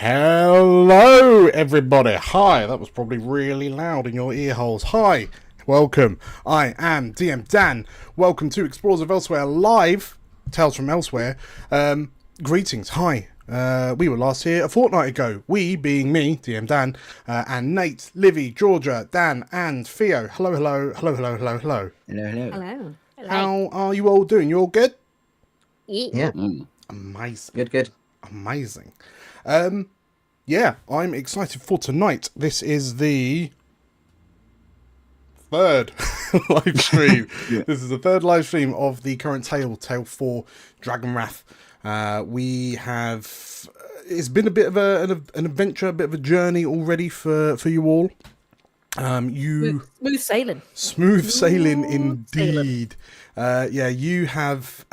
Hello, everybody. Hi, that was probably really loud in your ear holes. Hi, welcome. I am DM Dan. Welcome to Explorers of Elsewhere live, Tales from Elsewhere. Greetings. Hi. We were last here a fortnight ago. We being me, DM Dan, and Nate, Livy, Georgia, Dan, and Theo. Hello, hello, hello, hello, hello, hello. Hello, hello. Hello. How are you all doing? You all good? Yeah. Amazing. Good. Amazing. Yeah, I'm excited for tonight. This is the third live stream. This is the third live stream of the current Tale 4 Dragonwrath. We have... It's been a bit of an adventure, a bit of a journey already for you all. Smooth sailing. Smooth sailing indeed. Yeah, you have...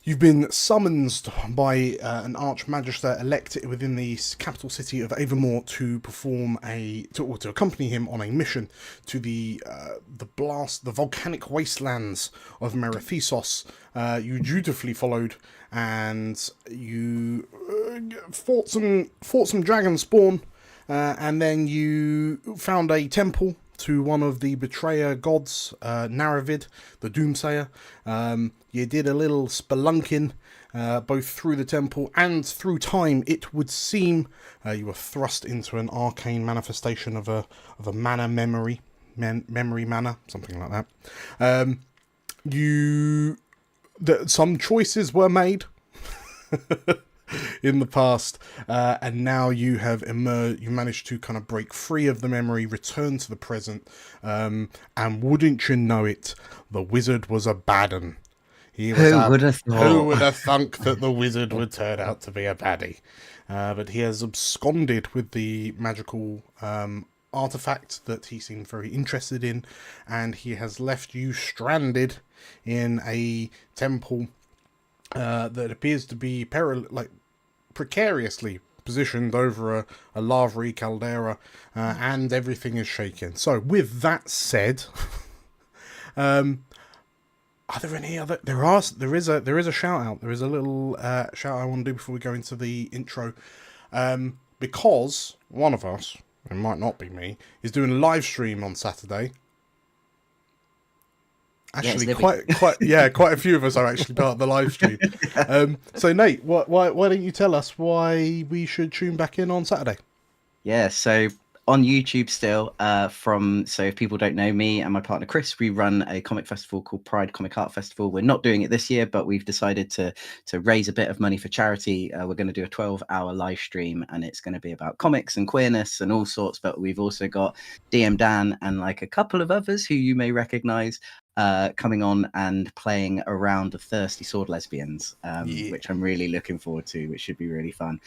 You've been summoned by an Archmagister elected within the capital city of Avamore to perform to accompany him on a mission to the volcanic wastelands of Merethesos. You dutifully followed, and you fought some dragon spawn, and then you found a temple to one of the betrayer gods, Naravid, the Doomsayer. You did a little spelunking, both through the temple and through time, it would seem. You were thrust into an arcane manifestation of a mana memory mana, something like that. Some choices were made in the past, and now you have emerged. You managed to kind of break free of the memory, return to the present, and wouldn't you know it, the wizard was a bad 'un. Who would have thunk that the wizard would turn out to be a baddie? But he has absconded with the magical artifact that he seemed very interested in, and he has left you stranded in a temple that appears to be precariously positioned over a lavery caldera, and everything is shaken. So, with that said, are there any other? There is a shout out. There is a little shout I want to do before we go into the intro, because one of us, it might not be me, is doing a live stream on Saturday. Actually, quite a few of us are actually part of the live stream. So Nate, why don't you tell us why we should tune back in on Saturday? Yeah, so on YouTube still, so if people don't know me and my partner Chris, we run a comic festival called Pride Comic Art Festival. We're not doing it this year, but we've decided to raise a bit of money for charity. We're going to do a 12-hour live stream, and it's going to be about comics and queerness and all sorts, but we've also got DM Dan and like a couple of others who you may recognize coming on and playing around the thirsty sword lesbians, which I'm really looking forward to, which should be really fun.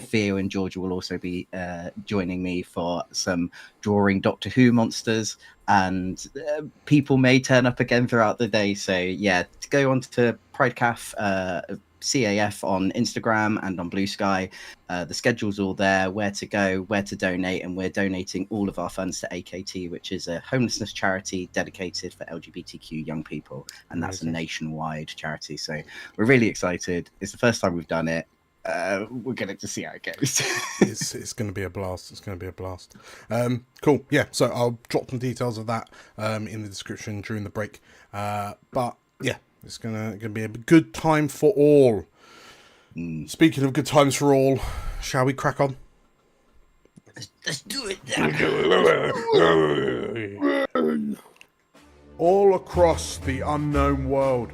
Theo and Georgia will also be joining me for some drawing Doctor Who monsters, and people may turn up again throughout the day. So yeah, go on to PrideCaf CAF on Instagram and on Blue Sky. The schedule's all there, where to go, where to donate, and we're donating all of our funds to AKT, which is a homelessness charity dedicated for LGBTQ young people, and that's a nationwide charity. So we're really excited. It's the first time we've done it. We're going to see how it goes. It's going to be a blast. It's going to be a blast. Cool. Yeah, so I'll drop some details of that in the description during the break. But yeah, it's gonna be a good time for all. Speaking of good times for all, shall we crack on? Let's do it. All across the unknown world,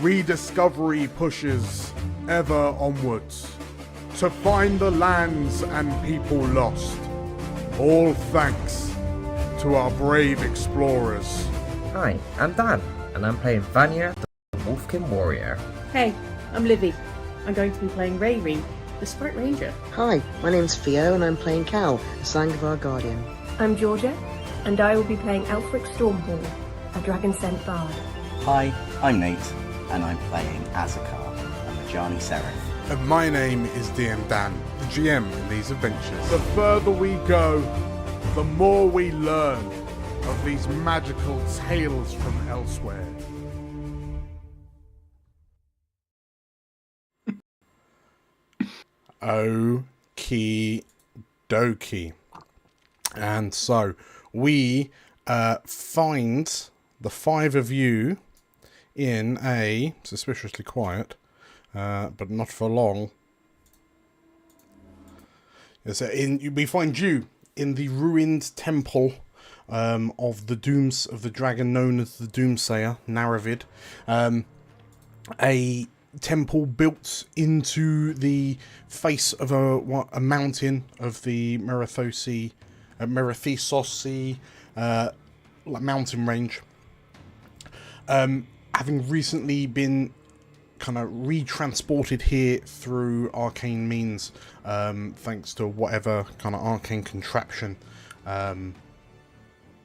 rediscovery pushes ever onwards to find the lands and people lost. All thanks to our brave explorers. Hi, I'm Dan, and I'm playing Vanya, the Wolfkin Warrior. Hey, I'm Livy. I'm going to be playing Rayri, the Sprite Ranger. Hi, my name's Theo, and I'm playing Cal, the Sangvar Guardian. I'm Georgia, and I will be playing Alfric Stormhawk, a Dragon Scent Bard. Hi, I'm Nate, and I'm playing Azakar, a Majani Seraph. And my name is DM Dan, the GM in these adventures. The further we go, the more we learn of these magical tales from elsewhere. Okie dokie. And so we find the 5 of you in a suspiciously quiet, but not for long. So we find you in the ruined temple of the dragon known as the Doomsayer, Naravid. A temple built into the face of a mountain of the Merethosi mountain range. Having recently been kind of retransported here through arcane means, thanks to whatever kind of arcane contraption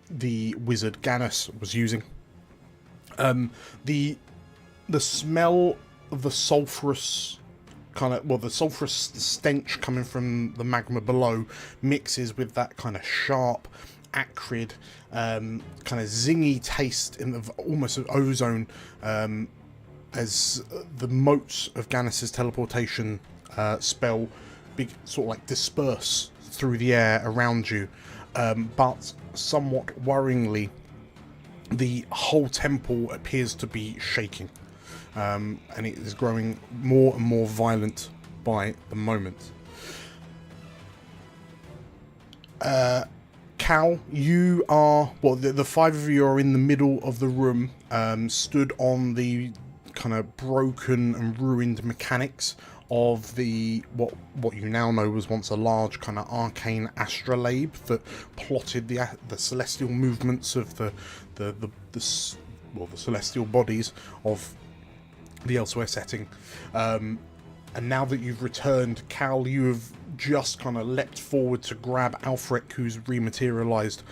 the wizard Gannis was using. The smell of the sulphurous stench coming from the magma below mixes with that kind of sharp, acrid, kind of zingy taste of almost ozone, as the motes of Gannis's teleportation spell sort of like disperse through the air around you, but somewhat worryingly, the whole temple appears to be shaking, and it is growing more and more violent by the moment. Cal, you are, well, the 5 of you are in the middle of the room, stood on the kind of broken and ruined mechanics of the what you now know was once a large kind of arcane astrolabe that plotted the celestial movements of the celestial bodies of the elsewhere setting. And now that you've returned, Cal, you have just kind of leapt forward to grab Alfric, who's rematerialized,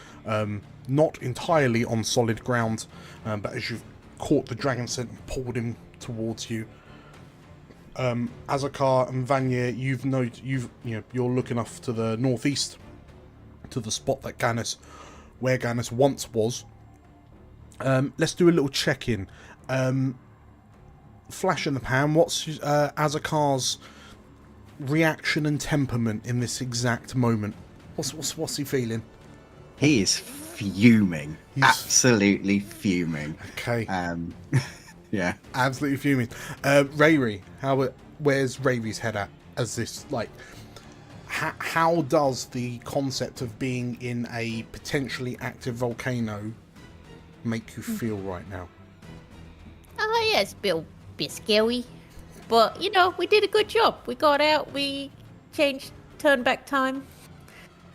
not entirely on solid ground, but as you've caught the dragon scent and pulled him towards you. Azakar and Vanya, you're looking off to the northeast, to the spot that where Gannis once was. Let's do a little check-in. Flash in the pan, what's Azakar's reaction and temperament in this exact moment? What's he feeling? He is fuming. Absolutely fuming. Okay. Yeah. Absolutely fuming. Rayri, where's Rayri's head at as this, like, how does the concept of being in a potentially active volcano make you feel right now? Oh, yeah, it's a bit scary. But, we did a good job. We got out, we turned back time,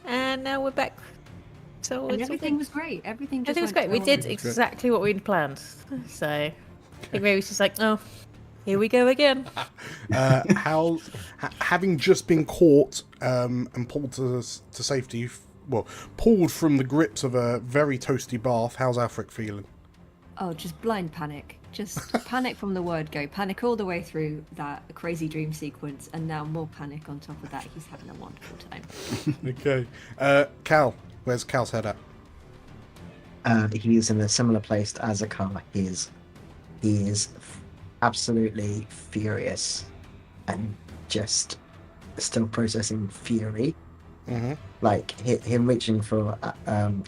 and now we're back. So and everything was great. Everything was great. We did exactly what we'd planned. So I think maybe it's just like, oh, here we go again. Having just been caught and pulled to safety, pulled from the grips of a very toasty bath, how's Alfric feeling? Oh, just blind panic. Just panic from the word go. Panic all the way through that crazy dream sequence, and now more panic on top of that. He's having a wonderful time. Okay. Cal, where's Cal's head at? He's in a similar place to Azakar. He is absolutely furious and just still processing fury. Mm-hmm. Like him reaching for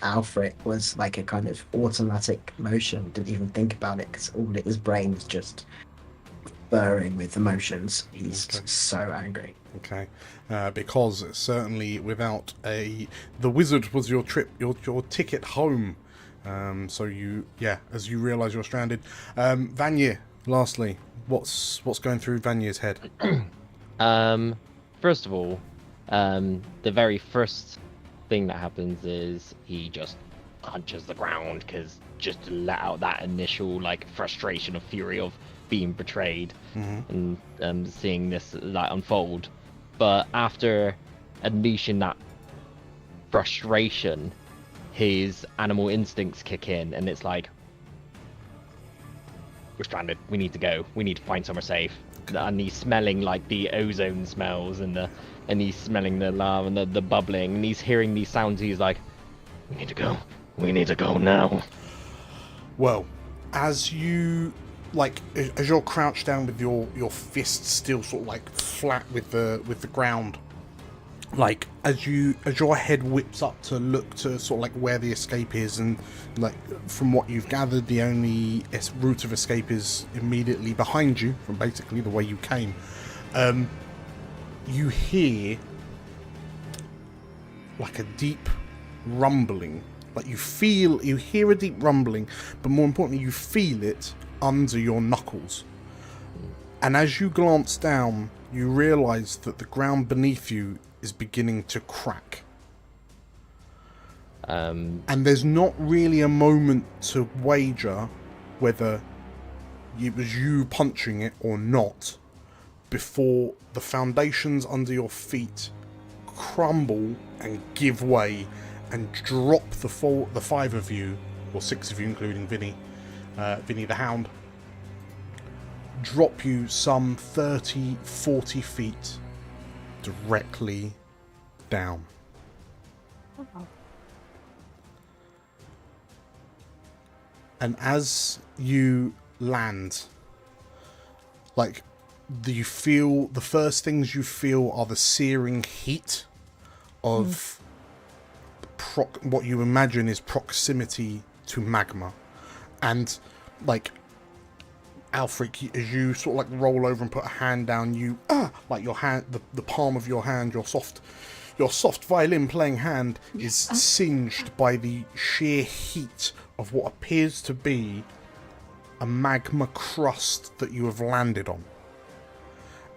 Alfred was like a kind of automatic motion. Didn't even think about it because all his brain was just burning with emotions. He's so angry. Okay, because certainly without the wizard was your ticket home. So as you realise you're stranded. Vanya, lastly, what's going through Vanya's head? First of all, the very first thing that happens is he just punches the ground just to let out that initial frustration of fury of being betrayed, mm-hmm. and seeing this unfold. But after unleashing that frustration, his animal instincts kick in, and it's like, we're stranded. We need to go. We need to find somewhere safe. And he's smelling the ozone smells, and he's smelling the lava and the bubbling, and he's hearing these sounds. He's like, we need to go. We need to go now. Well, as you like as you're crouched down with your fists still sort of like flat with the ground, like as your head whips up to look to sort of like where the escape is, and like from what you've gathered, the only route of escape is immediately behind you from basically the way you came. You hear like a deep rumbling, like you hear a deep rumbling, but more importantly you feel it under your knuckles. And as you glance down, you realize that the ground beneath you is beginning to crack. And there's not really a moment to wager whether it was you punching it or not before the foundations under your feet crumble and give way and drop the five of you, or six of you including Vinny the Hound, drop you some 30-40 feet directly down. And as you land, like the first things you feel are the searing heat of what you imagine is proximity to magma. And like Alfric, as you sort of like roll over and put a hand down, you like your hand, the palm of your hand, your soft violin playing hand is singed by the sheer heat of what appears to be a magma crust that you have landed on.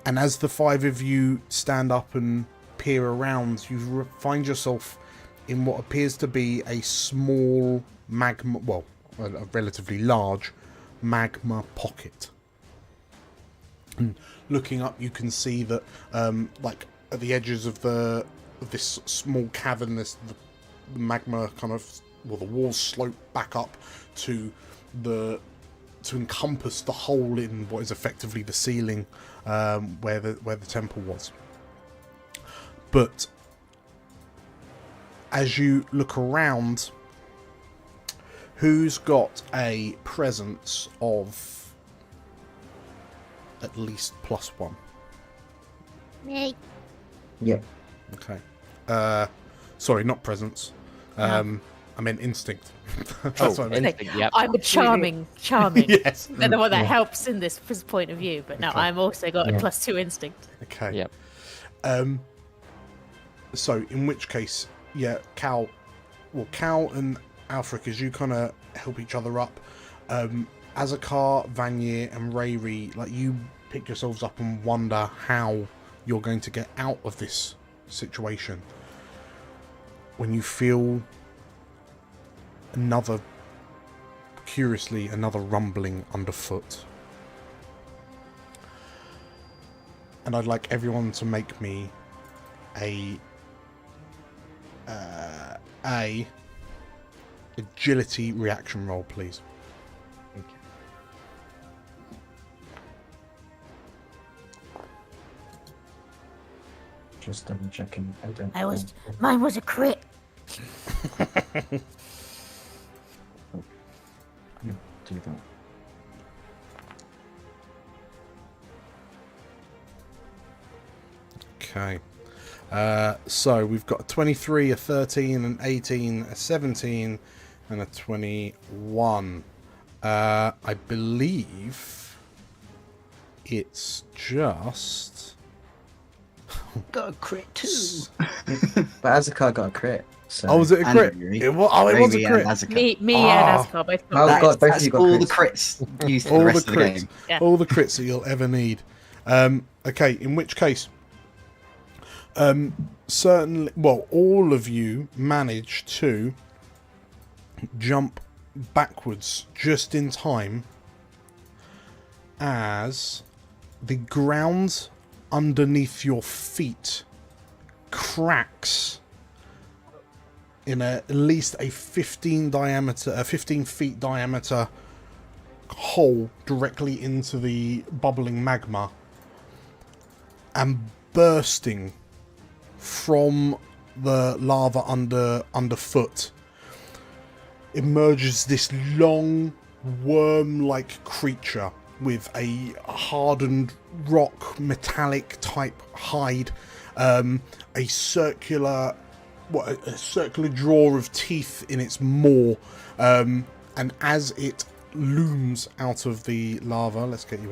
And as the five of you stand up and peer around, you find yourself in what appears to be a small magma, well, a relatively large magma pocket. And looking up, you can see that like at the edges of this small cavern, the magma kind of, well, the walls slope back up to encompass the hole in what is effectively the ceiling, where the temple was. But as you look around, who's got a presence of at least +1? Me. Yep. Okay. Sorry, not presence. I meant instinct. That's what I meant. Instinct, yep. I'm a charming. Yes. I don't know what that helps in this point of view, but no, Okay. I'm also got a +2 instinct. Okay. Yep. So in which case, yeah, Cal and Alfric, as you kind of help each other up, Azakar, Vanier, and Rayri, like you pick yourselves up and wonder how you're going to get out of this situation when you feel another rumbling underfoot. And I'd like everyone to make me a agility reaction roll, please. Just double checking. Mine was a crit. Do that. Okay. So we've got a 23, a 13, an 18, a 17, and a 21. I believe it's just... Got a crit too. But Azakar got a crit. So. Oh, was it a crit? It was a crit. Me and Azkar both got Oh, God, both of That's you got all the crits. crits used for the rest of the game. Yeah. All the crits that you'll ever need. Okay, in which case, certainly, well, all of you managed to jump backwards just in time as the ground underneath your feet cracks in at least a 15 feet diameter hole directly into the bubbling magma, and bursting from the lava underfoot emerges this long worm-like creature with a hardened rock metallic type hide, a circular draw of teeth in its maw, and as it looms out of the lava, let's give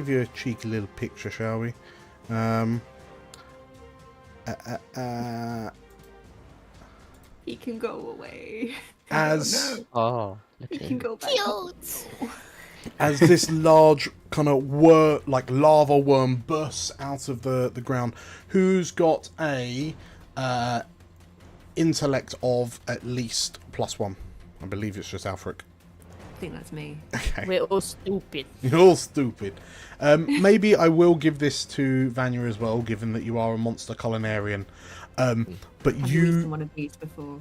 you a cheeky little picture, shall we? He can go away. As Oh, He can go back. Cute. as this large kind of lava worm bursts out of the ground, who's got a intellect of at least +1? I believe it's just Alfric. I think that's me. Okay. We're all stupid. You're all stupid. Maybe I will give this to Vanya as well, given that you are a monster culinarian. But I've eaten one of these before.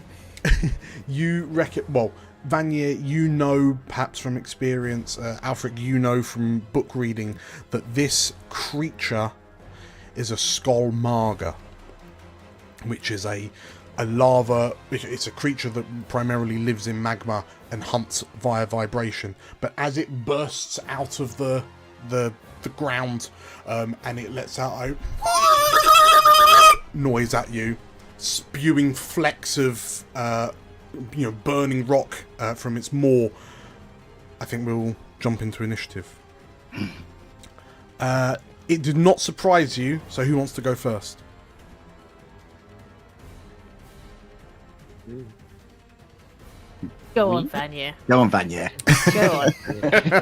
you reckon? Well, Vanya, you know, perhaps from experience, Alfric, you know from book reading, that this creature is a Skullmaga, which is a lava. It's a creature that primarily lives in magma and hunts via vibration. But as it bursts out of the ground, and it lets out a noise at you, spewing flecks of burning rock from its maw, I think we'll jump into initiative. It did not surprise you, so who wants to go first? Go on, Vanya. Go on, Vanya. Go on.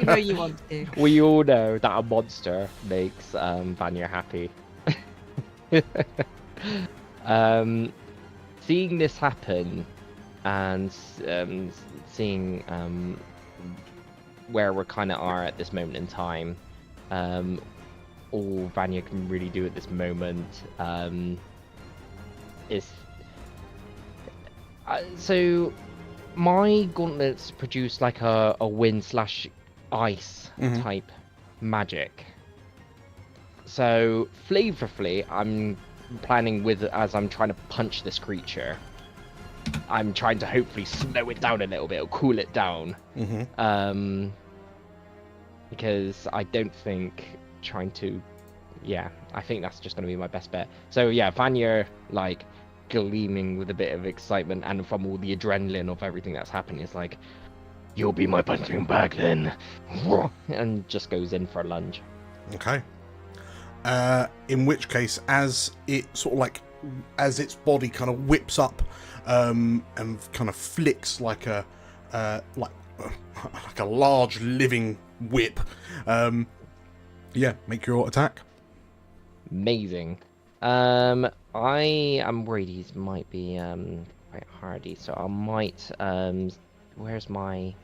You know you want to. we all know that a monster makes Vanya happy. Seeing this happen and seeing where we kind of are at this moment in time, all Vanya can really do at this moment is so my gauntlets produce like a wind/ice type magic. So flavorfully, I'm planning as I'm trying to punch this creature, I'm trying to hopefully slow it down a little bit or cool it down. Because I don't think I think that's just going to be my best bet. So yeah, Vanya, like, gleaming with a bit of excitement and from all the adrenaline of everything that's happening, is like, you'll be my punching bag then, and just goes in for a lunge. Okay. In which case, as it as its body kind of whips up and kind of flicks like a large living whip, make your attack. Amazing. I am worried he might be quite hardy, so I might where's my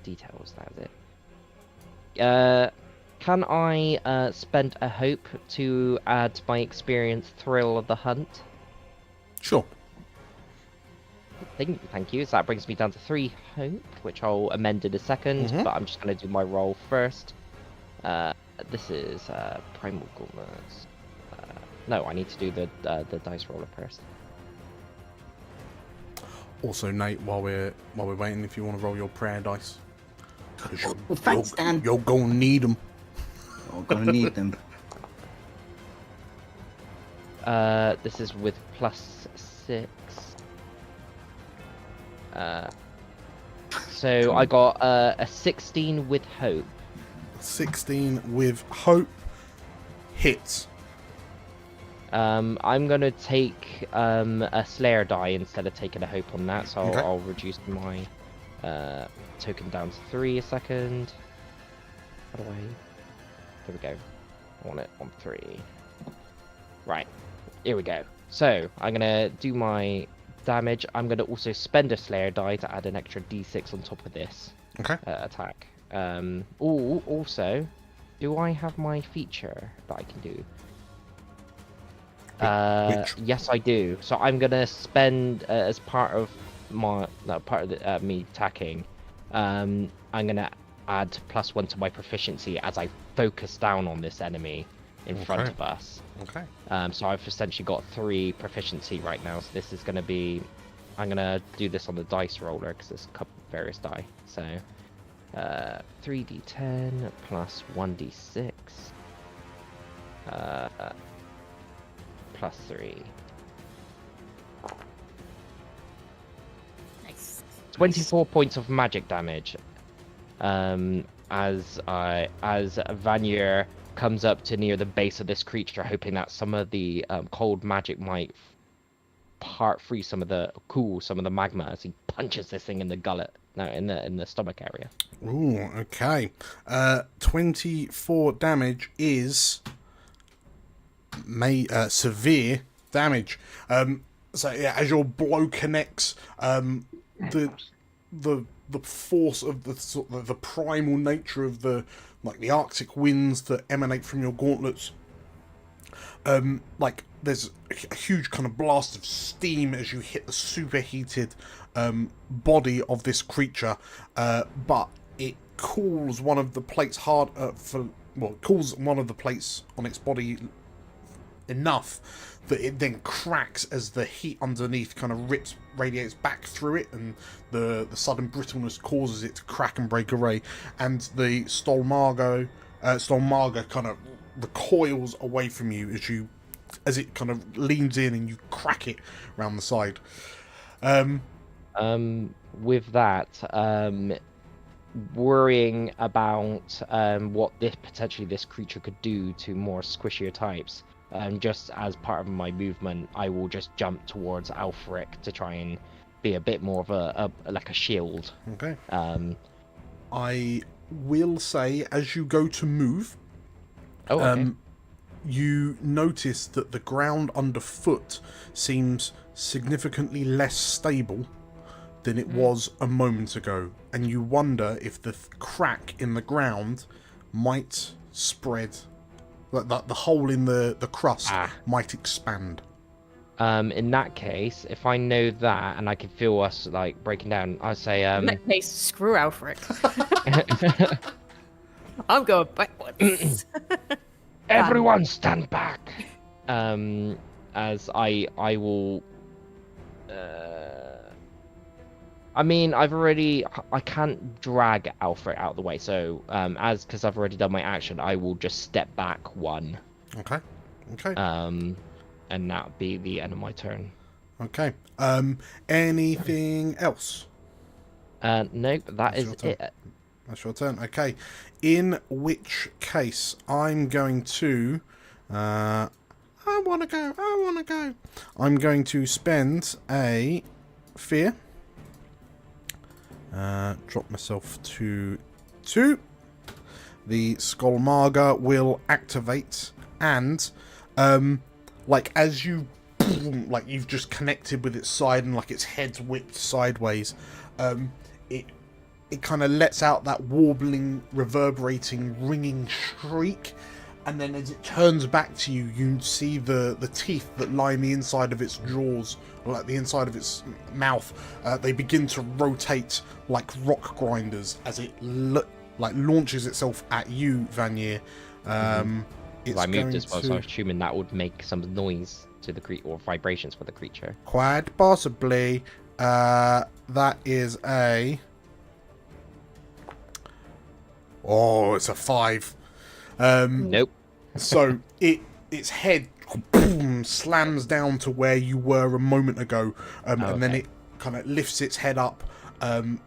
details? That is it. Can I spend a hope to add my experience thrill of the hunt? Sure. Thank you. So that brings me down to 3 hope, which I'll amend in a second, but I'm just going to do my roll first. This is Primal Gauntlets. No, I need to do the dice roller first. Also, Nate, while we're waiting, if you want to roll your prayer dice, Well, thanks, Dan. You're gonna need them. You're gonna need them. This is with +6. So I got a 16 with hope. 16 with hope hits. I'm gonna take a Slayer die instead of taking a hope on that, so Okay. I'll reduce my token down to 3 a second. How do I? There we go. I want it on 3. Right, here we go. So I'm gonna do my damage. I'm gonna also spend a Slayer die to add an extra D6 on top of this attack. Also, do I have my feature that I can do? Yes, I do. So I'm gonna spend as part of my me attacking. I'm gonna add +1 to my proficiency as I focus down on this enemy in front of us. Okay. So I've essentially got 3 proficiency right now. So this is gonna be. I'm gonna do this on the dice roller because there's a couple various die. So 3d10 plus 1d6 plus 3. Nice. 24 points of magic damage. As Vanier comes up to near the base of this creature, hoping that some of the cold magic might part free some of the magma as he punches this thing in the gullet, no, in the stomach area. Ooh, okay. 24 damage is severe damage. So yeah, as your blow connects, the force of the primal nature of the Arctic winds that emanate from your gauntlets, there's a huge kind of blast of steam as you hit the superheated body of this creature, but it cools one of the plates cools one of the plates on its body enough that it then cracks as the heat underneath kind of radiates back through it, and the sudden brittleness causes it to crack and break away, and the Stolmarga kind of recoils away from you as it kind of leans in and you crack it around the side. With that, worrying about what this creature could do to more squishier types, just as part of my movement, I will just jump towards Alfric to try and be a bit more of a shield. Okay. I will say, as you go to move, you notice that the ground underfoot seems significantly less stable than it was a moment ago, and you wonder if the crack in the ground might spread, the hole in the crust might expand. In that case, if I know that and I can feel us breaking down, I say In that case, screw Alfric. I'm going backwards. Everyone stand back. As I will. I can't drag Alfred out of the way, so because I've already done my action, I will just step back one. Okay. And that'll be the end of my turn. Okay. Anything else? Nope, that is it. That's your turn. Okay. In which case, I'm going to... I want to go. I'm going to spend a fear. Drop myself to 2. The Skullmarga will activate, and as you you've just connected with its side and its head's whipped sideways, it kind of lets out that warbling, reverberating, ringing shriek, and then as it turns back to you, you see the teeth that line the inside of its jaws, or the inside of its mouth. They begin to rotate like rock grinders as it launches itself at you, Vanier. I moved as well, so I was assuming that would make some noise to the creature, or vibrations for the creature. Quite possibly. That is a... Oh, it's a 5. Nope. So its head slams down to where you were a moment ago, and then it kind of lifts its head up,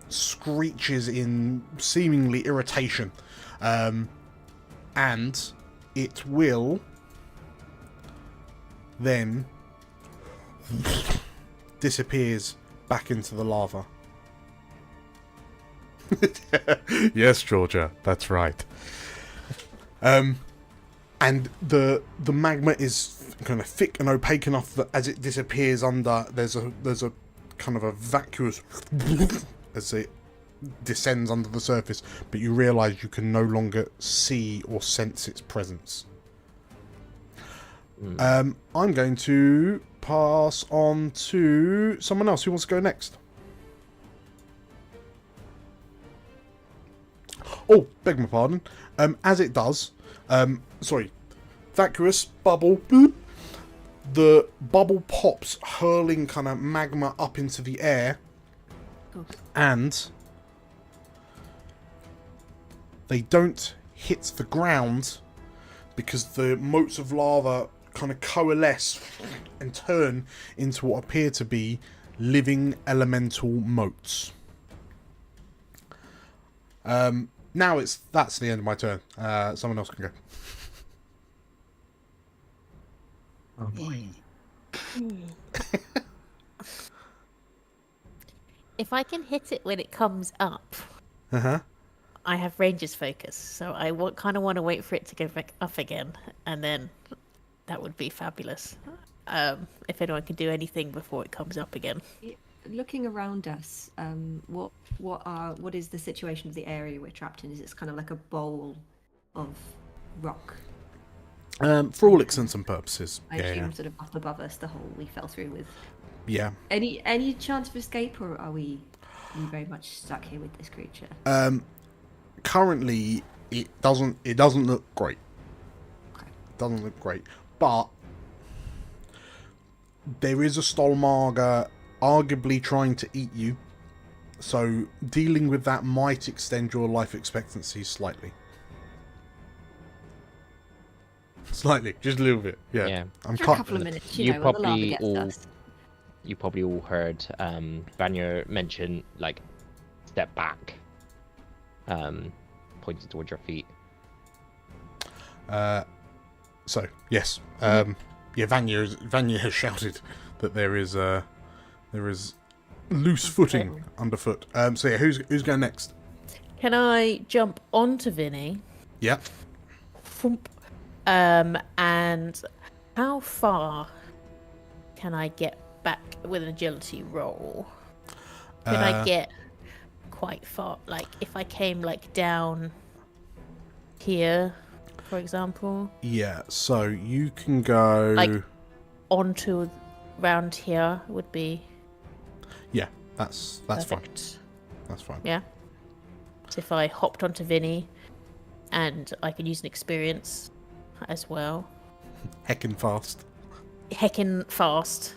screeches in seemingly irritation, and it will then disappears back into the lava. Yes, Georgia, that's right. And the magma is kind of thick and opaque enough that as it disappears under, there's a kind of a vacuous as it descends under the surface, but you realise you can no longer see or sense its presence. I'm going to pass on to someone else who wants to go next. Oh, beg my pardon. As it does, vacuous bubble, boop. The bubble pops, hurling kind of magma up into the air, and They don't hit the ground because the motes of lava kind of coalesce and turn into what appear to be living elemental motes. Now that's the end of my turn. Someone else can go. Oh boy. If I can hit it when it comes up, Uh-huh. I have ranger's focus, so I kind of want to wait for it to go back up again, and then that would be fabulous. If anyone can do anything before it comes up again. Looking around us, what is the situation of the area we're trapped in? Is it kind of like a bowl of rock? For all intents and purposes. I assume sort of up above us, the hole we fell through with. Yeah. Any chance of escape, or are we very much stuck here with this creature? Currently, it doesn't look great. Okay. Doesn't look great, but there is a Stolmarga arguably trying to eat you, so dealing with that might extend your life expectancy slightly. Slightly, just a little bit. Yeah. For a couple of minutes, you know, when the lava gets us. You probably all heard Vanya mention, like, step back, pointing towards your feet. So yes, Vanya has shouted that there is loose footing underfoot. So yeah, who's going next? Can I jump onto Vinny? Yep. Thump. And how far can I get back with an agility roll? Can I get quite far? Like, if I came, like, down here, for example? Yeah, so you can go... Like, onto round here would be... Yeah, that's fine. That's fine. Yeah? So if I hopped onto Vinny, and I could use an experience as well. Heckin' fast. Heckin' fast.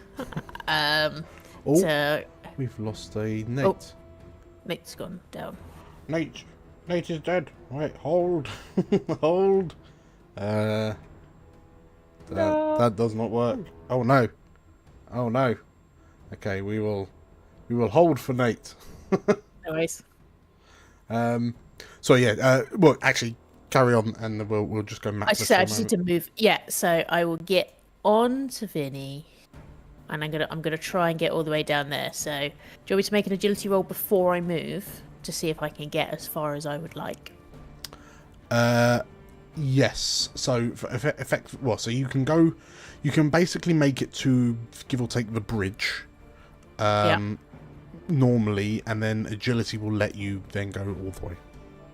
We've lost a Nate. Oh, Nate's gone down. Nate is dead. Right, hold. Hold. That does not work. Oh no. Oh no. Okay, we will hold for Nate. No worries. So yeah, well actually carry on and we'll just go map. I just need to move. Yeah, so I will get on to Vinny, and I'm gonna try and get all the way down there. So do you want me to make an agility roll before I move to see if I can get as far as I would like? Yes. So for effect, well, so you can basically make it to give or take the bridge. Normally, and then agility will let you then go all the way.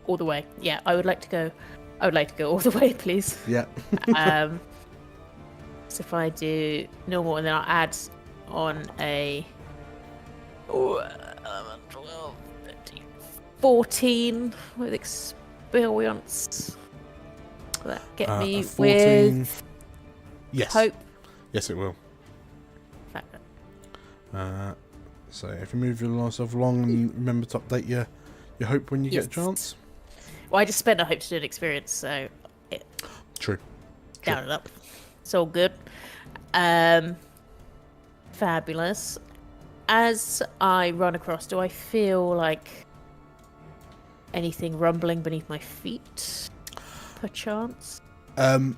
All the way. Yeah, I would like to go all the way, please. Yeah. So if I do normal, and then I'll add on a 12, 13, 14 with experience. Will that get me 14. with Yes. hope? Yes, it will. So if you move yourself along and remember to update your hope when you get a chance. Well, I just spent a hope to do an experience, so True. Down and up. It's all good. Fabulous. As I run across, do I feel like anything rumbling beneath my feet, perchance? Or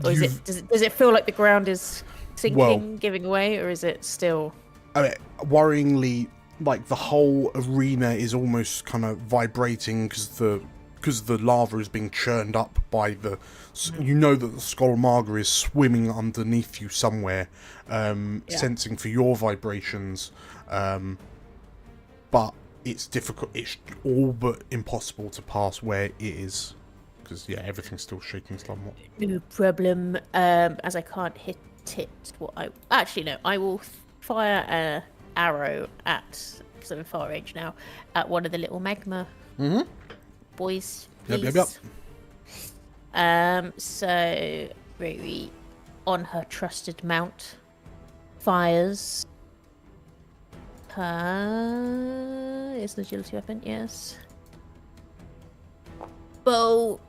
does it feel like the ground is sinking, giving away, or is it still? I mean, worryingly, like the whole arena is almost kind of vibrating because the lava is being churned up by the. You know that the Skullmarga is swimming underneath you somewhere, sensing for your vibrations, but it's difficult. It's all but impossible to pass where it is because everything's still shaking somewhat. No problem. As I can't hit it, I will fire an arrow at, because I'm in far range now, at one of the little magma boys. Yep. So Riri, on her trusted mount, fires her... Is an agility weapon? Yes. bow,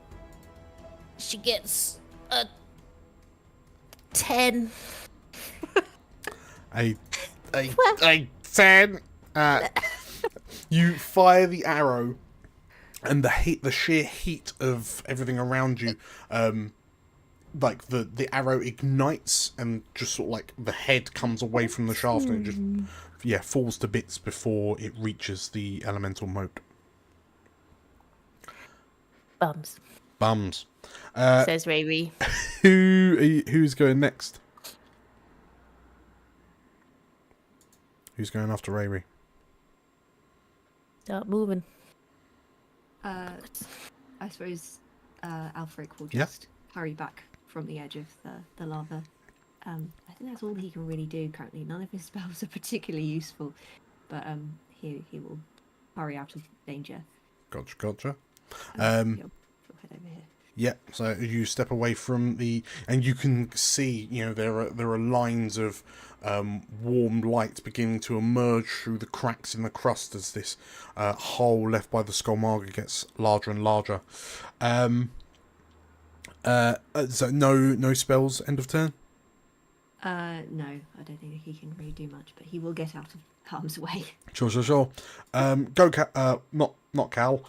she gets a 10. A 10. You fire the arrow, and the sheer heat of everything around you, like the arrow ignites and just sort of like the head comes away from the shaft and it just falls to bits before it reaches the elemental moat. Bums, Uh, says Riri. who's going next? Who's going after Riri? Start moving. I suppose Alfric will just hurry back from the edge of the lava. I think that's all he can really do currently. None of his spells are particularly useful, but he will hurry out of danger. Gotcha. He'll head over here. Yeah, so you step away from and you can see, there are lines of warm light beginning to emerge through the cracks in the crust as this hole left by the Skullmaga gets larger and larger. So no spells end of turn? No, I don't think he can really do much, but he will get out of harm's way. Sure. Go, not Cal.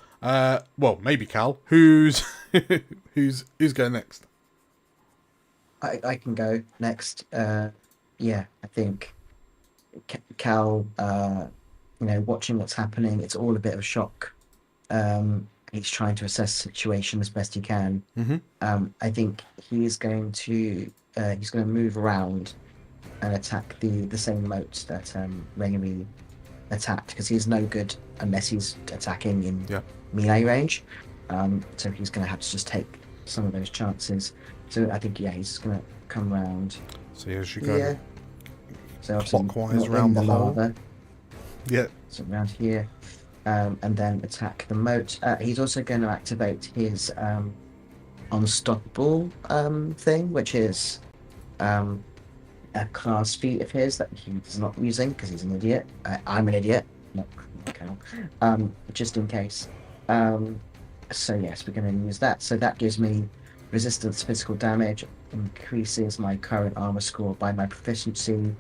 Well, maybe Cal. Who's going next? I can go next. Yeah, I think Cal, watching what's happening, it's all a bit of a shock. He's trying to assess the situation as best he can. Mm-hmm. I think he's going to move around and attack the same moat that Raymi attacked, because he's no good unless he's attacking in melee range. So he's going to have to just take some of those chances. So I think he's going to come round. So as you go so clockwise around the hole. lava. Yeah. So around here, and then attack the moat. He's also going to activate his unstoppable thing, which is a class feat of his that he's not using because he's an idiot. I'm an idiot, not Cal. Just in case. So yes, we're going to use that. So that gives me resistance to physical damage, increases my current armor score by my proficiency,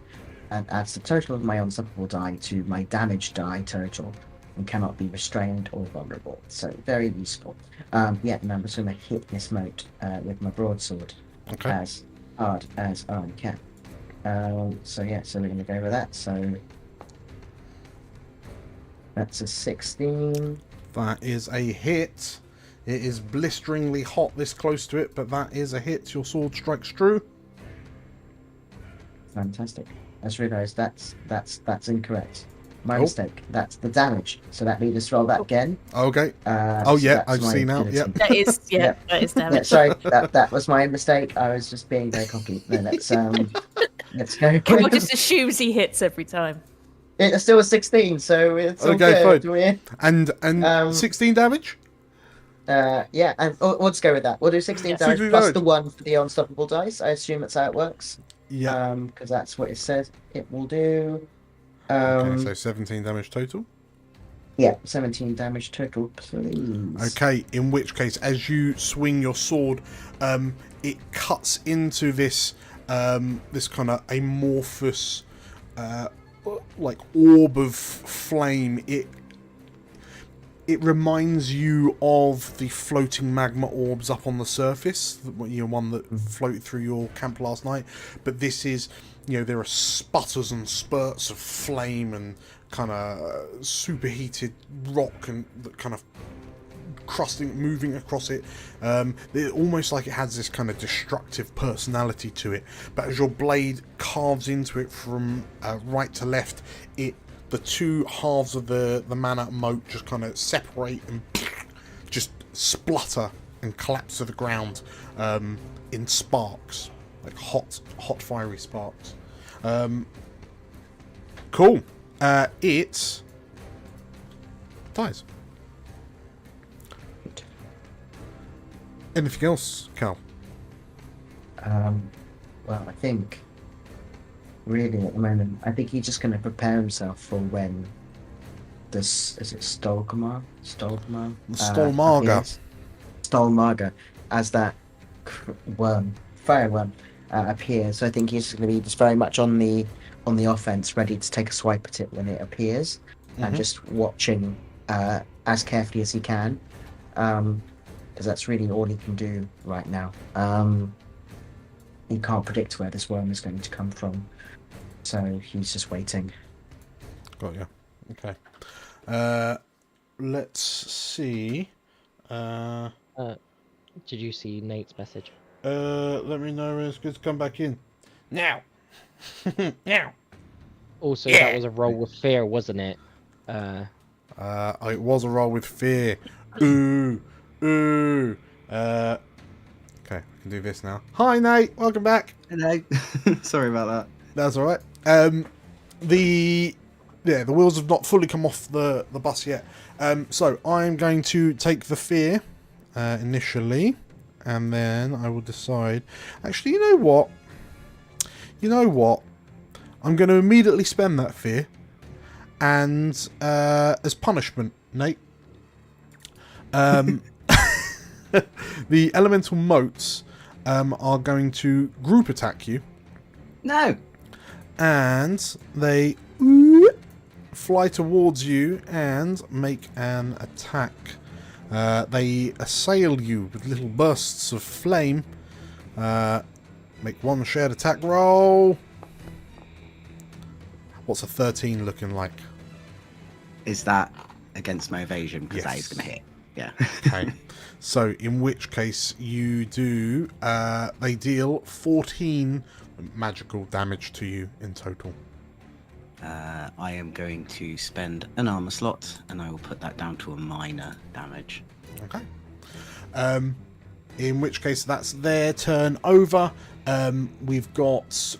and adds the total of my unstoppable die to my damage die total, and cannot be restrained or vulnerable. So very useful. And I'm just going to hit this moat with my broadsword as hard as I can. So we're going to go with that. So that's a 16. That is a hit. It is blisteringly hot this close to it, but that is a hit. Your sword strikes true. Fantastic. I just realised that's incorrect. My mistake. That's the damage. So that means to roll that again. Okay. So I've seen now. Yep. That is that is damage. Yeah, sorry, that was my mistake. I was just being very cocky. No, let's go. Carl just assumes he hits every time. It's still a 16, so it's all Okay, good. fine. And 16 damage? And we'll just go with that. We'll do 16 damage 16 plus damage. the 1 for the unstoppable dice. I assume that's how it works. Yeah. Because that's what it says it will do. Okay, so 17 damage total. Yeah, 17 damage total, please. Okay, in which case, as you swing your sword, it cuts into this this kind of amorphous, like orb of flame. It reminds you of the floating magma orbs up on the surface, one that floated through your camp last night. But this is, there are sputters and spurts of flame and kind of superheated rock and kind of moving across it. Almost like it has this kind of destructive personality to it. But as your blade carves into it from right to left, the two halves of the mana moat just kind of separate and just splutter and collapse to the ground in sparks, like hot fiery sparks. Cool. It dies. Anything else, Cal? Well, I think really at the moment, I think he's just going to prepare himself for when this, is it Stolgmar? Stolmaga. Stolmaga as that fire worm appears. So I think he's going to be just very much on the offense, ready to take a swipe at it when it appears, and just watching as carefully as he can, because that's really all he can do right now. He can't predict where this worm is going to come from, so he's just waiting. Got you. Okay. Let's see. Did you see Nate's message? Let me know when it's good to come back in. Now. Now. Also, that was a roll with fear, wasn't it? It was a roll with fear. Ooh. Okay, I can do this now. Hi, Nate. Welcome back. Hello. Sorry about that. That's all right. The wheels have not fully come off the bus yet. So I'm going to take the fear initially, and then I will decide. Actually, you know what? I'm going to immediately spend that fear, and as punishment, Nate, the elemental motes are going to group attack you. No. And they fly towards you and make an attack. They assail you with little bursts of flame. Make one shared attack roll. What's a 13 looking like? Is that against my evasion? Because that Yes. is going to hit. Yeah. Okay. So in which case you do, they deal 14 magical damage to you in total. I am going to spend an armor slot, and I will put that down to a minor damage. Okay. In which case that's their turn over. We've got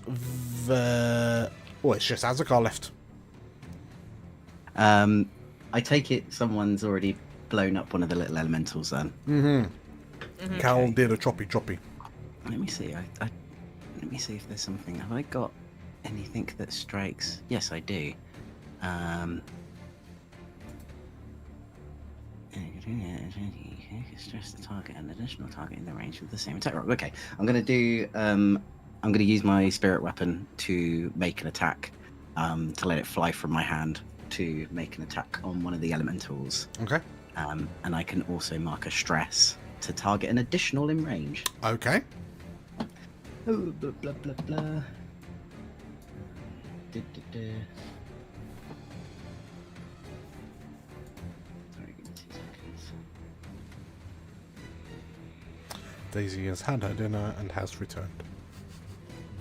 it's just Azakar left. I take it someone's already blown up one of the little elementals then. Mm-hmm. Cal did a choppy. Let me see. Let me see if there's something. Have I got anything that strikes? Yes, I do. Stress the target and additional target in the range of the same attack roll. Okay, I'm gonna do. I'm gonna use my spirit weapon to make an attack. To let it fly from my hand to make an attack on one of the elementals. Okay. And I can also mark a stress to target an additional in range. Okay. Oh, blah, blah, blah, blah. Sorry, give me 2 seconds. Daisy has had her dinner and has returned.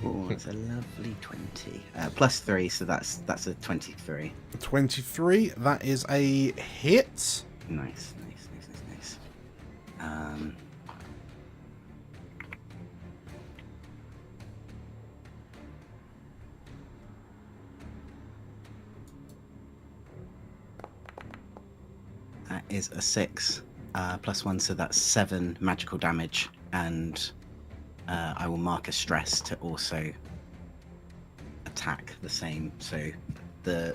Oh, that's a lovely 20. Plus 3, so that's a 23. 23, that is a hit. Nice. That is a 6 plus 1, so that's 7 magical damage, and I will mark a stress to also attack the same. So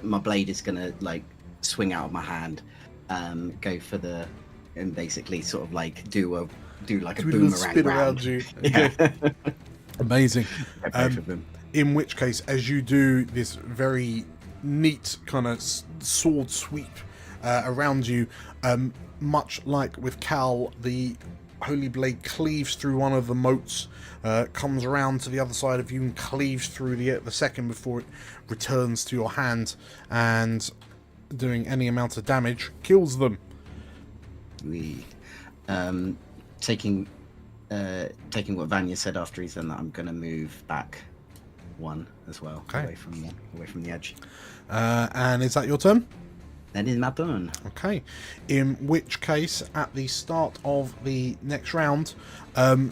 my blade is gonna like swing out of my hand, go for and basically sort of like do like a boomerang spin around you. Yeah. Amazing. Both of them. In which case, as you do this very neat kind of sword sweep around you, much like with Cal, the Holy Blade cleaves through one of the motes, comes around to the other side of you and cleaves through the second before it returns to your hand, and doing any amount of damage kills them. Taking what Vanya said after he's done that, I'm going to move back 1 as well, okay, away from the edge. And is that your turn? That is my turn. Okay. In which case, at the start of the next round,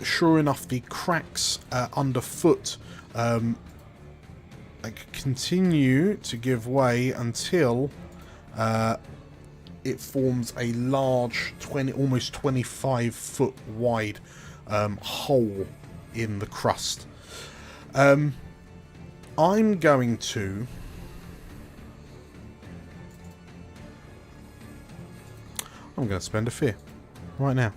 sure enough, the cracks underfoot continue to give way until it forms a large, almost 25 foot wide hole in the crust. I'm going to spend a fear right now.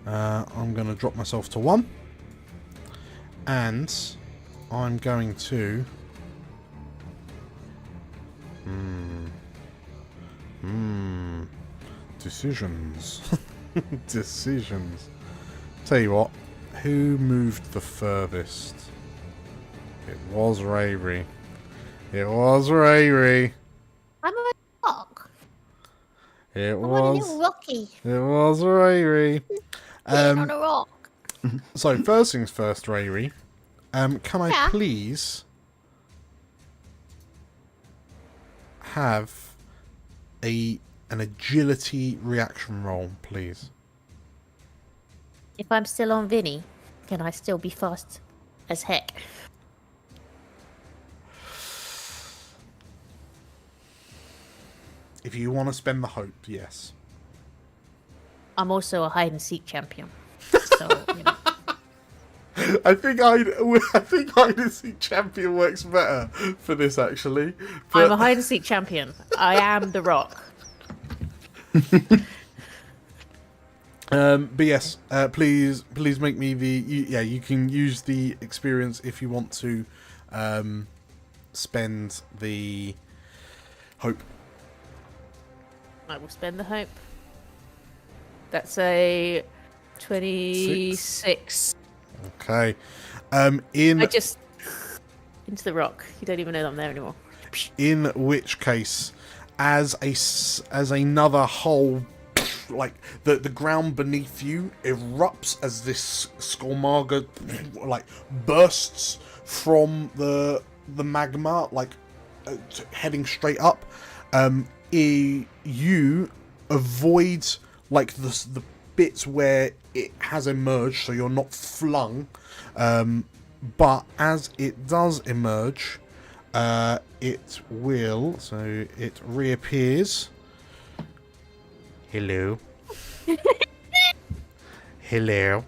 I'm going to drop myself to 1. And I'm going to... Decisions. Decisions. Tell you what, who moved the furthest? It was Rayri. It was Rayri. I'm a rock. It I'm a was. little rocky. It was Rayri. Sitting on a rock. So first things first, Rayri. Can I please have an agility reaction roll, please? If I'm still on Vinny, can I still be fast as heck? If you want to spend the hope, yes. I'm also a hide and seek champion. So, you know. I think hide and seek champion works better for this actually. But... I'm a hide and seek champion. I am the rock. But yes, please make me you can use the experience if you want to spend the hope. I will spend the hope. That's a 26. Okay. I just into the rock. You don't even know that I'm there anymore. In which case, as another whole, like the ground beneath you erupts as this Skolmarga like bursts from the magma, like heading straight up. You avoid like the bits where it has emerged, so you're not flung. But as it does emerge, it will. So it reappears. Hello. Hello.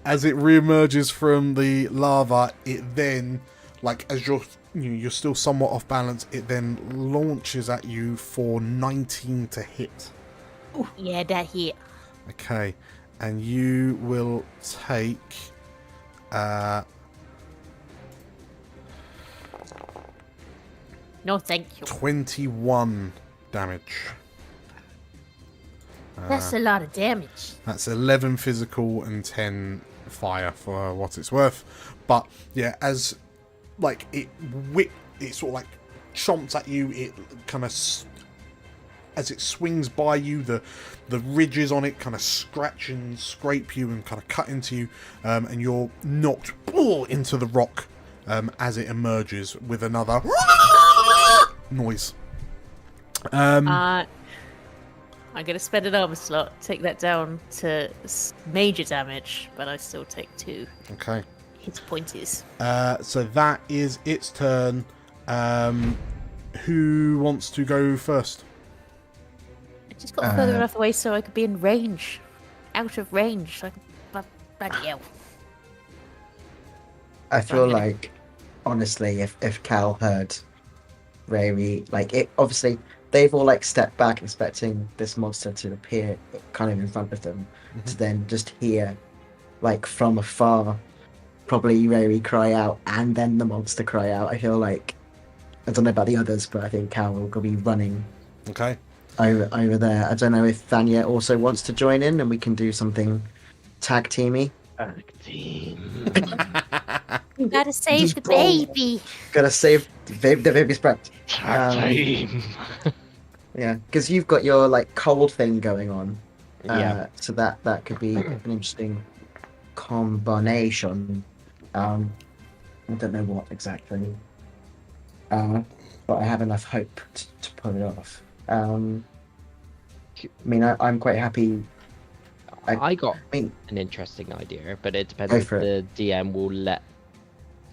As it reemerges from the lava, it then, like, as you're still somewhat off balance, it then launches at you for 19 to hit. Ooh, yeah, that hit. Okay, and you will take no thank you. 21 damage. That's a lot of damage. That's 11 physical and 10 fire for what it's worth. But yeah, as like it sort of like chomps at you, it kind of as it swings by you, the ridges on it kind of scratch and scrape you and kind of cut into you, and you're knocked into the rock as it emerges with another noise. I'm going to spend an armor slot, take that down to major damage, but I still take 2 Okay. hit points. So that is its turn. Who wants to go first? I just got further enough away so I could be in range. Out of range. So I could... Bloody hell. I feel like, honestly, if Cal heard Rayri, like, it obviously... They've all like stepped back, expecting this monster to appear kind of in front of them, to then just hear, like from afar, probably Rayri cry out and then the monster cry out. I feel like, I don't know about the others, but I think Cal will be running. Okay. Over there. I don't know if Vanya also wants to join in, and we can do something tag teamy. Tag team. You gotta save the baby. Gotta save the baby's breath. Tag team. Yeah, because you've got your like cold thing going on. Yeah. So that could be an interesting combination. I don't know what exactly. But I have enough hope to pull it off. I mean, I'm quite happy. I got an interesting idea, but it depends if the DM will let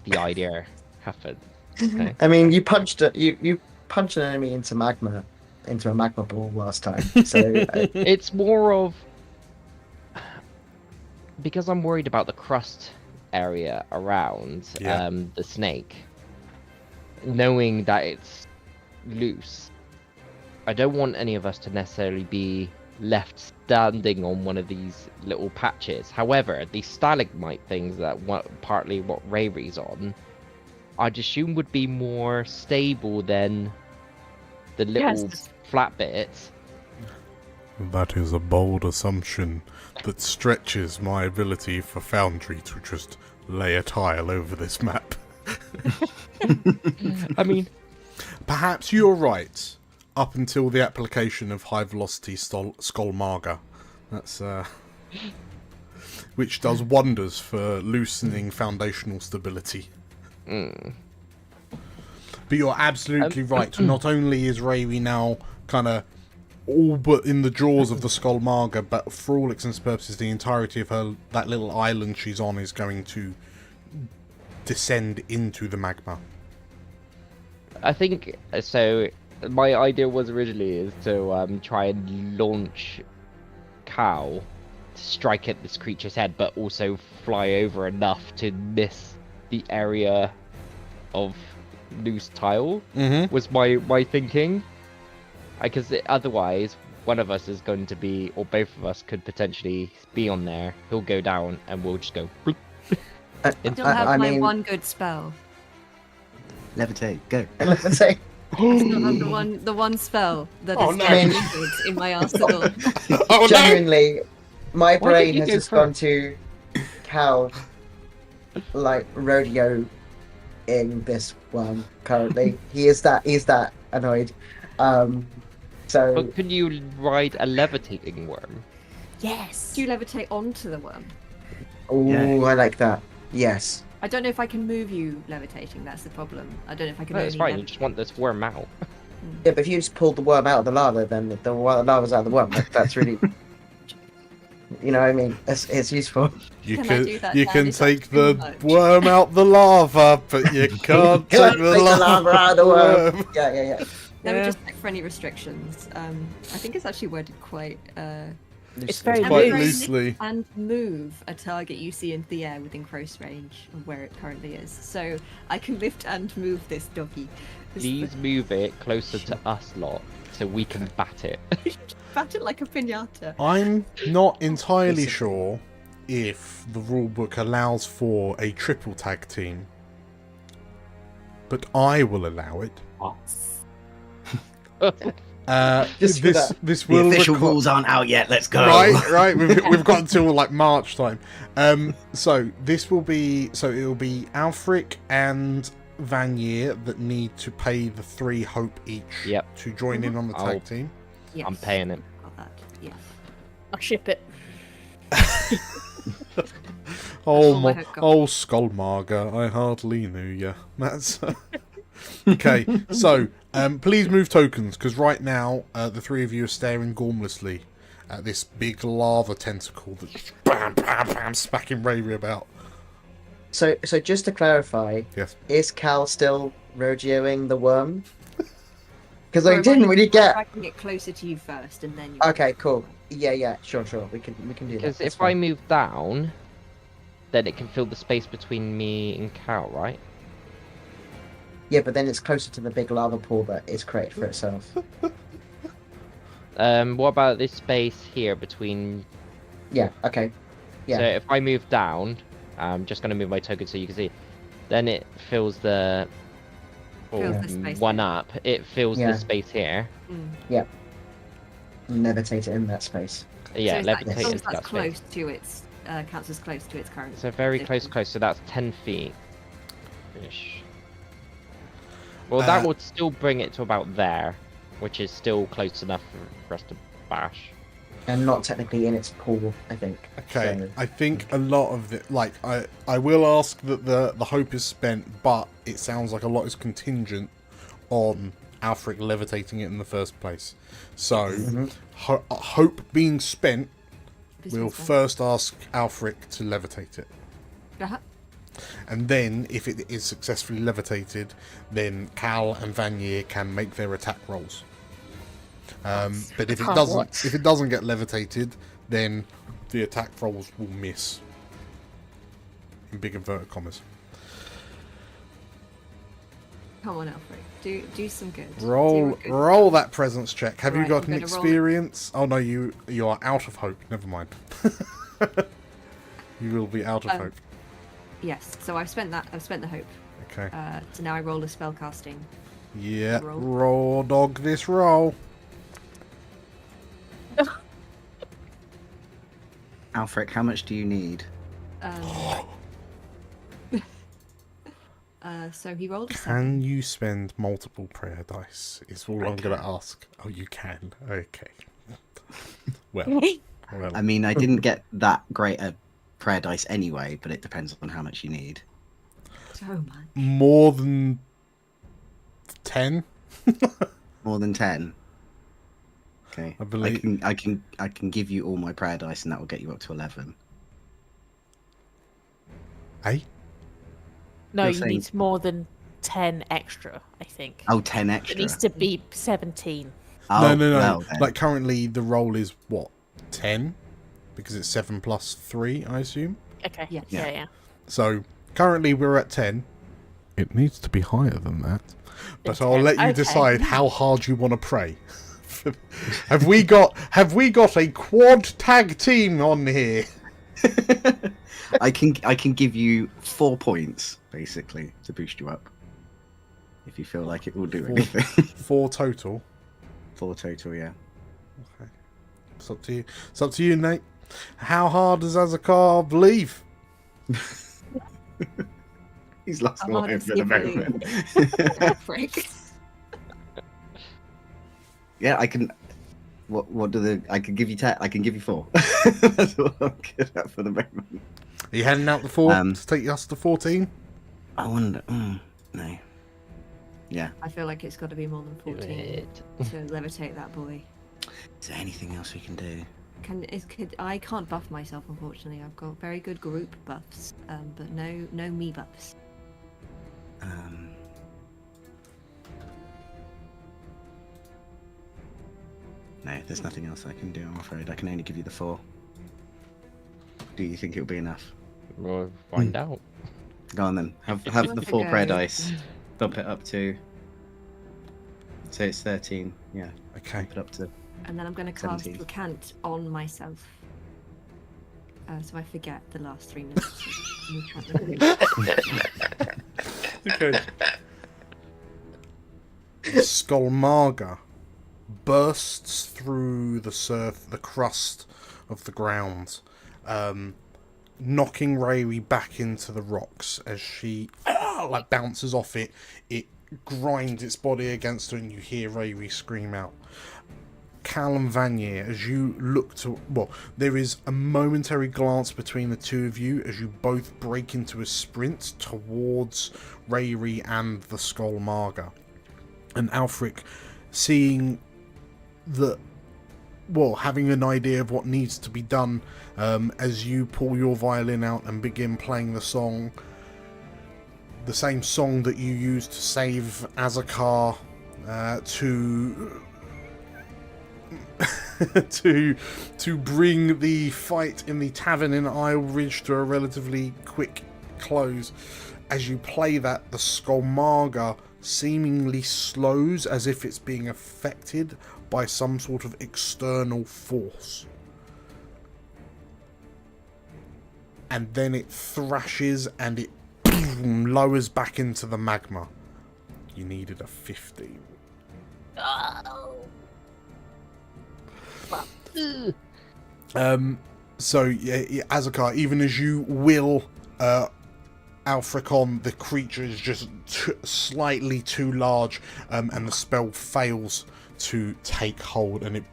the idea happen. Okay. I mean, you punched you punched an enemy into a magma ball last time, so it's more of because I'm worried about the crust area around the snake, knowing that it's loose. I don't want any of us to necessarily be left standing on one of these little patches. However, these stalagmite things that partly what Ray's on, I'd assume would be more stable than the little flat bits. That is a bold assumption that stretches my ability for Foundry to just lay a tile over this map. I mean, perhaps you're right. Up until the application of high velocity Skullmarga, that's which does wonders for loosening foundational stability. But you're absolutely right. Not only is Ravi now kind of all but in the jaws of the Skullmarga, but for all intents and purposes, the entirety of that little island she's on is going to descend into the magma. I think so. My idea was originally is to try and launch Cal to strike at this creature's head, but also fly over enough to miss the area of loose tile. Was my thinking. Because otherwise, one of us is going to be, or both of us could potentially be on there. He'll go down, and we'll just go. I still have my one good spell. Levitate, go. Levitate. I still have the one spell that is good in my arsenal. Genuinely, my brain has just gone to Cal, like rodeo in this one currently. He's that annoyed. So. But can you ride a levitating worm? Yes. Do you levitate onto the worm? Oh, yeah. I like that. Yes. I don't know if I can move you levitating. That's the problem. I don't know if I can. No, it's fine. You just want this worm out. Yeah, but if you just pulled the worm out of the lava, then the lava's out of the worm. That's really, you know what I mean? It's useful. You can take the worm out the lava, but you can't take the lava out of the worm. Yeah. Let me just check for any restrictions. I think it's actually worded quite. It's very loosely. And move a target you see into the air within close range of where it currently is. So I can lift and move this doggy. Please move it closer to us lot so we can bat it. Bat it like a piñata. I'm not entirely sure if the rulebook allows for a triple tag team, but I will allow it. This will the official rules aren't out yet. Let's go. Right. We've got until like March time. So this will be it'll be Alfric and Vanier that need to pay the 3 hope each. To join in on the tag team. Yes. I'm paying it. Yes. I'll ship it. Skullmarga, I hardly knew ya. That's okay. So, please move tokens, because right now the 3 of you are staring gormlessly at this big lava tentacle that's bam, bam, bam, smacking Ray about. So just to clarify, yes, is Cal still rodeoing the worm? Because I didn't really get. I can get closer to you first, and then. Okay, cool. Yeah, sure. We can do that. Because if I move down, then it can fill the space between me and Cal, right? Yeah, but then it's closer to the big lava pool that is created for itself. What about this space here between? Yeah. Okay. Yeah. So if I move down, I'm just going to move my token so you can see. Then it fills the. One up. It fills the space here. Yeah. Levitate it in that space. Yeah, so levitate into that close space. to its counts as close to its current. So very close. So that's 10 feet. Ish. Well, that would still bring it to about there, which is still close enough for us to bash. And not technically in its pool, I think. Okay, so. I think a lot of it, like, I will ask that the hope is spent, but it sounds like a lot is contingent on Alfric levitating it in the first place. So, hope being spent, we'll first ask Alfric to levitate it. And then, if it is successfully levitated, then Cal and Vanier can make their attack rolls. But if it doesn't get levitated, then the attack rolls will miss. In big inverted commas. Come on, Alfred. Do some good. Roll that presence check. Have you Right, got I'm an gonna roll experience? Oh no, you are out of hope. Never mind. You will be out of hope. Yes. So I've spent the hope. Okay. So now I roll a spell casting. Yeah. roll. Roll dog this roll. Alfric, how much do you need? So he rolled a 7. Can you spend multiple prayer dice? Is all I'm going to ask. Oh, you can. Okay. Well. I mean, I didn't get that great a prayer dice anyway, but it depends on how much you need. So much. More than 10? More than 10. Okay. I believe I can give you all my prayer dice, and that will get you up to 11. Hey? No, You're you saying- need more than 10 extra, I think. Oh, 10 It extra. needs to be 17. Oh, No. well, then. Like currently the roll is what? 10? Because it's 7 plus 3, I assume. Okay. Yes. Yeah. So currently we're at 10. It needs to be higher than that. But Than I'll 10. let you Okay. decide how hard you want to pray. Have we got a quad tag team on here? I can give you 4 points basically to boost you up. If you feel like it will do anything. 4 total. 4 total, yeah. Okay. It's up to you. It's up to you, Nate. How hard does Azakar believe? He's lost How all hard hope does at he the moment. Alfric. Yeah, I can. What do the? I can give you 10. I can give you 4. That's all I'm good at for the moment. Are you heading out the 4 to take us to 14? I wonder. No. Yeah. I feel like it's got to be more than 14 to levitate that boy. Is there anything else we can do? I can't buff myself, unfortunately. I've got very good group buffs, but no me buffs. No, there's nothing else I can do, I'm afraid. I can only give you the 4. Do you think it'll be enough? We'll find out. Go on then. Have the Have a 4 prayer go. dice. Bump it up to. So it's 13. Yeah. Okay. Bump it up to. And then I'm going to cast 17. Recant on myself. So I forget the last 3 minutes. Okay. Skullmarga bursts through the crust of the ground, knocking Rayri back into the rocks as she like bounces off it. It grinds its body against her, and you hear Rayri scream out. Cal and Vanier, as you look to... Well, there is a momentary glance between the two of you as you both break into a sprint towards Rayri and the Skullmarga. And Alfric, seeing that... Well, having an idea of what needs to be done, as you pull your violin out and begin playing the song... The same song that you used to save Azakar to bring the fight in the tavern in Isle Ridge to a relatively quick close. As you play that, the Skullmarga seemingly slows as if it's being affected by some sort of external force. And then it thrashes and it lowers back into the magma. You needed a 15. Oh. So yeah, Azakar, even as you will Alfric on, the creature is just slightly too large, and the spell fails to take hold, and it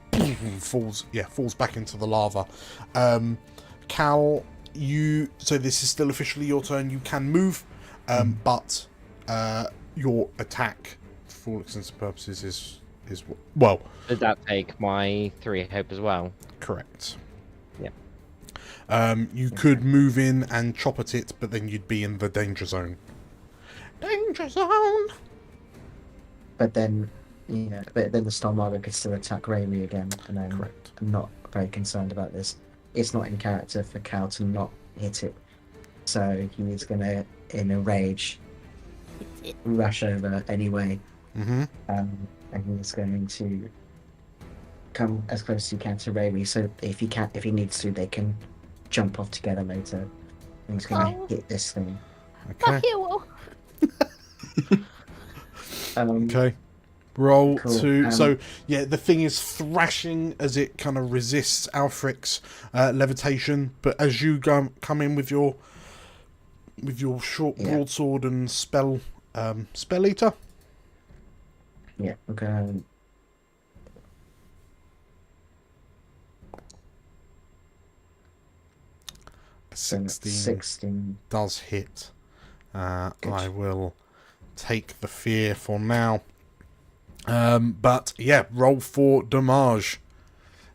falls back into the lava. Cal, so this is still officially your turn. You can move, but your attack, for all intents and purposes, is well. Does that take my 3 hope as well? Correct. Yeah. You could move in and chop at it, but then you'd be in the danger zone. Danger zone. But then the Stormmarga could still attack Rayleigh again, and Correct. I'm not very concerned about this. It's not in character for Cal to not hit it, so he is gonna, in a rage, rush over anyway. Mm-hmm. And he's going to come as close as he can to Rayleigh, so if he needs to, they can jump off together later. And he's going to hit this thing. Okay. you. Okay. Roll Cool. to. So yeah, the thing is thrashing as it kind of resists Alfric's levitation, but as you come in with your short broadsword and spell eater. Yeah, okay. 16 does hit. I will take the fear for now. But yeah, roll for damage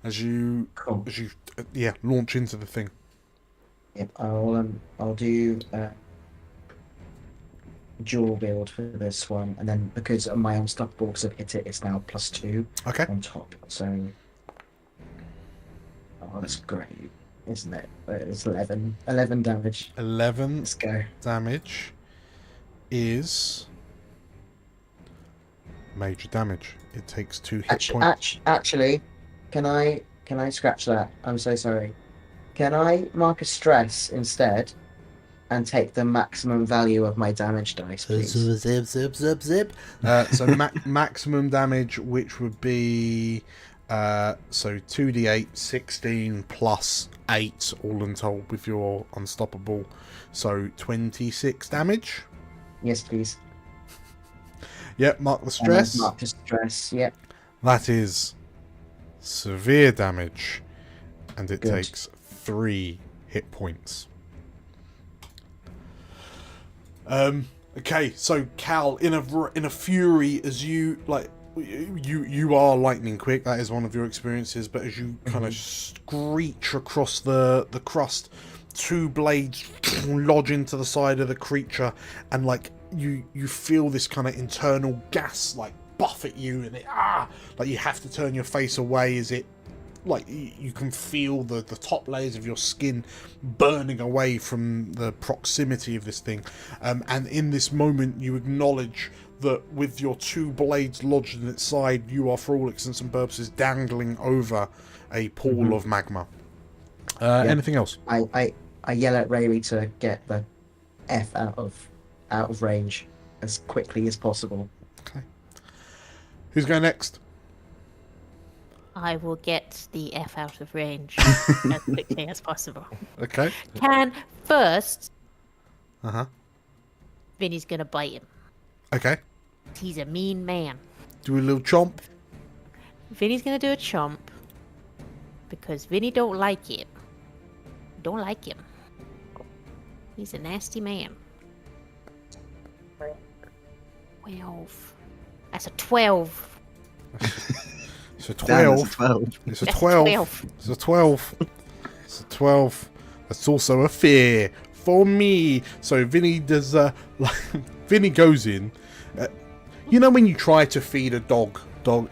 as you launch into the thing. Yep, I'll do dual build for this one, and then because of my unstoppable have hit it, it's now +2 on top. So that's great, isn't it? It's 11 damage. 11 Let's go. Damage is major damage. It takes 2 hit points. Actually, can I scratch that? I'm so sorry. Can I mark a stress instead and take the maximum value of my damage dice, please? Zip. So maximum damage, which would be so 2d8, 16 plus 8, all in total with your unstoppable. So 26 damage. Yes, please. Yep, mark the stress. Mark the stress, yep. That is severe damage, and it takes 3 hit points. Okay, so Cal, in a fury, as you you are lightning quick. That is one of your experiences. But as you kind of screech across the crust, 2 blades lodge into the side of the creature, and you feel this kind of internal gas buffet you, and it you have to turn your face away as it you can feel the top layers of your skin burning away from the proximity of this thing, and in this moment you acknowledge that with your 2 blades lodged in its side, you are for all intents and purposes dangling over a pool of magma. Anything else? I yell at Rayleigh to get the F out of range as quickly as possible. Okay. Who's going next? I will get the F out of range as quickly as possible. Okay. First. Vinny's gonna bite him. Okay. He's a mean man. Do a little chomp. Vinny's gonna do a chomp because Vinny don't like it. Don't like him. He's a nasty man. 12. That's a 12. It's a 12. It's a 12. It's a 12. It's a 12. That's also a fear for me. So Vinny does Vinny goes in. You know when you try to feed a dog,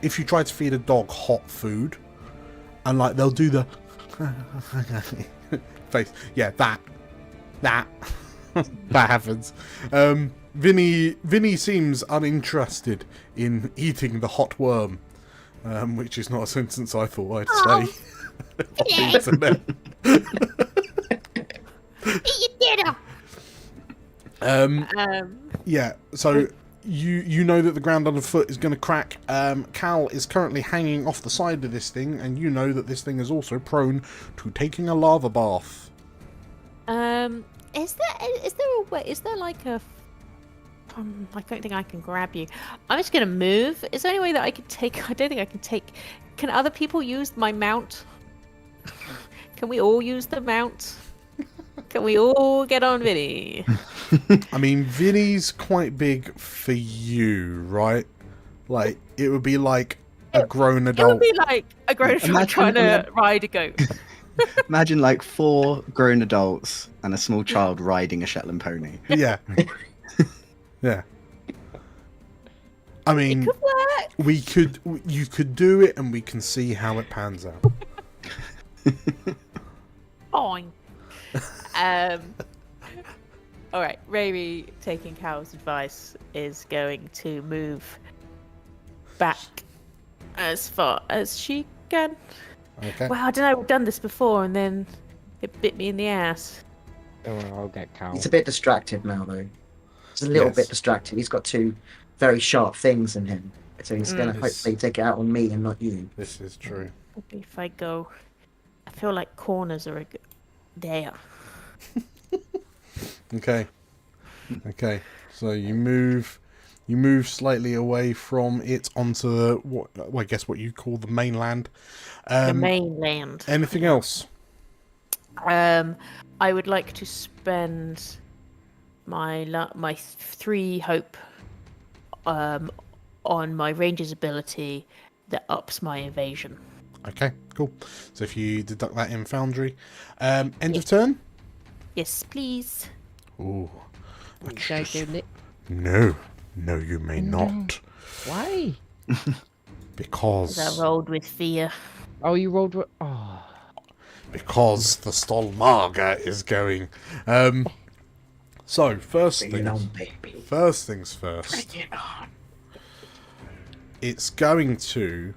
if you try to feed a dog hot food, and they'll do the face. Yeah, that happens. Vinny seems uninterested in eating the hot worm, which is not a sentence I thought I'd say. Eat your dinner. Yeah, so you know that the ground underfoot is going to crack. Cal is currently hanging off the side of this thing, and you know that this thing is also prone to taking a lava bath. Is there a way? Is there like a? I don't think I can grab you. I'm just gonna move. Is there any way that I can take? I don't think I can take. Can other people use my mount? Can we all use the mount? Can we all get on Vinny? I mean, Vinny's quite big for you, right? It would be like a grown adult. It would be like a grown adult trying to ride a goat. Imagine 4 grown adults and a small child riding a Shetland pony. Yeah. Yeah. I mean, it could work. You could do it, and we can see how it pans out. Fine. All right, Riri, taking Cal's advice, is going to move back as far as she can. Okay. Well, I don't know. We've done this before, and then it bit me in the ass. Oh, I'll get Cal. He's a bit distracted now, though. He's a little Yes. bit distracted. He's got two very sharp things in him. So he's going to Yes. hopefully take it out on me and not you. This is true. Maybe if I go, I feel like corners are a good. There. Okay. Okay. So you move slightly away from it onto what, well, I guess what you call the mainland. The mainland. Anything else? I would like to spend my 3 hope on my ranger's ability that ups my evasion. Okay, cool. So if you deduct that in Foundry, end of turn. Yes, please. Ooh. Should I do it? No, you may not, Why? because 'Cause I rolled with fear. Oh, you rolled. Oh. because the Stolmarga is going. So first Bring it on, things baby. first. Bring it on. It's going to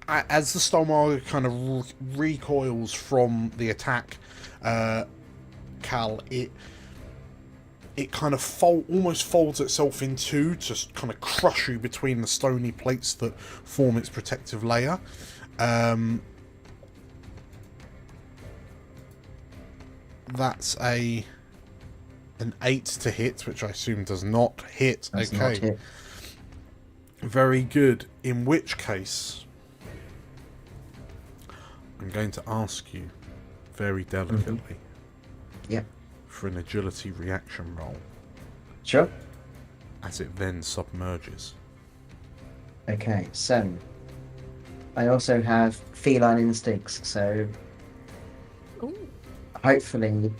as the Stolmarga kind of recoils from the attack, Cal, it kind of almost folds itself in two to kind of crush you between the stony plates that form its protective layer. That's an 8 to hit, which I assume does not hit. Does okay. not hit. Very good. In which case, I'm going to ask you very delicately Yep. for an agility reaction roll Sure. as it then submerges. Okay, so I also have feline instincts, so hopefully,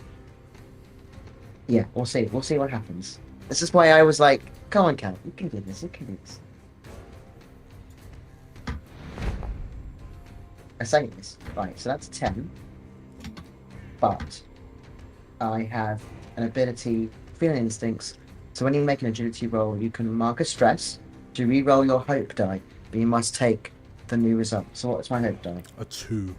yeah, we'll see. We'll see what happens. This is why I was like, "Come on, Cal, you can do this. You can do this." I sang this right, so that's 10. But I have an ability, feline instincts. So when you make an agility roll, you can mark a stress to re-roll your hope die, but you must take the new result. So what's my hope die? A 2.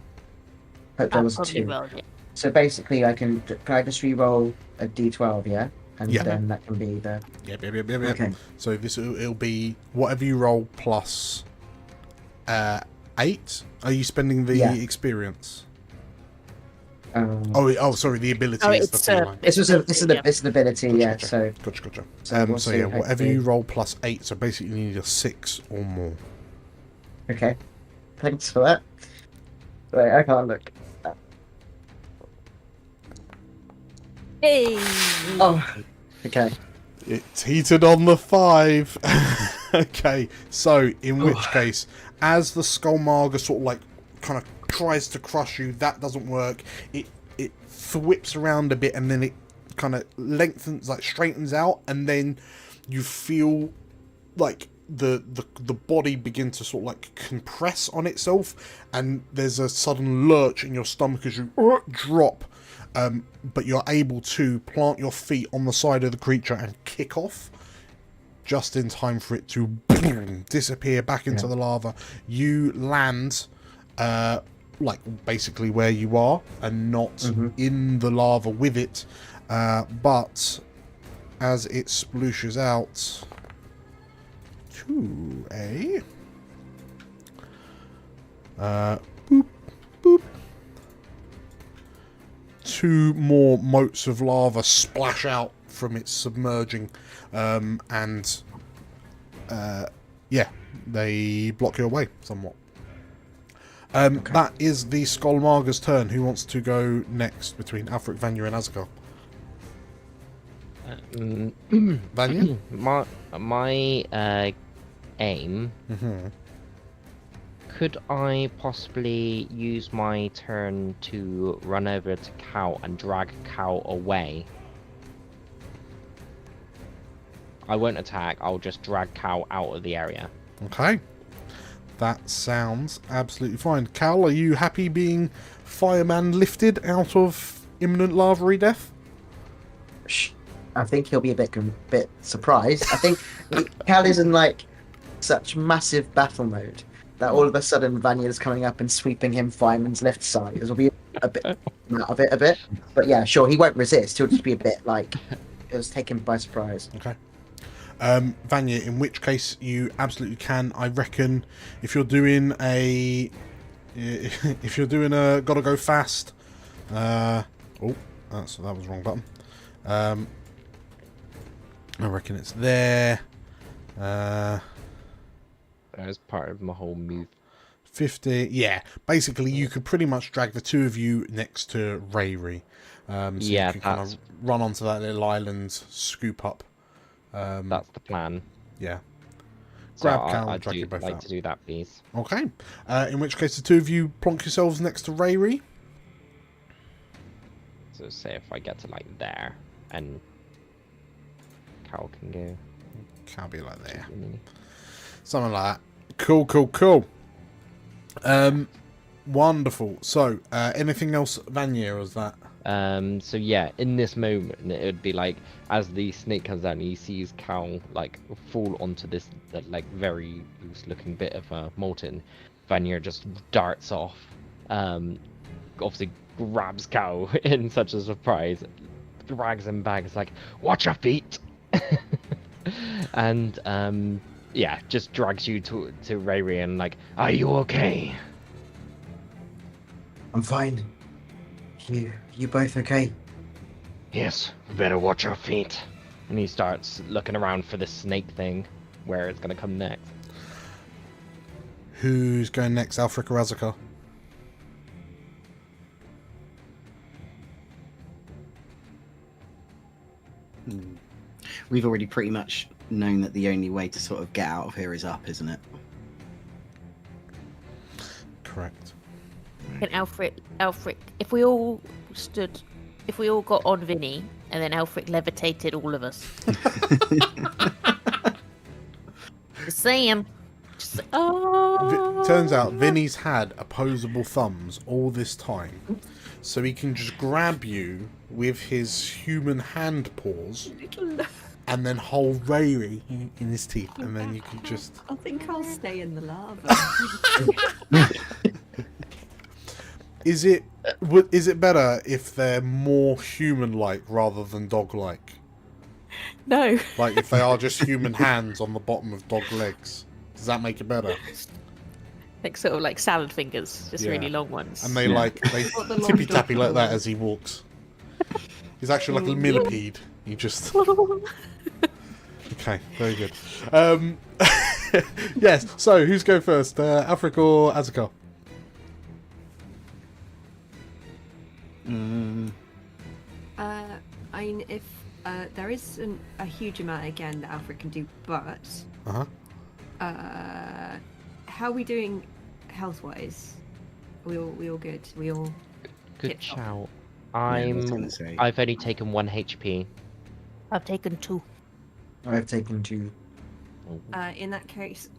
Hope die was a 2. Well, yeah. So basically, can I just re-roll a d12, yeah? And Yeah. then that can be the... Yep. Okay. So it'll be whatever you roll plus 8. Are you spending the Yeah. experience? Um, Sorry, the ability Oh, is the it's, feline. this is an ability, yeah. Gotcha. So Gotcha. So we'll So see, yeah, whatever hopefully. you roll plus 8, so basically you need a 6 or more. okay, thanks for that. Wait, I can't look. Hey. Oh, okay. It's heated on the 5. Okay, so in which case, as the Skullmarga sort of like kind of tries to crush you, that doesn't work. It whips around a bit and then it kind of lengthens, like straightens out, and then you feel like the body begin to sort of like compress on itself, and there's a sudden lurch in your stomach as you drop. But you're able to plant your feet on the side of the creature and kick off just in time for it to disappear back into the lava. You land like basically where you are and not in the lava with it, but as it splooshes out to a boop boop, 2 more motes of lava splash out from its submerging, and they block your way somewhat. That is the Skullmarga's turn. Who wants to go next between Alfric, Vanya, and Azgar? Vanya? My aim. Mm-hmm. Could I possibly use my turn to run over to Cal and drag Cal away? I won't attack, I'll just drag Cal out of the area. Okay. That sounds absolutely fine. Cal, are you happy being fireman lifted out of imminent lava death? I think he'll be a bit surprised. I think Cal is in like such massive battle mode that all of a sudden Vanya's coming up and sweeping him fireman's left side. It'll be a bit out of it a bit. But yeah, sure, he won't resist. He'll just be a bit like it was taken by surprise. Okay. Vanya, in which case you absolutely can. I reckon if you're doing a gotta go fast. That was the wrong button. I reckon it's there. That was part of my whole move. 50. Yeah, basically you could pretty much drag the two of you next to Rayri. So Yeah, you can kind of run onto that little island, scoop up. That's the plan. Yeah. So Grab Cal and I'd drag you both like out. to do that, please. Okay. In which case the two of you plonk yourselves next to Rayri. So say if I get to like there, and Cal can go. Cal be like there. Something like that. Cool. Wonderful. So, anything else, Vanya, or is that? So yeah, in this moment, it would be like as the snake comes down, he sees Cal like fall onto this like very loose-looking bit of molten. Vanya just darts off. Obviously grabs Cal in such a surprise, drags him back. It's like, watch your feet, and yeah, just drags you to Rayri and like, are you okay? I'm fine. You both okay? Yes, we better watch our feet. And he starts looking around for the snake thing, where it's gonna come next. Who's going next, Alfric or Azakar? We've already pretty much known that the only way to sort of get out of here is up, isn't it? Correct. And Alfric, if we all got on Vinny, and then Alfric levitated all of us. Just saying. Turns out Vinny's had opposable thumbs all this time, so he can just grab you with his human hand paws and then hold Rayri in his teeth, and then you can just... I think I'll stay in the lava. Is it better if they're more human-like rather than dog-like? No. Like if they are just human hands on the bottom of dog legs, does that make it better? Like sort of like salad fingers, just Yeah. really long ones. And they they tippy tappy like that as he walks. He's actually like a millipede. He just... Okay, very good. Yes, so who's going first? Alfric or Azakar? I mean, if there is a huge amount again that Alfred can do, but how are we doing health-wise? We all good? We all Good shout. was gonna say. I've only taken 1 HP. I've taken 2. I've taken 2. in that case,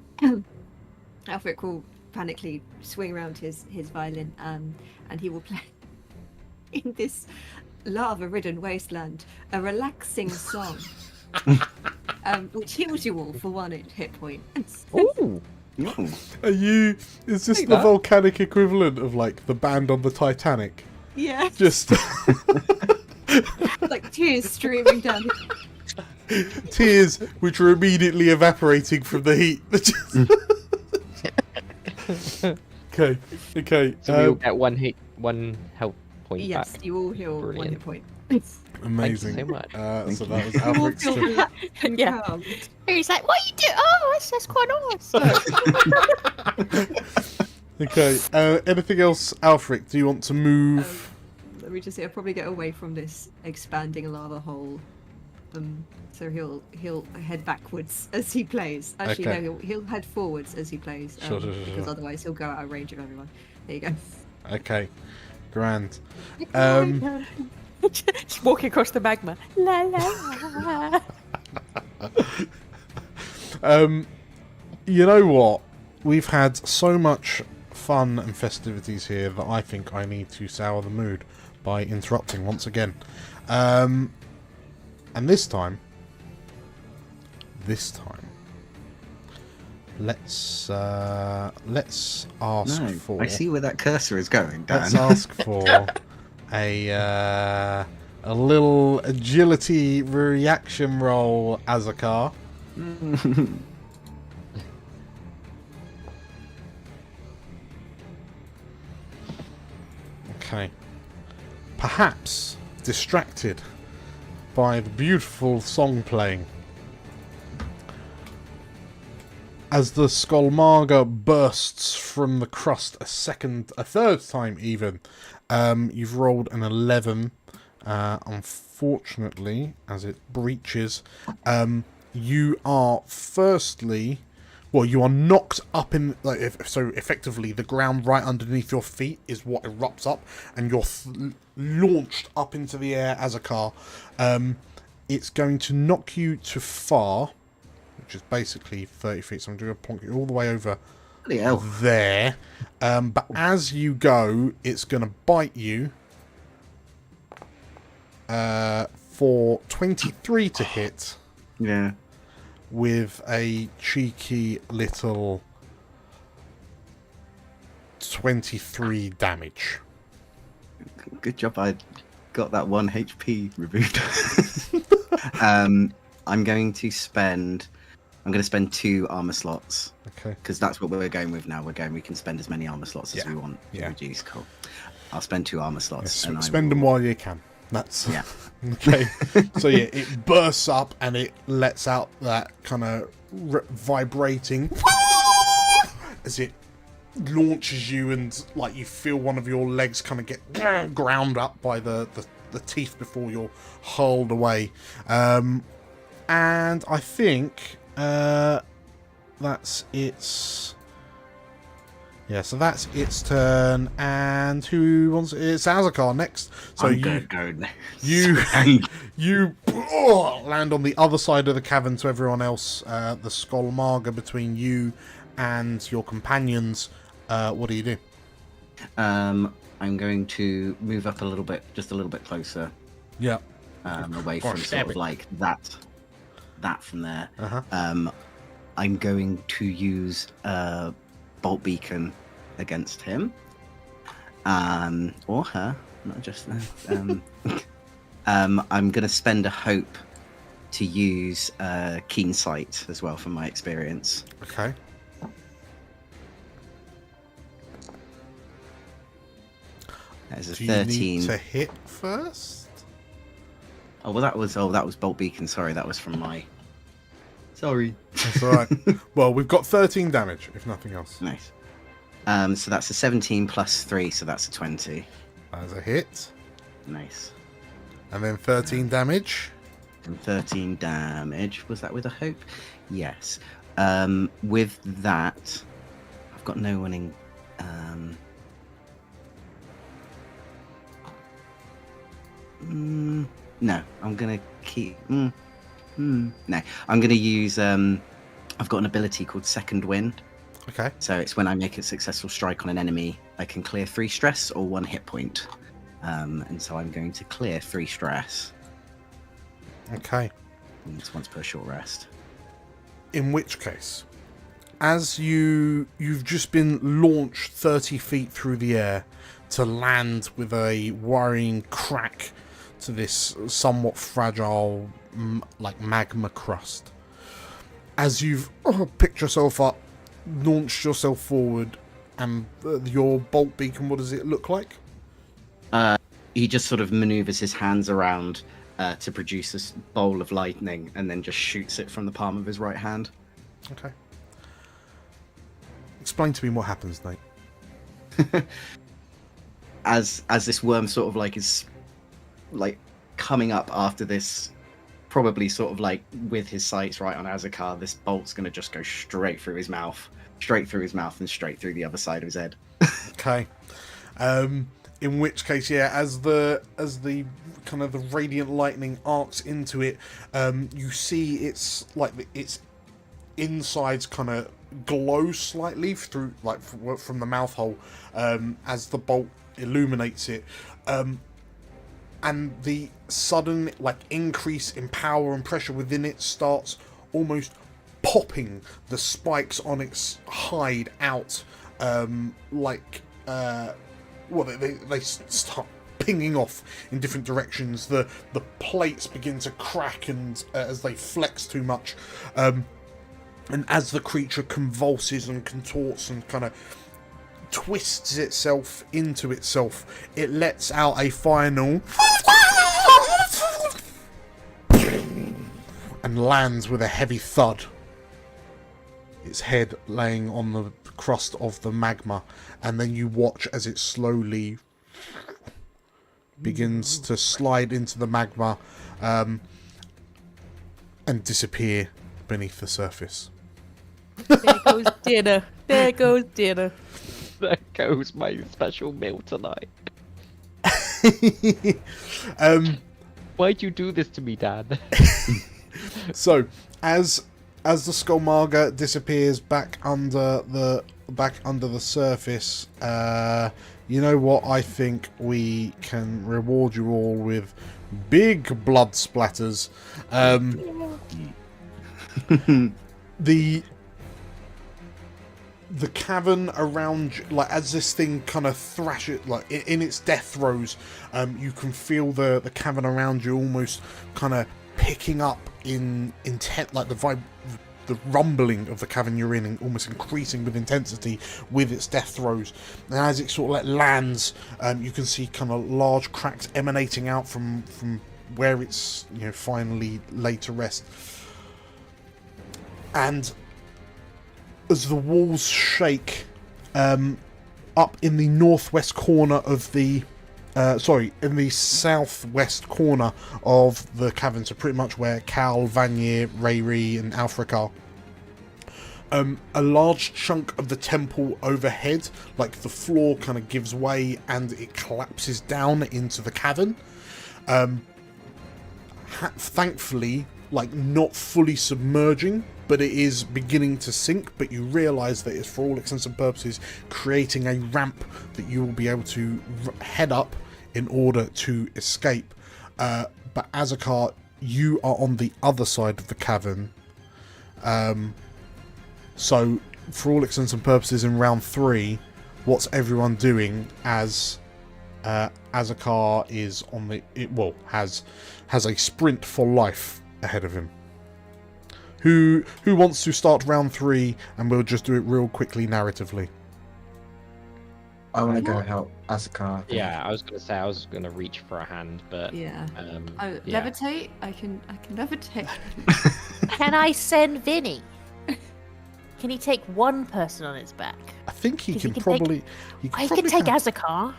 Alfred will panically swing around his violin, and he will play in this lava-ridden wasteland a relaxing song, which heals you all for 1 hit point. Ooh. Are you... Is this the volcanic equivalent of like the band on the Titanic? Yeah, Just... like tears streaming down. tears which are immediately evaporating from the heat. Okay. So we all get 1 health point Yes, back. you all heal 1 Brilliant. hit point. Amazing. Thank you so much. So that was You all Alfred's feel turn. relaxed and Yeah. calm. He's like, what are you doing? Oh, that's quite nice. Okay. Anything else, Alfric? Do you want to move? Let me just say, I'll probably get away from this expanding lava hole. So he'll head backwards as he plays. Actually, Okay. no, he'll head forwards as he plays. Sure. Because otherwise he'll go out of range of everyone. There you go. Okay. Grand. Just walking across the magma. La la. You know what? We've had so much fun and festivities here that I think I need to sour the mood by interrupting once again. And this time, let's ask for. I see where that cursor is going, Dan. Let's ask for a little agility reaction roll, Azakar. Okay. Perhaps distracted by the beautiful song playing, as the Skullmarga bursts from the crust a third time even, you've rolled an 11. Unfortunately, as it breaches, you are firstly, you are knocked up in, so effectively the ground right underneath your feet is what erupts up, and you're launched up into the air as a car. It's going to knock you to far, which is basically 30 feet, so I'm going to plonk you all the way over there. But as you go, it's going to bite you for 23 to hit. Yeah. With a cheeky little 23 damage. Good job I got that 1 HP removed. I'm going to spend 2 armor slots. Okay. Because that's what we're going with now. We can spend as many armor slots as we want. Yeah. Reduce. Cool. I'll spend 2 armor slots. Yes, spend them while you can. That's yeah. Okay. So yeah, it bursts up and it lets out that kind of vibrating as it launches you, and like you feel one of your legs kind of get ground up by the teeth before you're hurled away. And I think that's its. Yeah, so that's its turn, and who wants it? It's Azakar next. So I'm gonna go next. You land on the other side of the cavern to everyone else. The Skullmarga between you and your companions. What do you do? I'm going to move up a little bit, just a little bit closer. Yeah. Away from sort of like that from there. Uh-huh. I'm going to use bolt beacon against him, or her, not just them. I'm going to spend a hope to use keen sight as well, from my experience. Okay. There's a Do you 13 need to hit first? Oh well, that was bolt beacon. Sorry, that was from my. Sorry. That's all right. Well, we've got 13 damage, if nothing else. Nice. So that's a 17 plus 3, so that's a 20. As a hit. Nice. And then 13 damage. And 13 damage. Was that with a hope? Yes. With that, I've got no one in. No, I'm gonna keep. No, I'm gonna use. I've got an ability called Second Wind. Okay. So it's when I make a successful strike on an enemy, I can clear 3 stress or 1 hit point. And so I'm going to clear 3 stress. Okay. And it's once per short rest. In which case, as you've just been launched 30 feet through the air to land with a worrying crack to this somewhat fragile, like magma crust. As you've picked yourself up, launched yourself forward, and your bolt beacon, what does it look like? He just sort of maneuvers his hands around to produce this bowl of lightning, and then just shoots it from the palm of his right hand. Okay. Explain to me what happens, Nate. As this worm sort of like is like coming up after this, probably sort of like with his sights right on Azakar, this bolt's gonna just go straight through his mouth, and straight through the other side of his head. Okay. In which case, yeah, as the kind of the radiant lightning arcs into it, you see it's like its insides kind of glow slightly through, like from the mouth hole, as the bolt illuminates it. and the sudden like increase in power and pressure within it starts almost popping the spikes on its hide out, they start pinging off in different directions. The plates begin to crack and as they flex too much, and as the creature convulses and contorts and kind of twists itself into itself, it lets out a final and lands with a heavy thud, its head laying on the crust of the magma, and then you watch as it slowly begins to slide into the magma and disappear beneath the surface. There goes dinner. There goes dinner. There goes my special meal tonight. Why'd you do this to me, Dad? So, as the Skullmaga disappears back under the surface, you know what? I think we can reward you all with big blood splatters. The cavern around, like as this thing kind of thrashes, like in its death throes, you can feel the cavern around you almost kind of picking up in intent, like the rumbling of the cavern you're in, and almost increasing with intensity with its death throes. And as it sort of like lands, you can see kind of large cracks emanating out from where it's finally laid to rest. And as the walls shake, up in the northwest corner of the in the southwest corner of the cavern, so pretty much where Cal, Vanier, Rayri and Alfric are, a large chunk of the temple overhead, like the floor kind of gives way and it collapses down into the cavern. Thankfully, like not fully submerging, but it is beginning to sink, but you realise that it's, for all intents and purposes, creating a ramp that you will be able to head up in order to escape. But Azakar, you are on the other side of the cavern. So, for all intents and purposes, in round 3, what's everyone doing as Azakar is on the... has a sprint for life ahead of him? Who wants to start round 3, and we'll just do it real quickly narratively? I want to go help Azakar. Yeah, I was gonna say I was gonna reach for a hand, but Yeah. yeah. Levitate? I can levitate. Can I send Vinny? Can he take one person on his back? I think he 'Cause can he can probably... I can take Azakar.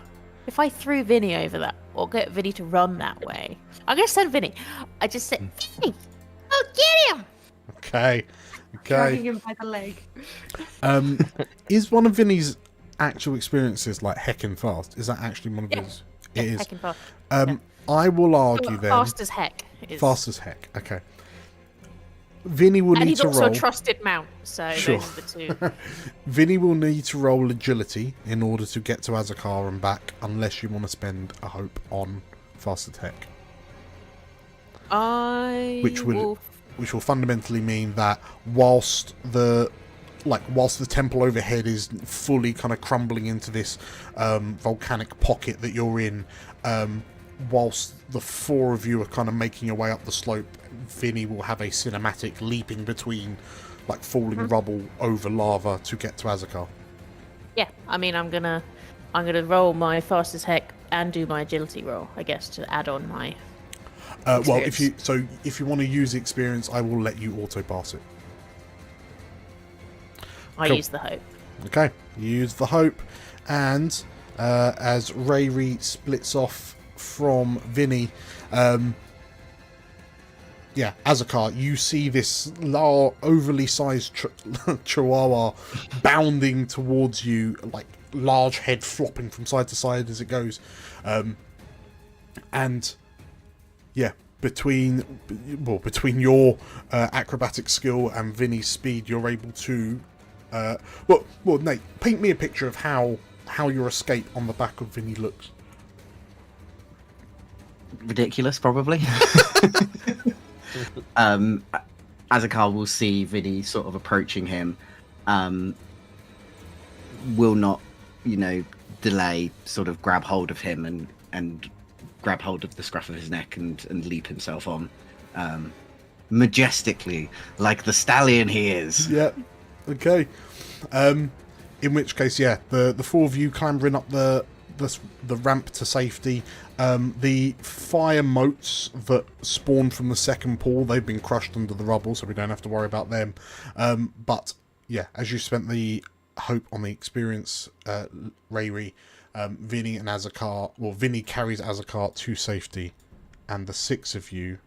If I threw Vinny over that, or get Vinny to run that way, I'm gonna send Vinny. I just said, Vinny, oh, get him! Okay. Dragging him by the leg. Is one of Vinny's actual experiences like heckin' fast? Is that actually one of his? Yeah, It is. heckin' fast. I will argue then. Fast as heck. Fast as heck. Okay. Vinny will And need he's to also roll. a trusted mount, so Sure. those are the two. Vinny will need to roll agility in order to get to Azakar and back, unless you want to spend a hope on fast as heck. Which will fundamentally mean that whilst the temple overhead is fully kind of crumbling into this volcanic pocket that you're in, whilst the 4 of you are kind of making your way up the slope, Vinny will have a cinematic leaping between like falling rubble over lava to get to Azakar. Yeah, I mean, I'm gonna roll my fast as heck and do my agility roll, I guess, to add on my. Well, if you want to use the experience, I will let you auto pass it. I Cool. use the hope. Okay, you use the hope, and as Rayri splits off from Vinny, Azakar, you see this overly sized chihuahua bounding towards you, like large head flopping from side to side as it goes, and yeah, between your acrobatic skill and Vinny's speed, you're able to well, Nate, paint me a picture of how your escape on the back of Vinny looks. ridiculous, probably. Azakar will see Vinny sort of approaching him, will not, delay, sort of grab hold of him and grab hold of the scruff of his neck and leap himself on, majestically, like the stallion he is. Yeah. Okay. In which case, yeah, the four of you clambering up the ramp to safety. The fire moats that spawned from the second pool, they've been crushed under the rubble, so we don't have to worry about them. But yeah, as you spent the hope on the experience, Rayri, Vinny and Azakar, well, Vinny carries Azakar to safety, and the six of you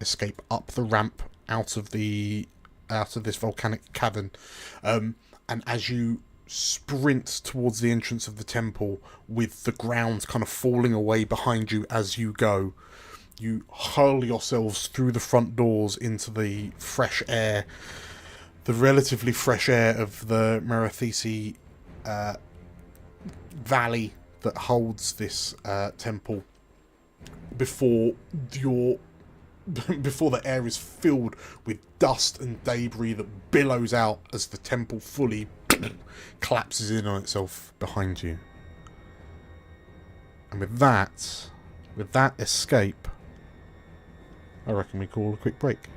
escape up the ramp out of this volcanic cavern. And as you sprint towards the entrance of the temple, with the ground kind of falling away behind you as you go, you hurl yourselves through the front doors into the fresh air, the relatively fresh air of the Merathisi valley that holds this temple, before the air is filled with dust and debris that billows out as the temple fully collapses in on itself behind you. And with that escape, I reckon we call a quick break.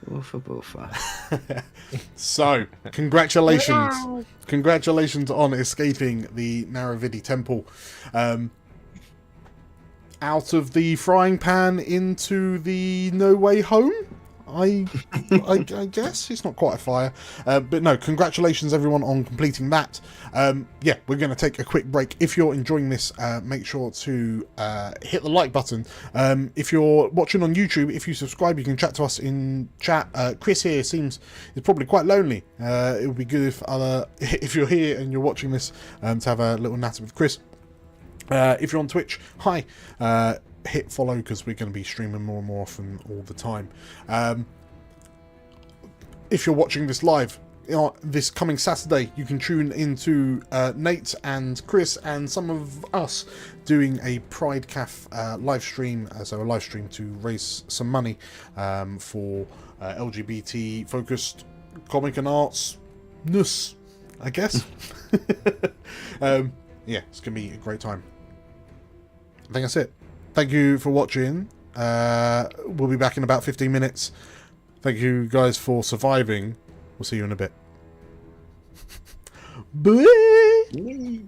Boofa. So, congratulations on escaping the Naravidi temple. Out of the frying pan into the no way home, I guess. It's not quite a fire. But no, congratulations everyone on completing that. Yeah, we're going to take a quick break. If you're enjoying this, make sure to hit the like button. If you're watching on YouTube, if you subscribe, you can chat to us in chat. Chris here is probably quite lonely. It would be good if you're here and you're watching this, to have a little natter with Chris. If you're on Twitch, hi. Hit follow, because we're going to be streaming more and more often all the time. If you're watching this live, this coming Saturday, you can tune into Nate and Chris and some of us doing a Pride Caf live stream, so a live stream to raise some money for LGBT focused comic and arts-ness, I guess. Yeah, it's going to be a great time. I think that's it. Thank you for watching. We'll be back in about 15 minutes. Thank you guys for surviving. We'll see you in a bit. Bye!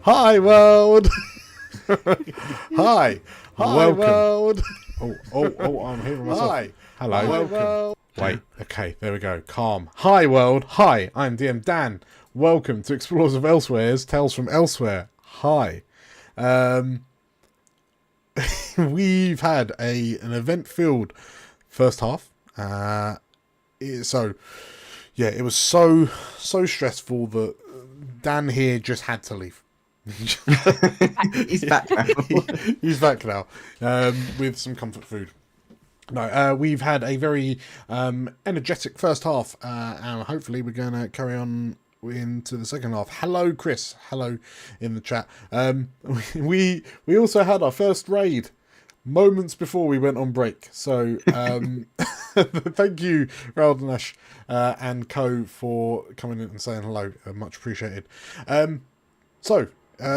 Hi world. Hi. Welcome. World. I'm hearing myself. Hi. Hello. Welcome. World. Wait, okay, there we go. Calm. Hi world. Hi, I'm DM Dan. Welcome to Explorers of Elsewhere's Tales from Elsewhere. Hi. We've had an event-filled first half. It was so stressful that Dan here just had to leave. He's back now. He's back now, with some comfort food. No, we've had a very energetic first half, and hopefully we're going to carry on into the second half. Hello, Chris. Hello in the chat. We also had our first raid moments before we went on break. So thank you, Raldanash and Co, for coming in and saying hello. Much appreciated.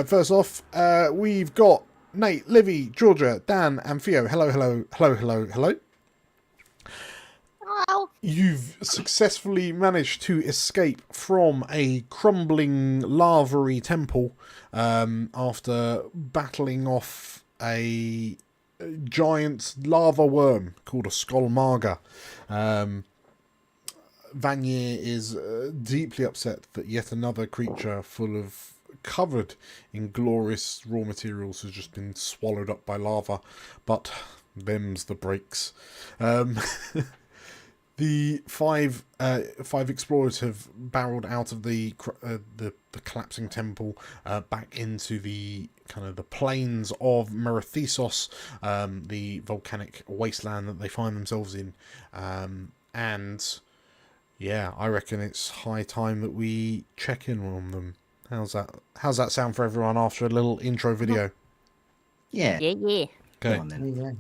First off, we've got Nate, Livy, Georgia, Dan, and Theo. Hello. Hello. You've successfully managed to escape from a crumbling lava-y temple after battling off a giant lava worm called a Skolmaga. Vanier is deeply upset that yet another creature covered in glorious raw materials has just been swallowed up by lava, but them's the breaks. The five explorers have barreled out of the collapsing temple back into the the plains of Merethesos, the volcanic wasteland that they find themselves in, and yeah, I reckon it's high time that we check in on them. How's that sound for everyone after a little intro video? Yeah. Okay. Go on then. Yeah.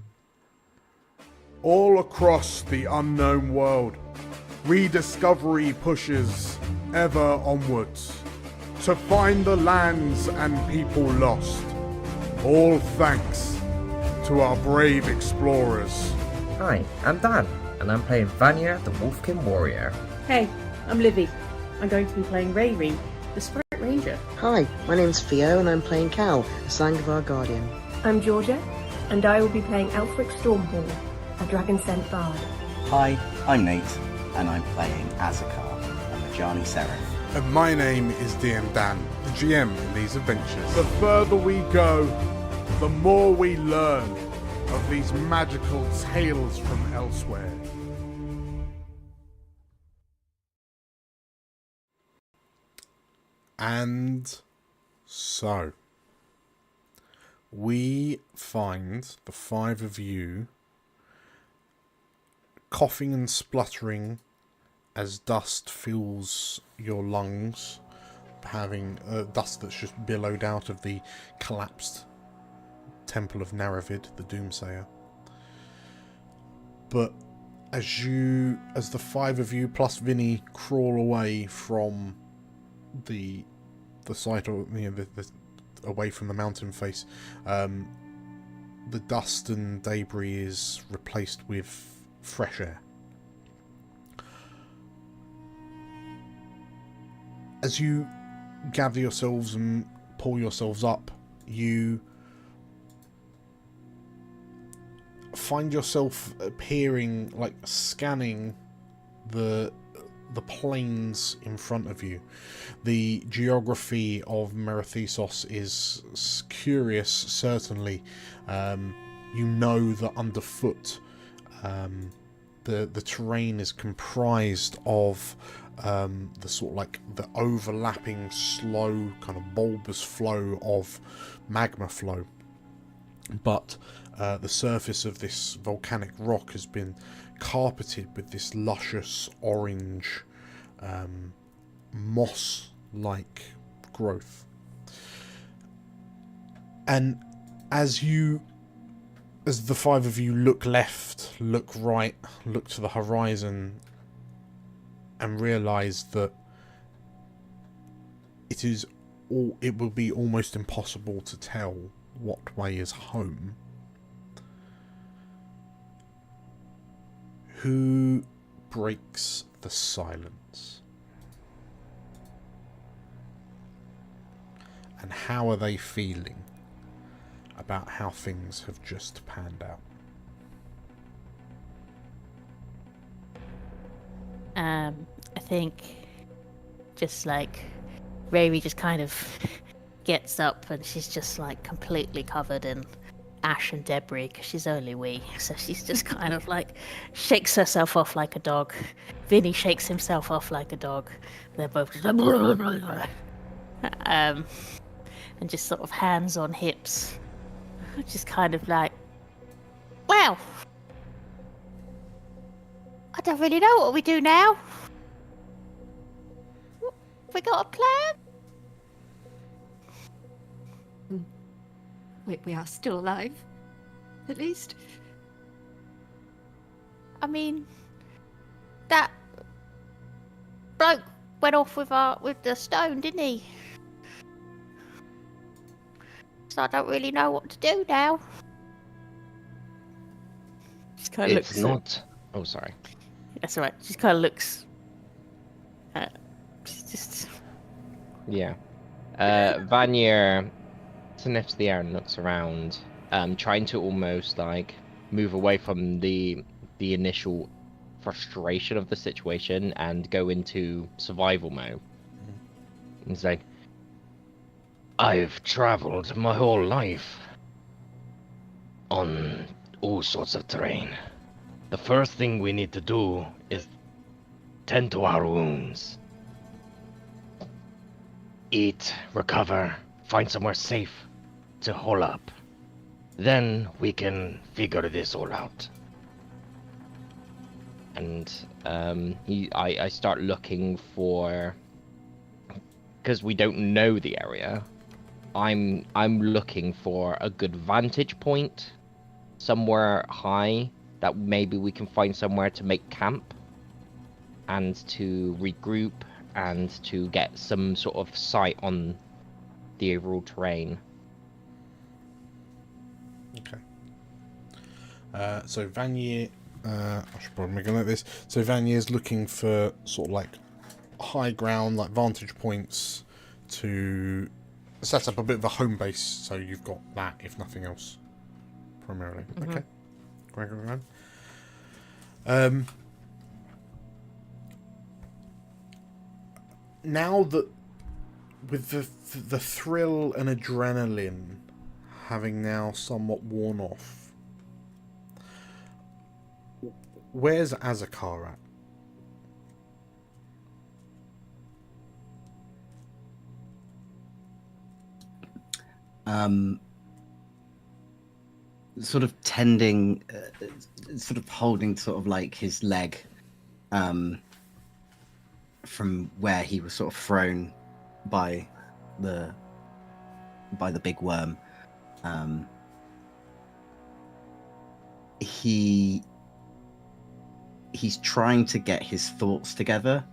All across the unknown world, rediscovery pushes ever onwards to find the lands and people lost. All thanks to our brave explorers. Hi, I'm Dan, and I'm playing Vanya, the Wolfkin Warrior. Hey, I'm Livy. I'm going to be playing Rayri, the Sprite Ranger. Hi, my name's Theo, and I'm playing Cal, the Sangvar Guardian. I'm Georgia, and I will be playing Alfric Stormhall, a Dragon Scent Bard. Hi, I'm Nate, and I'm playing Azakar, a Majani Seraph. And my name is DM Dan, the GM in these adventures. The further we go, the more we learn of these magical tales from elsewhere. And so we find the five of you coughing and spluttering as dust fills your lungs, having dust that's just billowed out of the collapsed temple of Naravid, the Doomsayer. But as the five of you plus Vinny crawl away from the site, or away from the mountain face, the dust and debris is replaced with fresh air. As you gather yourselves and pull yourselves up, you find yourself appearing, like scanning the plains in front of you. The geography of Merethesos is curious, certainly. You know that underfoot the terrain is comprised of the sort of like the overlapping slow kind of bulbous flow of magma flow, but the surface of this volcanic rock has been carpeted with this luscious orange moss-like growth. And as the five of you look left, look right, look to the horizon, and realise that it will be almost impossible to tell what way is home. Who breaks the silence? And how are they feeling about how things have just panned out? I think just like Riri just kind of gets up and she's just like completely covered in ash and debris because she's only wee, so she's just kind of like shakes herself off like a dog. Vinny shakes himself off like a dog. They're both just like and just sort of hands on hips, just kind of like, well, I don't really know what we do now. We got a plan? We are still alive, at least. I mean, that bloke went off with the stone, didn't he? So I don't really know what to do now. Just kind of It's not. Oh, sorry. That's all right. Just kind of looks. Just. Yeah. Vanier sniffs the air and looks around, trying to almost like move away from the initial frustration of the situation and go into survival mode. He's like, I've traveled my whole life on all sorts of terrain. The first thing we need to do is tend to our wounds. Eat, recover, find somewhere safe to hole up. Then we can figure this all out. And I start looking for, because we don't know the area. I'm looking for a good vantage point, somewhere high that maybe we can find somewhere to make camp and to regroup and to get some sort of sight on the overall terrain. Okay. So Vanier, I should probably make a note of this. So Vanier's looking for sort of like high ground, like vantage points to set up a bit of a home base. So you've got that, if nothing else, primarily. Mm-hmm. Okay. Great. Now that with the thrill and adrenaline having now somewhat worn off, where's Azakar at? Sort of tending, sort of holding sort of like his leg from where he was sort of thrown by the big worm. He's trying to get his thoughts together.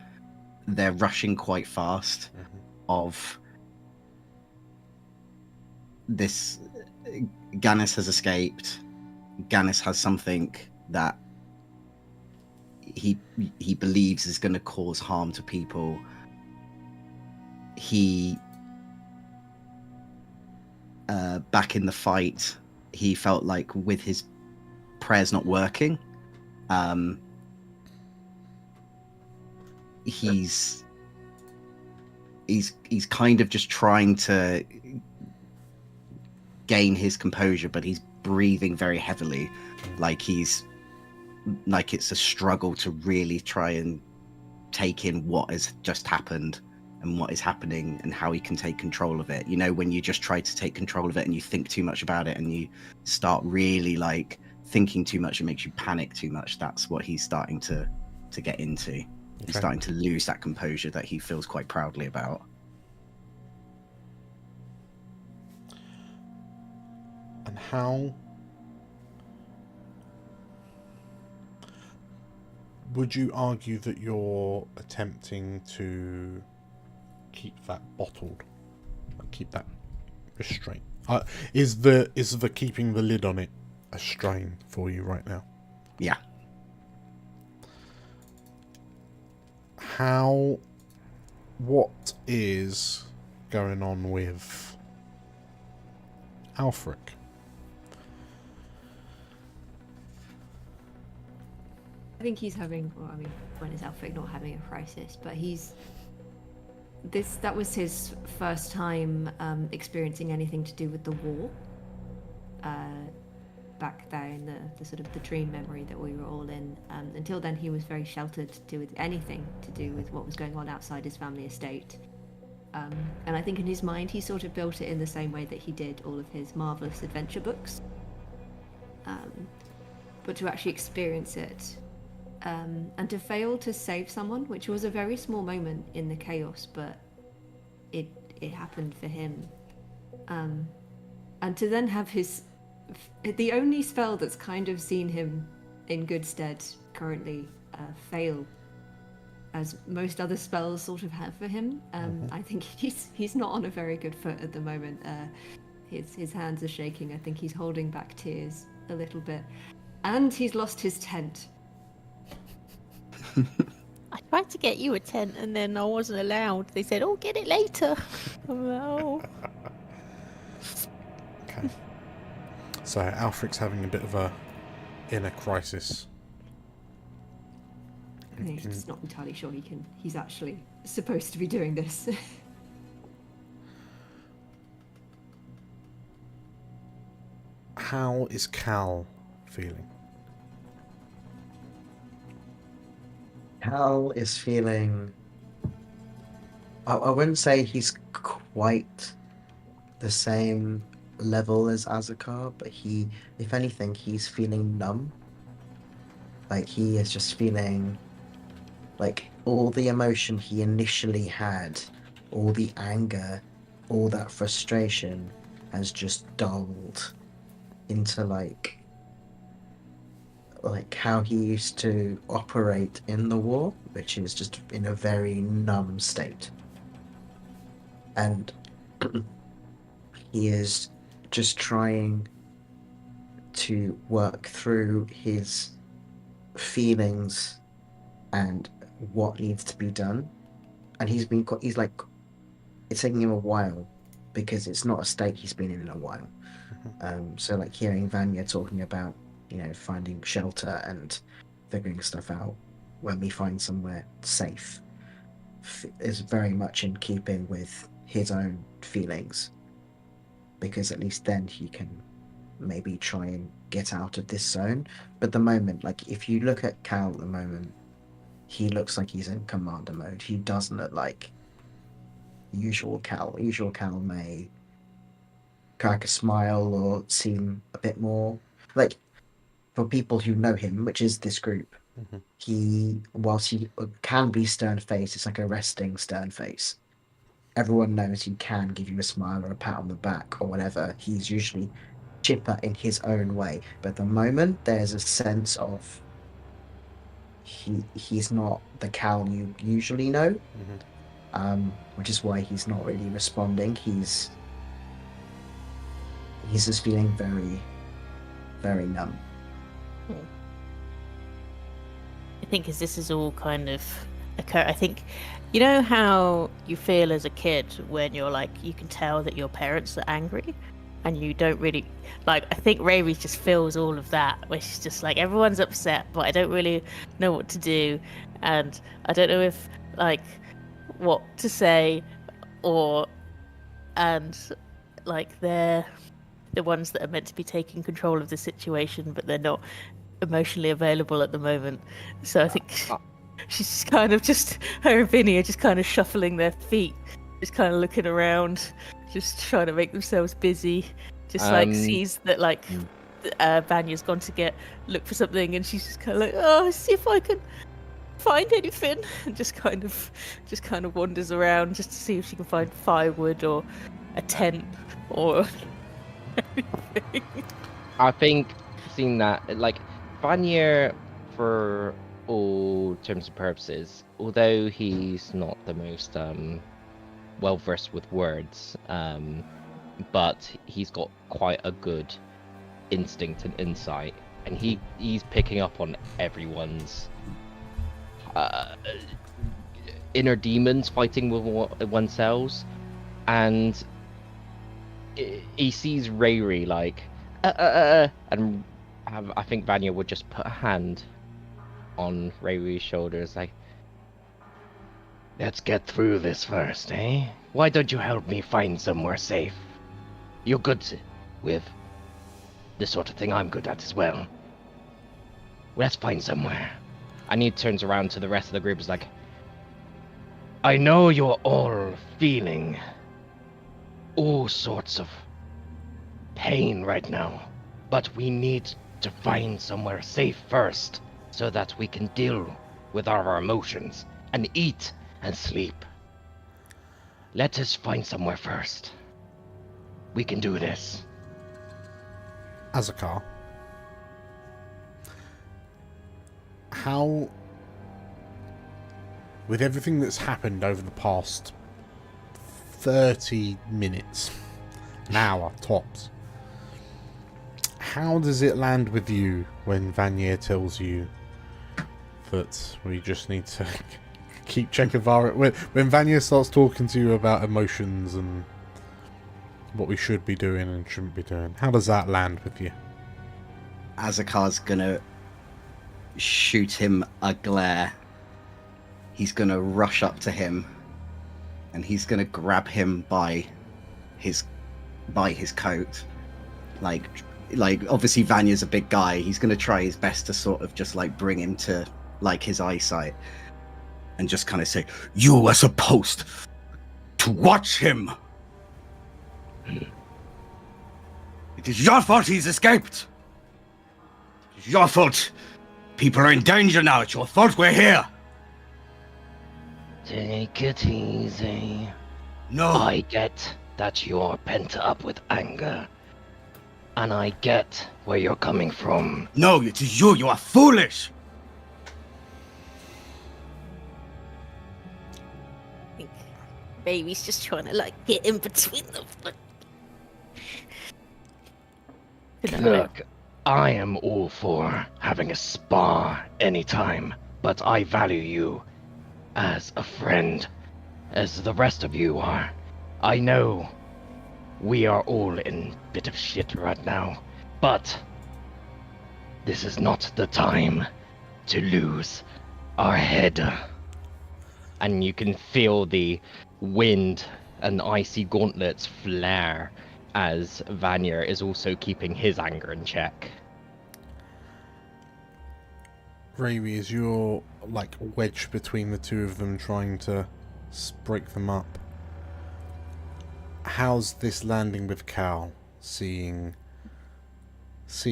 They're rushing quite fast. Mm-hmm. Of this, Gannis has escaped. Gannis has something that he believes is going to cause harm to people. He back in the fight, he felt like with his prayers not working, he's kind of just trying to gain his composure, but he's breathing very heavily, like it's a struggle to really try and take in what has just happened and what is happening and how he can take control of it. You know, when you just try to take control of it and you think too much about it and you start really like thinking too much, it makes you panic too much. That's what he's starting to get into. Okay. He's starting to lose that composure that he feels quite proudly about. And how would you argue that you're attempting to keep that bottled, like keep that restraint? Is the keeping the lid on it a strain for you right now? Yeah. What is going on with Alfric. I think he's having, well, I mean, when is Alfred not having a crisis? But that was his first time experiencing anything to do with the war. Back there in the sort of the dream memory that we were all in. Until then, he was very sheltered to do with anything to do with what was going on outside his family estate. And I think in his mind, he sort of built it in the same way that he did all of his marvelous adventure books. But to actually experience it, and to fail to save someone, which was a very small moment in the chaos, but it happened for him. And to then have the only spell that's kind of seen him in good stead currently fail, as most other spells sort of have for him. I think he's not on a very good foot at the moment. His hands are shaking. I think he's holding back tears a little bit. And he's lost his tent. I tried to get you a tent and then I wasn't allowed. They said, "Oh, get it later." I'm like, "Oh." Okay. So Alfric's having a bit of a inner crisis. He's just not entirely sure he's actually supposed to be doing this. How is Cal feeling? Cal is feeling... I wouldn't say he's quite the same level as Azakar, but if anything, he's feeling numb. Like, he is just feeling like all the emotion he initially had, all the anger, all that frustration has just dulled into like how he used to operate in the war, which is just in a very numb state. And he is just trying to work through his feelings and what needs to be done. And he's like, it's taking him a while because it's not a state he's been in a while. So like hearing Vanya talking about, finding shelter and figuring stuff out when we find somewhere safe is very much in keeping with his own feelings, because at least then he can maybe try and get out of this zone. But the moment, like if you look at Cal at the moment, he looks like he's in commander mode. He doesn't look like usual Cal. Usual Cal may crack a smile or seem a bit more like, for people who know him, which is this group, whilst he can be stern-faced, it's like a resting stern face. Everyone knows he can give you a smile or a pat on the back or whatever. He's usually chipper in his own way. But at the moment, there's a sense of he's not the Cal you usually know, which is why he's not really responding. He's just feeling very, very numb. I think as this is all kind of I think, you know how you feel as a kid when you're like, you can tell that your parents are angry and you don't really, like, I think Riri just feels all of that, where she's just like, everyone's upset, but I don't really know what to do. And I don't know if, like, what to say, and like they're the ones that are meant to be taking control of the situation, but they're not emotionally available at the moment. So I think she's just kind of her and Vinny are just kind of shuffling their feet, just kind of looking around, just trying to make themselves busy. Just like sees that like Vanya's gone to look for something, and she's just kind of like, oh, see if I can find anything, and just kind of wanders around just to see if she can find firewood or a tent or anything. I think seeing that, like, Vanya, for all terms and purposes, although he's not the most well versed with words, but he's got quite a good instinct and insight, and he's picking up on everyone's inner demons fighting with oneself, and he sees Rayri like, and I think Vanya would just put a hand on Rayri's shoulders, like, let's get through this first, eh? Why don't you help me find somewhere safe? You're good with the sort of thing I'm good at as well. Let's find somewhere. And he turns around to the rest of the group, is like, I know you're all feeling all sorts of pain right now, but we need to find somewhere safe first so that we can deal with our emotions and eat and sleep. Let us find somewhere first. We can do this. Azakar, how, with everything that's happened over the past 30 minutes, an hour tops, how does it land with you when Vanya tells you that we just need to keep checking when Vanya starts talking to you about emotions and what we should be doing and shouldn't be doing? How does that land with you? Azakar's gonna shoot him a glare. He's gonna rush up to him, and he's gonna grab him by his coat. Like obviously Vanya's a big guy. He's gonna try his best to sort of just like bring him to like his eyesight, and just kind of say, "You were supposed to watch him. It is your fault he's escaped. It's your fault. People are in danger now. It's your fault we're here." Take it easy. No. I get that you're pent up with anger. And I get where you're coming from. No, it is you. You are foolish. I think baby's just trying to like get in between them. Look, I am all for having a spar anytime, but I value you as a friend, as the rest of you are. I know we are all in a bit of shit right now, but this is not the time to lose our head. And you can feel the wind and icy gauntlets flare as Vanya is also keeping his anger in check. Rayri, is your like wedged between the two of them, trying to break them up? How's this landing with Cal? Seeing this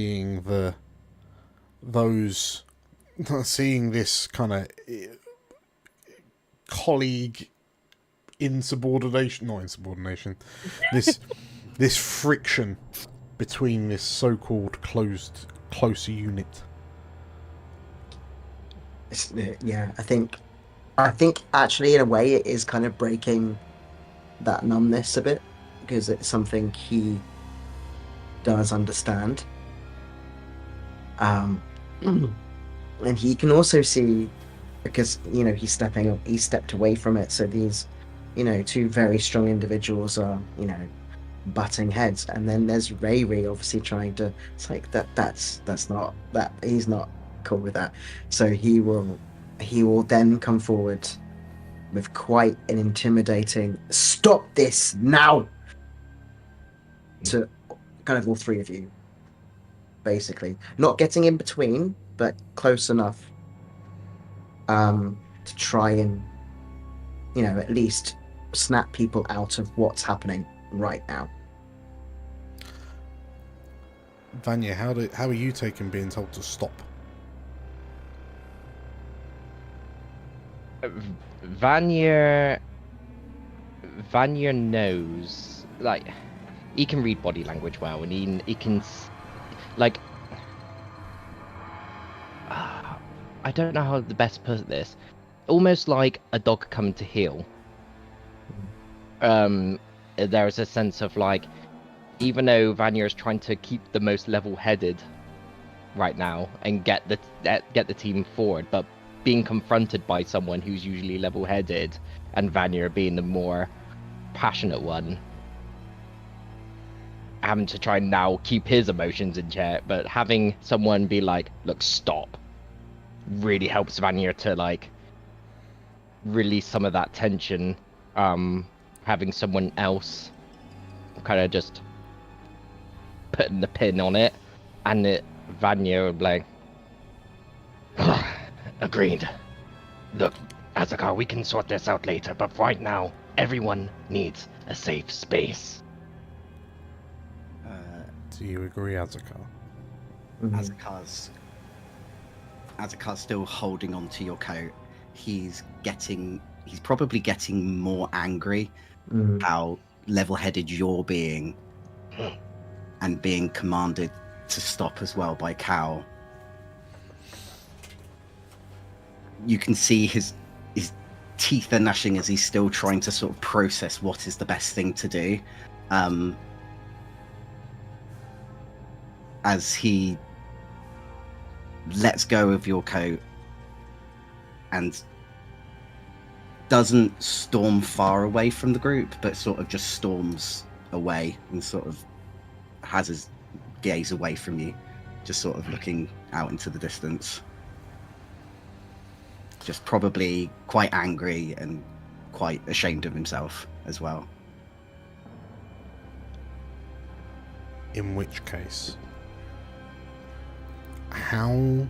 kind of colleague insubordination, this friction between this so-called closer unit. Yeah, I think actually in a way it is kind of breaking that numbness a bit, because it's something he does understand. And he can also see, because he stepped away from it, so these two very strong individuals are butting heads, and then there's Rayri obviously trying to, it's like that's not that, he's not cool with that, so he will then come forward with quite an intimidating "stop this now" to kind of all three of you, basically not getting in between but close enough to try and at least snap people out of what's happening right now. Vanya, how are you taking being told to stop? Vanya knows, like, he can read body language well, and he can, like, I don't know how the best to put this, almost like a dog coming to heel. There is a sense of, like, even though Vanya is trying to keep the most level-headed right now and get the team forward, but being confronted by someone who's usually level-headed, and Vanya being the more passionate one, having to try and now keep his emotions in check, but having someone be like, look, stop, really helps Vanya to like release some of that tension. Having someone else kind of just putting the pin on it, and Vanya would be like, agreed. Look, Azakar, we can sort this out later, but right now, everyone needs a safe space. Do you agree, Azakar? Azakar's still holding on to your coat. He's probably getting more angry how level-headed you're being and being commanded to stop as well by Cal. You can see his teeth are gnashing as he's still trying to sort of process what is the best thing to do. As he lets go of your coat and doesn't storm far away from the group, but sort of just storms away and sort of has his gaze away from you, just sort of looking out into the distance. Just probably quite angry and quite ashamed of himself as well. In which case, how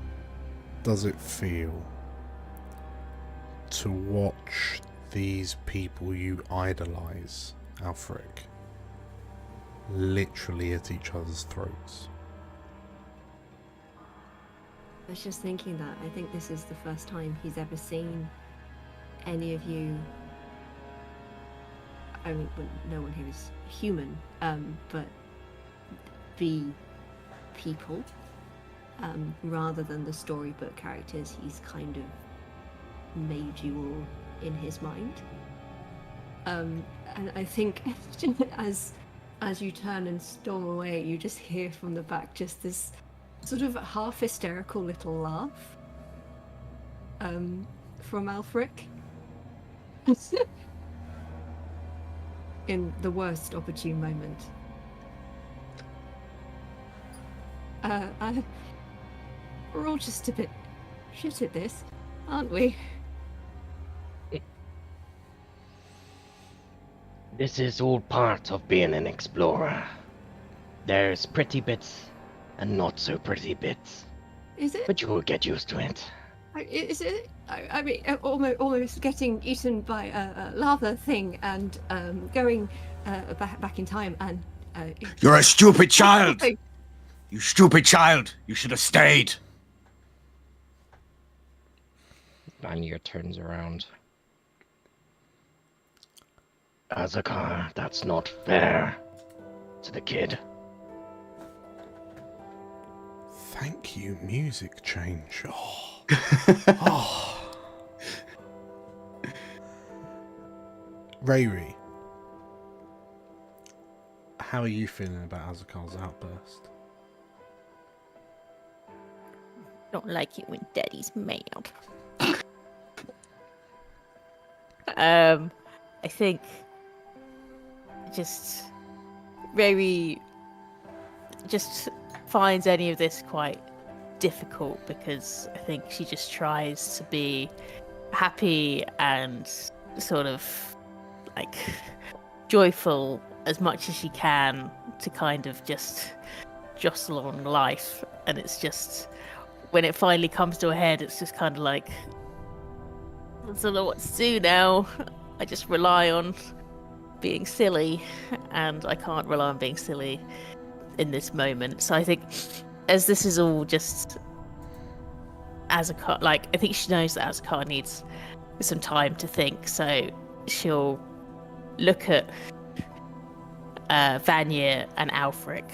does it feel to watch these people you idolize, Alfric, literally at each other's throats? I was just thinking that I think this is the first time he's ever seen any of you. I mean, no one here is human, but be people, rather than the storybook characters he's kind of made you all in his mind. And I think as you turn and storm away, you just hear from the back just this sort of half hysterical little laugh from Alfric. In the worst opportune moment. We're all just a bit shit at this, aren't we? This is all part of being an explorer. There's pretty bits and not so pretty bits. Is it? But you will get used to it. Is it? I mean, almost getting eaten by a lava thing and going back in time and. You're a stupid child! You stupid child! You should have stayed! Vanya turns around. Azakar, that's not fair to the kid. Thank you, music change. Oh. Oh. Rayri, how are you feeling about Azakar's outburst? Don't like it when Daddy's mad. I think just Rayri just finds any of this quite difficult because I think she just tries to be happy and sort of like joyful as much as she can to kind of just jostle on life, and it's just when it finally comes to a head, it's just kind of like I don't know what to do now. I just rely on being silly, and I can't rely on being silly in this moment. So I think as this is all just Azakar, like I think she knows that Azakar needs some time to think, so she'll look at Vanya and Alfric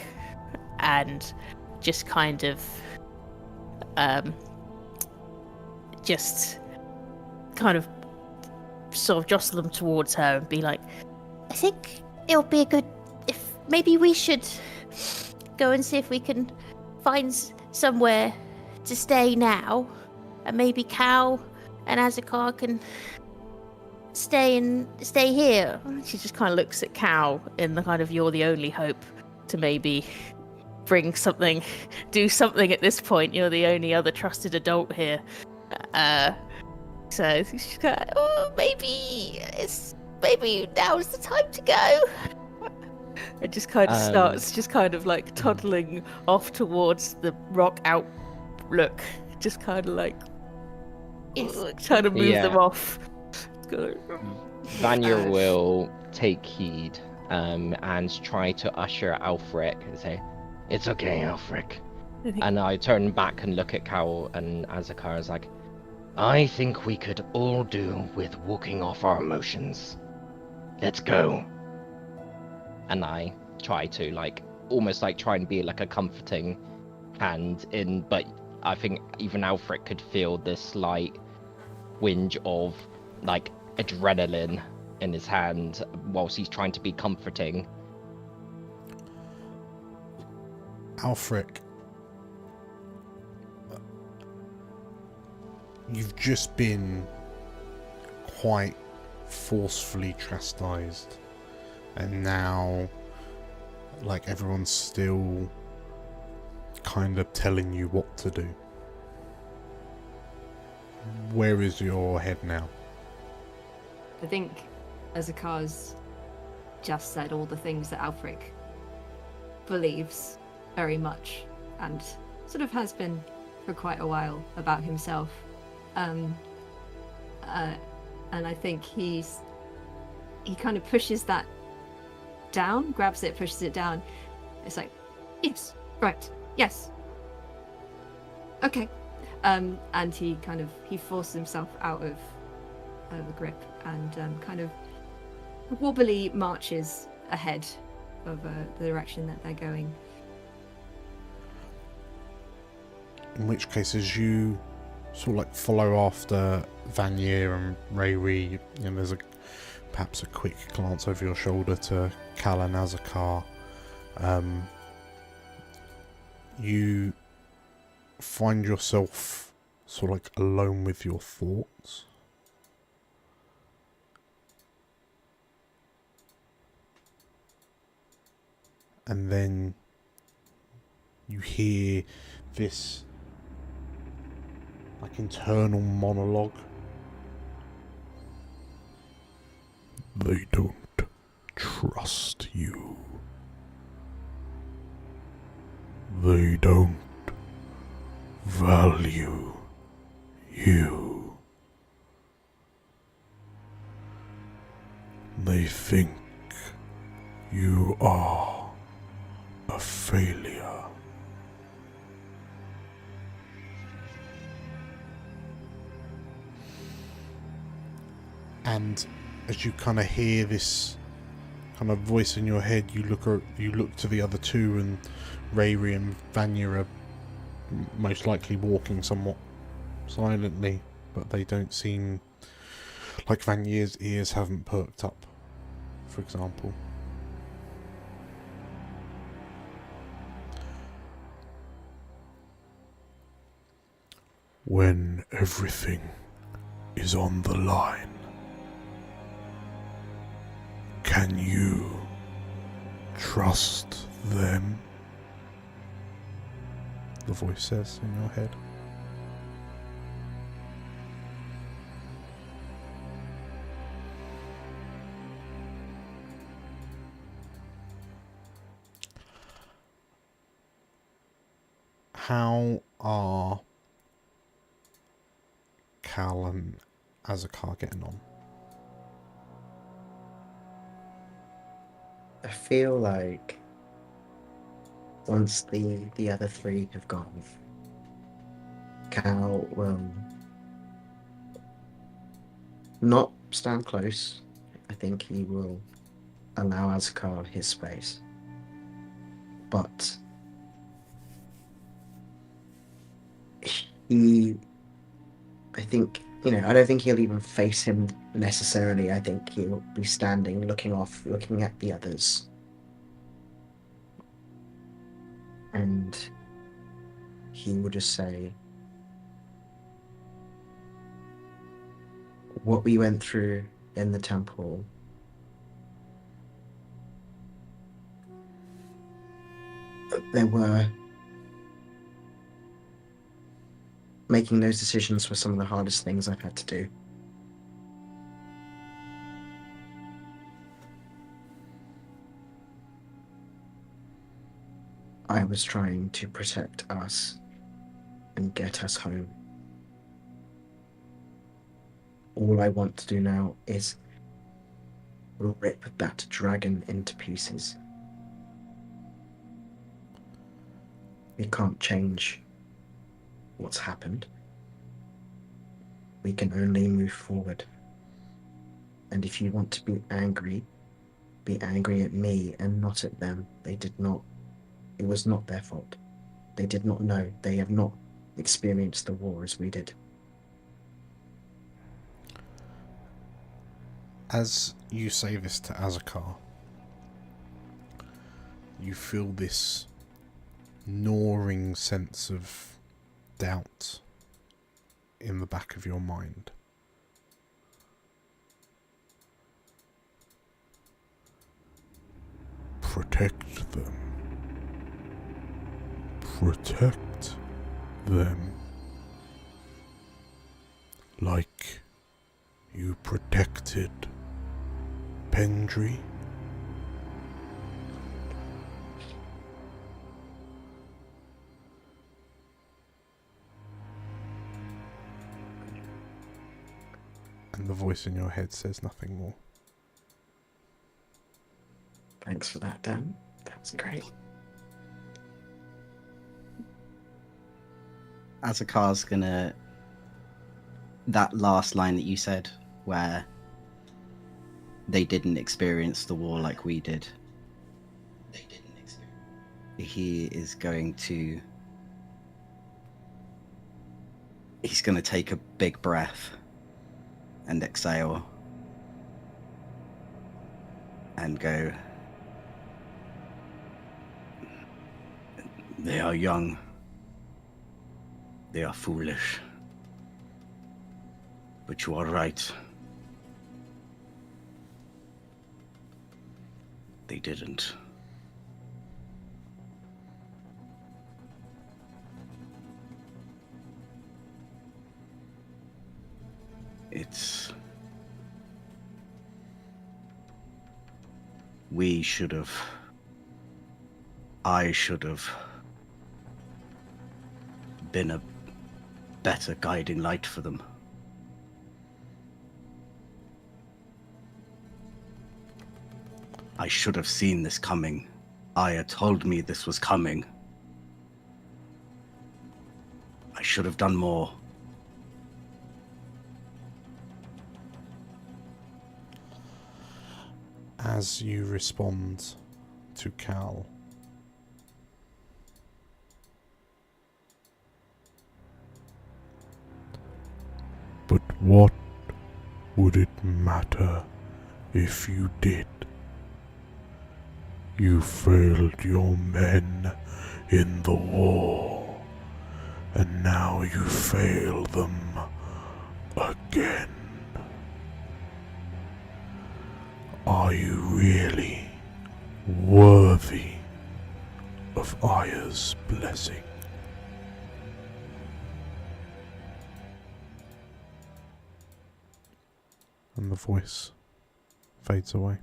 and just kind of sort of jostle them towards her and be like, I think it'll be a good if maybe we should go and see if we can find somewhere to stay now, and maybe Cal and Azakar can stay here. she just kind of looks at Cal in the kind of you're the only hope to maybe bring something, do something at this point. You're the only other trusted adult here. So she's like, oh, maybe now's the time to go. It just kind of starts just kind of like toddling off towards the rock outlook, just kind of like trying to move them off. Vanya will take heed and try to usher Alfric and say, "It's okay, Alfric." And I turn back and look at Cal and Azakar is like, "I think we could all do with walking off our emotions. Let's go." And I try to like almost like try and be like a comforting hand in, but I think even Alfred could feel this slight whinge of like adrenaline in his hand whilst he's trying to be comforting. Alfric, you've just been quite forcefully chastised, and now like everyone's still kind of telling you what to do. Where is your head now? I think Azakar's just said all the things that Alfric believes very much and sort of has been for quite a while about himself. And I think he kind of pushes that down, grabs it, pushes it down. It's like, yes, right, yes, okay. And he forces himself out of the grip and kind of wobbly marches ahead of the direction that they're going. In which case, as you sort of like follow after Vanya and Rayri, there's perhaps a quick glance over your shoulder to Cal and Azakar. You find yourself sort of like alone with your thoughts. And then you hear this like internal monologue. They don't trust you. They don't value you. They think you are a failure. And as you kind of hear this kind of voice in your head, you look to the other two, and Rayri and Vanya are most likely walking somewhat silently, but they don't seem like Vanya's ears haven't perked up, for example. When everything is on the line, can you trust them? The voice says in your head. How are Cal and Azakar getting on? I feel like once the other three have gone, Cal will not stand close. I think he will allow Azakar his space. But I think, I don't think he'll even face him necessarily. I think he'll be standing, looking off, looking at the others. And he will just say, what we went through in the temple Making those decisions were some of the hardest things I've had to do. I was trying to protect us and get us home. All I want to do now is rip that dragon into pieces. We can't change what's happened. We can only move forward. And if you want to be angry at me and not at them. It was not their fault. They did not know. They have not experienced the war as we did. As you say this to Azakar, you feel this gnawing sense of doubt in the back of your mind. Protect them. Protect them. Like you protected Pendry. And the voice in your head says nothing more. Thanks for that, Dan. That's great. Azakar's gonna... That last line that you said, where they didn't experience the war like we did. He is going to... He's going to take a big breath and exhale and go, they are young. They are foolish. But you are right. They didn't. I should have been a better guiding light for them. I should have seen this coming. Aya told me this was coming. I should have done more. As you respond to Cal, but what would it matter if you did? You failed your men in the war, and now you fail them again. Are you really worthy of Aya's blessing? And the voice fades away.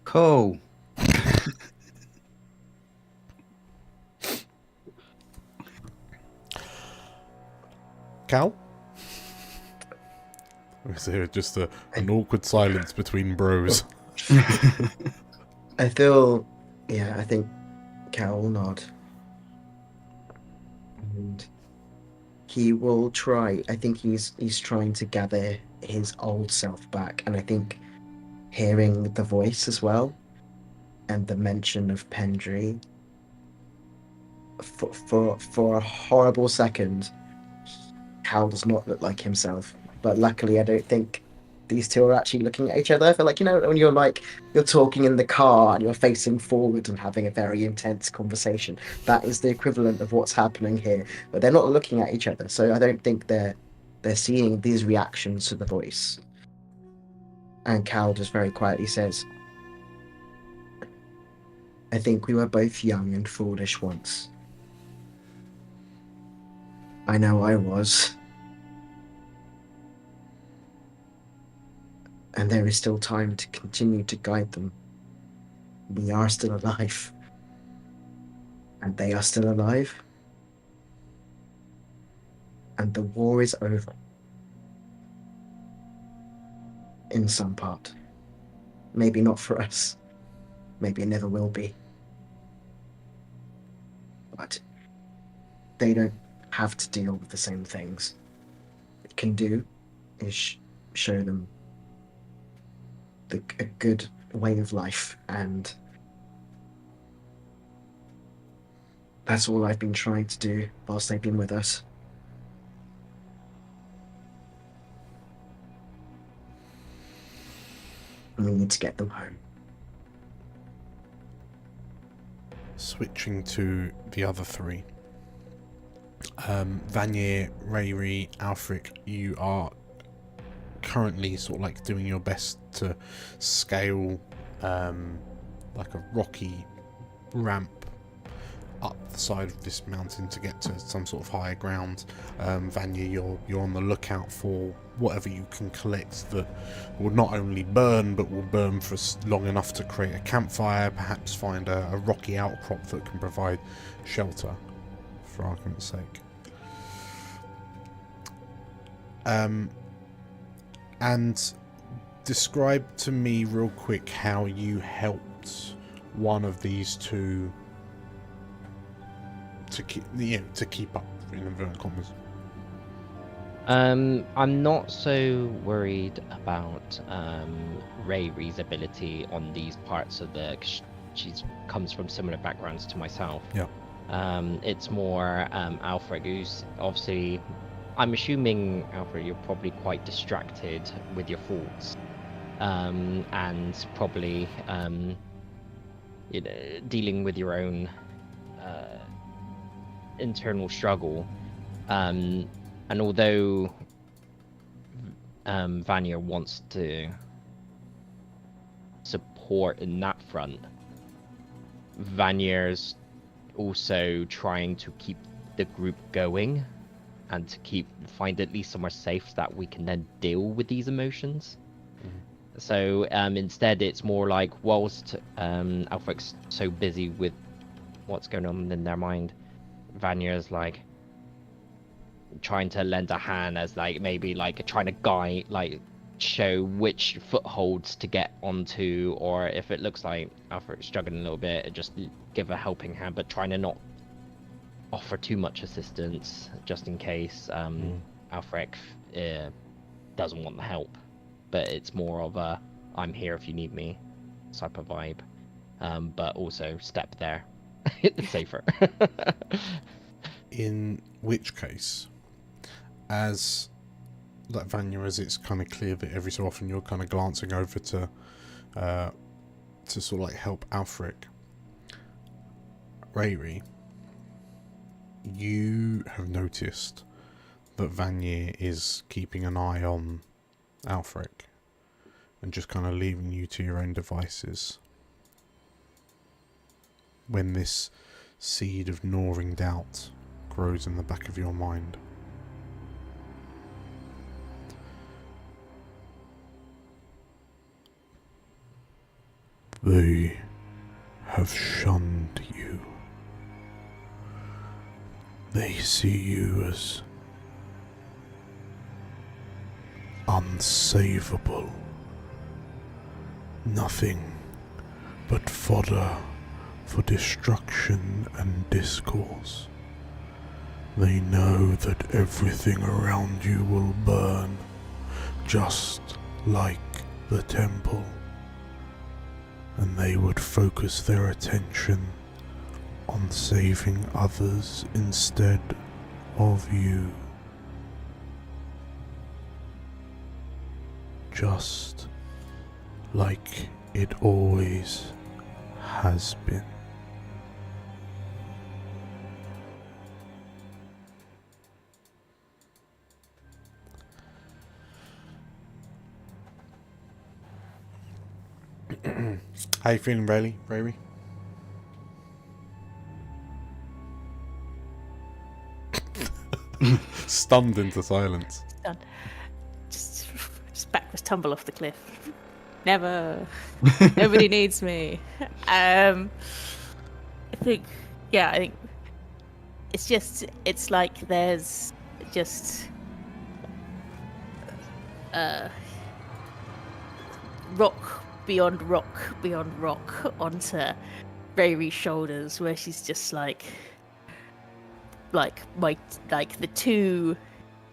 Cool. Cal? Or is there just an awkward silence between bros? I think Cal will nod. And he will try. I think he's trying to gather his old self back. And I think hearing the voice as well, and the mention of Pendry, for a horrible second, Cal does not look like himself. But luckily, I don't think these two are actually looking at each other. I feel like, when you're talking in the car and you're facing forward and having a very intense conversation, that is the equivalent of what's happening here. But they're not looking at each other, so I don't think they're seeing these reactions to the voice. And Cal just very quietly says, I think we were both young and foolish once. I know I was. And there is still time to continue to guide them. We are still alive. And they are still alive. And the war is over. In some part. Maybe not for us. Maybe it never will be. But they don't have to deal with the same things. What it can do is show them a good way of life, and that's all I've been trying to do whilst they've been with us. We need to get them home. Switching to the other three. Vanier, Rayri, Alfric, you are currently sort of like doing your best to scale like a rocky ramp up the side of this mountain to get to some sort of higher ground. Vanier, you're on the lookout for whatever you can collect that will not only burn but will burn for long enough to create a campfire, perhaps find a rocky outcrop that can provide shelter, for argument's sake. And describe to me real quick how you helped one of these two to keep up, in inverted commas. I'm not so worried about Rayri's ability on these parts of the. She comes from similar backgrounds to myself. Yeah. It's more Alfred, who's obviously. I'm assuming, Alfred, you're probably quite distracted with your thoughts, and probably dealing with your own internal struggle. And although Vanya wants to support in that front, Vanya's also trying to keep the group going and to find at least somewhere safe so that we can then deal with these emotions. Mm-hmm. So instead it's more like, whilst Alfred's so busy with what's going on in their mind, Vanya's like trying to lend a hand as like maybe like trying to guide, like show which footholds to get onto, or if it looks like Alfred's struggling a little bit, just give a helping hand, but trying to not offer too much assistance just in case Alfred doesn't want the help. But it's more of a I'm here if you need me type of vibe, but also step there. It's safer. In which case, as like Vanya, as it's kind of clear that every so often you're kind of glancing over to sort of like help Alfric, Rayri, you have noticed that Vanya is keeping an eye on Alfric and just kind of leaving you to your own devices when this seed of gnawing doubt grows in the back of your mind. They have shunned you. They see you as unsavable. Nothing but fodder for destruction and discourse. They know that everything around you will burn, just like the temple, and they would focus their attention on saving others instead of you. Just like it always has been. How you feeling, Rayleigh? Stunned into silence. Done. Just backwards tumble off the cliff. Never. Nobody needs me. I think it's like there's just rock beyond rock onto Rayri's shoulders, where she's just like the two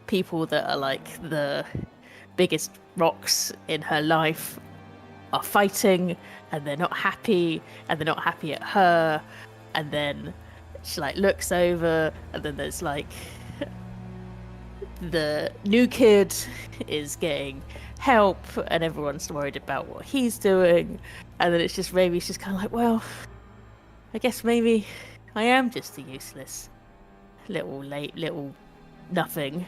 people that are like the biggest rocks in her life are fighting, and they're not happy at her, and then she like looks over, and then there's like the new kid is getting help, and everyone's worried about what he's doing, and then it's just Rayleigh's just kind of like, well, I guess maybe I am just a useless little nothing,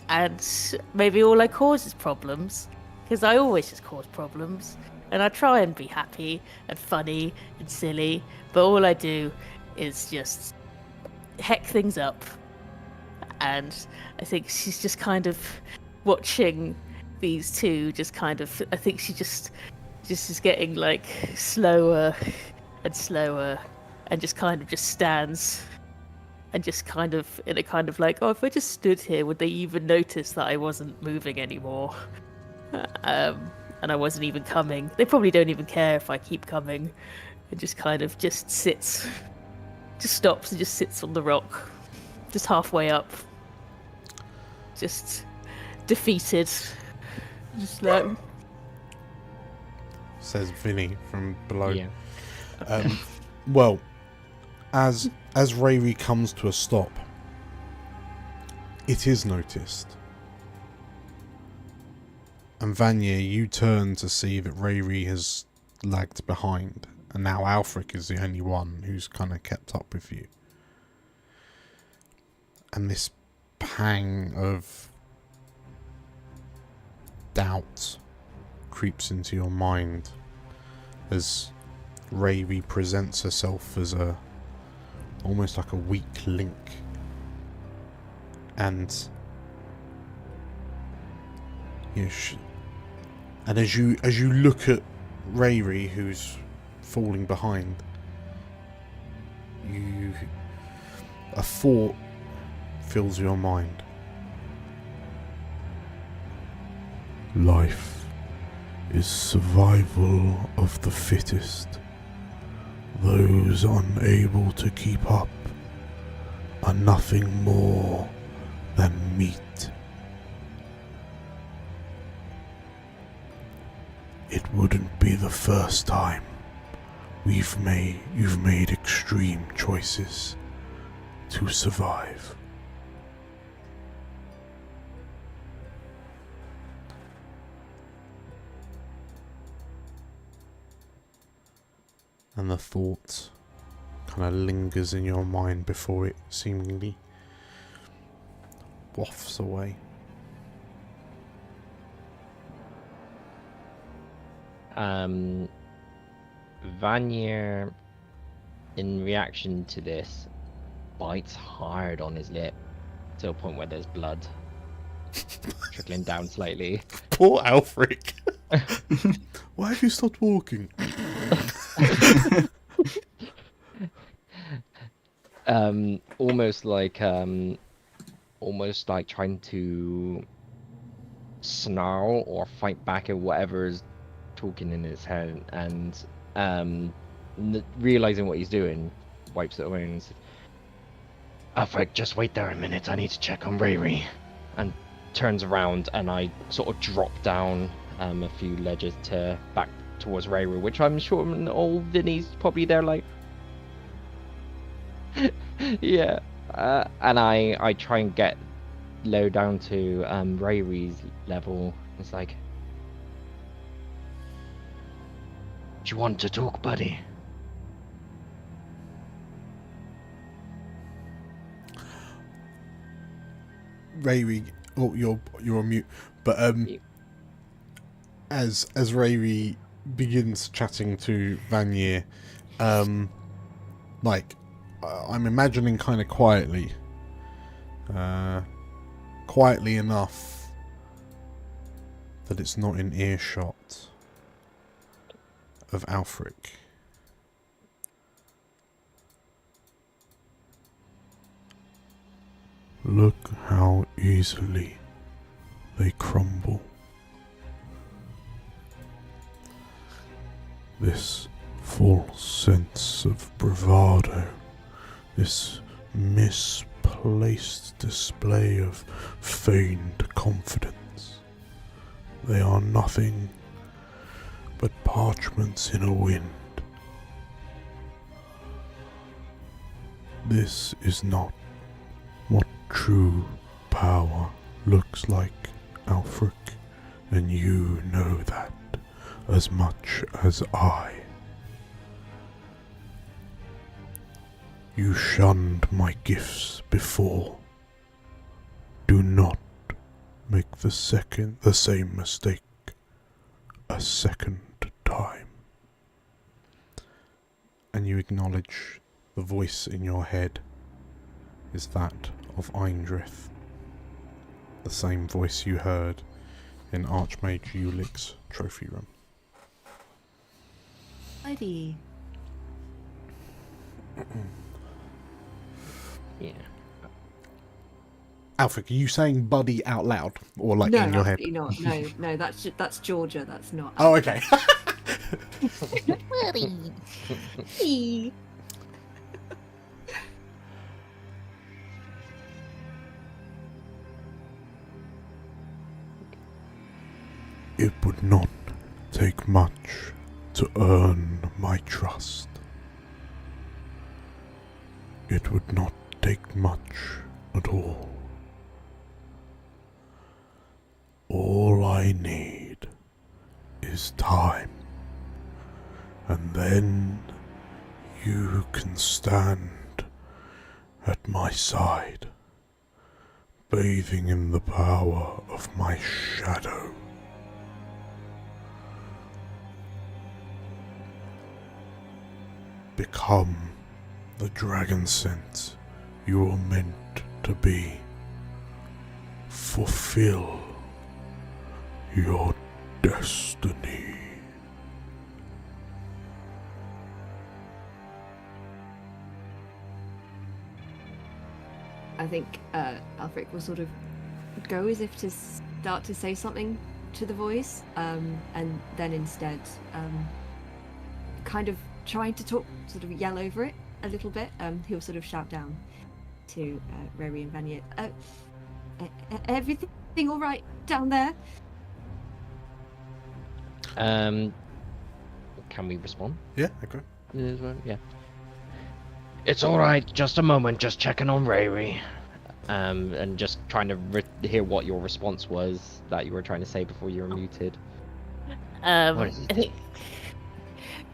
and maybe all I cause is problems, because I always just cause problems, and I try and be happy and funny and silly, but all I do is just heck things up. And I think she's just kind of watching these two just kind of, I think she just is getting like slower and slower, and just kind of just stands and just kind of in a kind of like, oh, if I just stood here, would they even notice that I wasn't moving anymore? And I wasn't even coming. They probably don't even care if I keep coming. And just kind of just sits, just stops and just sits on the rock, just halfway up, just defeated, just like. Says Vinny from below. Yeah. Well, as Rayleigh comes to a stop, it is noticed. And Vanya, you turn to see that Rayleigh has lagged behind, and now Alfric is the only one who's kind of kept up with you. And this pang of doubt creeps into your mind as Rayleigh presents herself as almost like a weak link, and as you look at Rayleigh, who's falling behind, a thought fills your mind. Life is survival of the fittest. Those unable to keep up are nothing more than meat. It wouldn't be the first time you've made extreme choices to survive. And the thought kind of lingers in your mind before it seemingly wafts away. Vanya, in reaction to this, bites hard on his lip to a point where there's blood trickling down slightly. Poor Alfric. Why have you stopped walking? Almost like trying to snarl or fight back at whatever's talking in his head, and realizing what he's doing, wipes it away and says, Alfred, just wait there a minute, I need to check on Rayleigh, and turns around, and I sort of drop down a few ledges back towards Rayleigh, which I'm sure old Vinny's probably there like yeah, and I try and get low down to Rayleigh's level. It's like, Do you want to talk, buddy? Rayleigh, oh, you're on mute. But as Rayleigh begins chatting to Vanier. I'm imagining kind of quietly. Quietly enough that it's not in earshot of Alfric. Look how easily they crumble. This false sense of bravado, this misplaced display of feigned confidence, they are nothing but parchments in a wind. This is not what true power looks like, Alfric, and you know that as much as I. You shunned my gifts before. Do not make the same mistake a second time. And you acknowledge the voice in your head is that of Eindrith, the same voice you heard in Archmage Ulick's trophy room. Buddy. Yeah. Alfric, are you saying buddy out loud? Or like no, in your head? No, no, that's Georgia, that's not. Oh, okay. Buddy. It would not take much to earn my trust. It would not take much at all. All I need is time, and then you can stand at my side, bathing in the power of my shadow. Become the dragon scent you were meant to be. Fulfill your destiny. I think Alfric will sort of go as if to start to say something to the voice, and then instead kind of trying to talk, sort of yell over it a little bit. He'll sort of shout down to Rory and Vanier, everything all right down there? Can we respond? Yeah, okay. Yeah. It's all right. Just a moment. Just checking on Rary. And just trying to hear what your response was that you were trying to say before you were muted. I think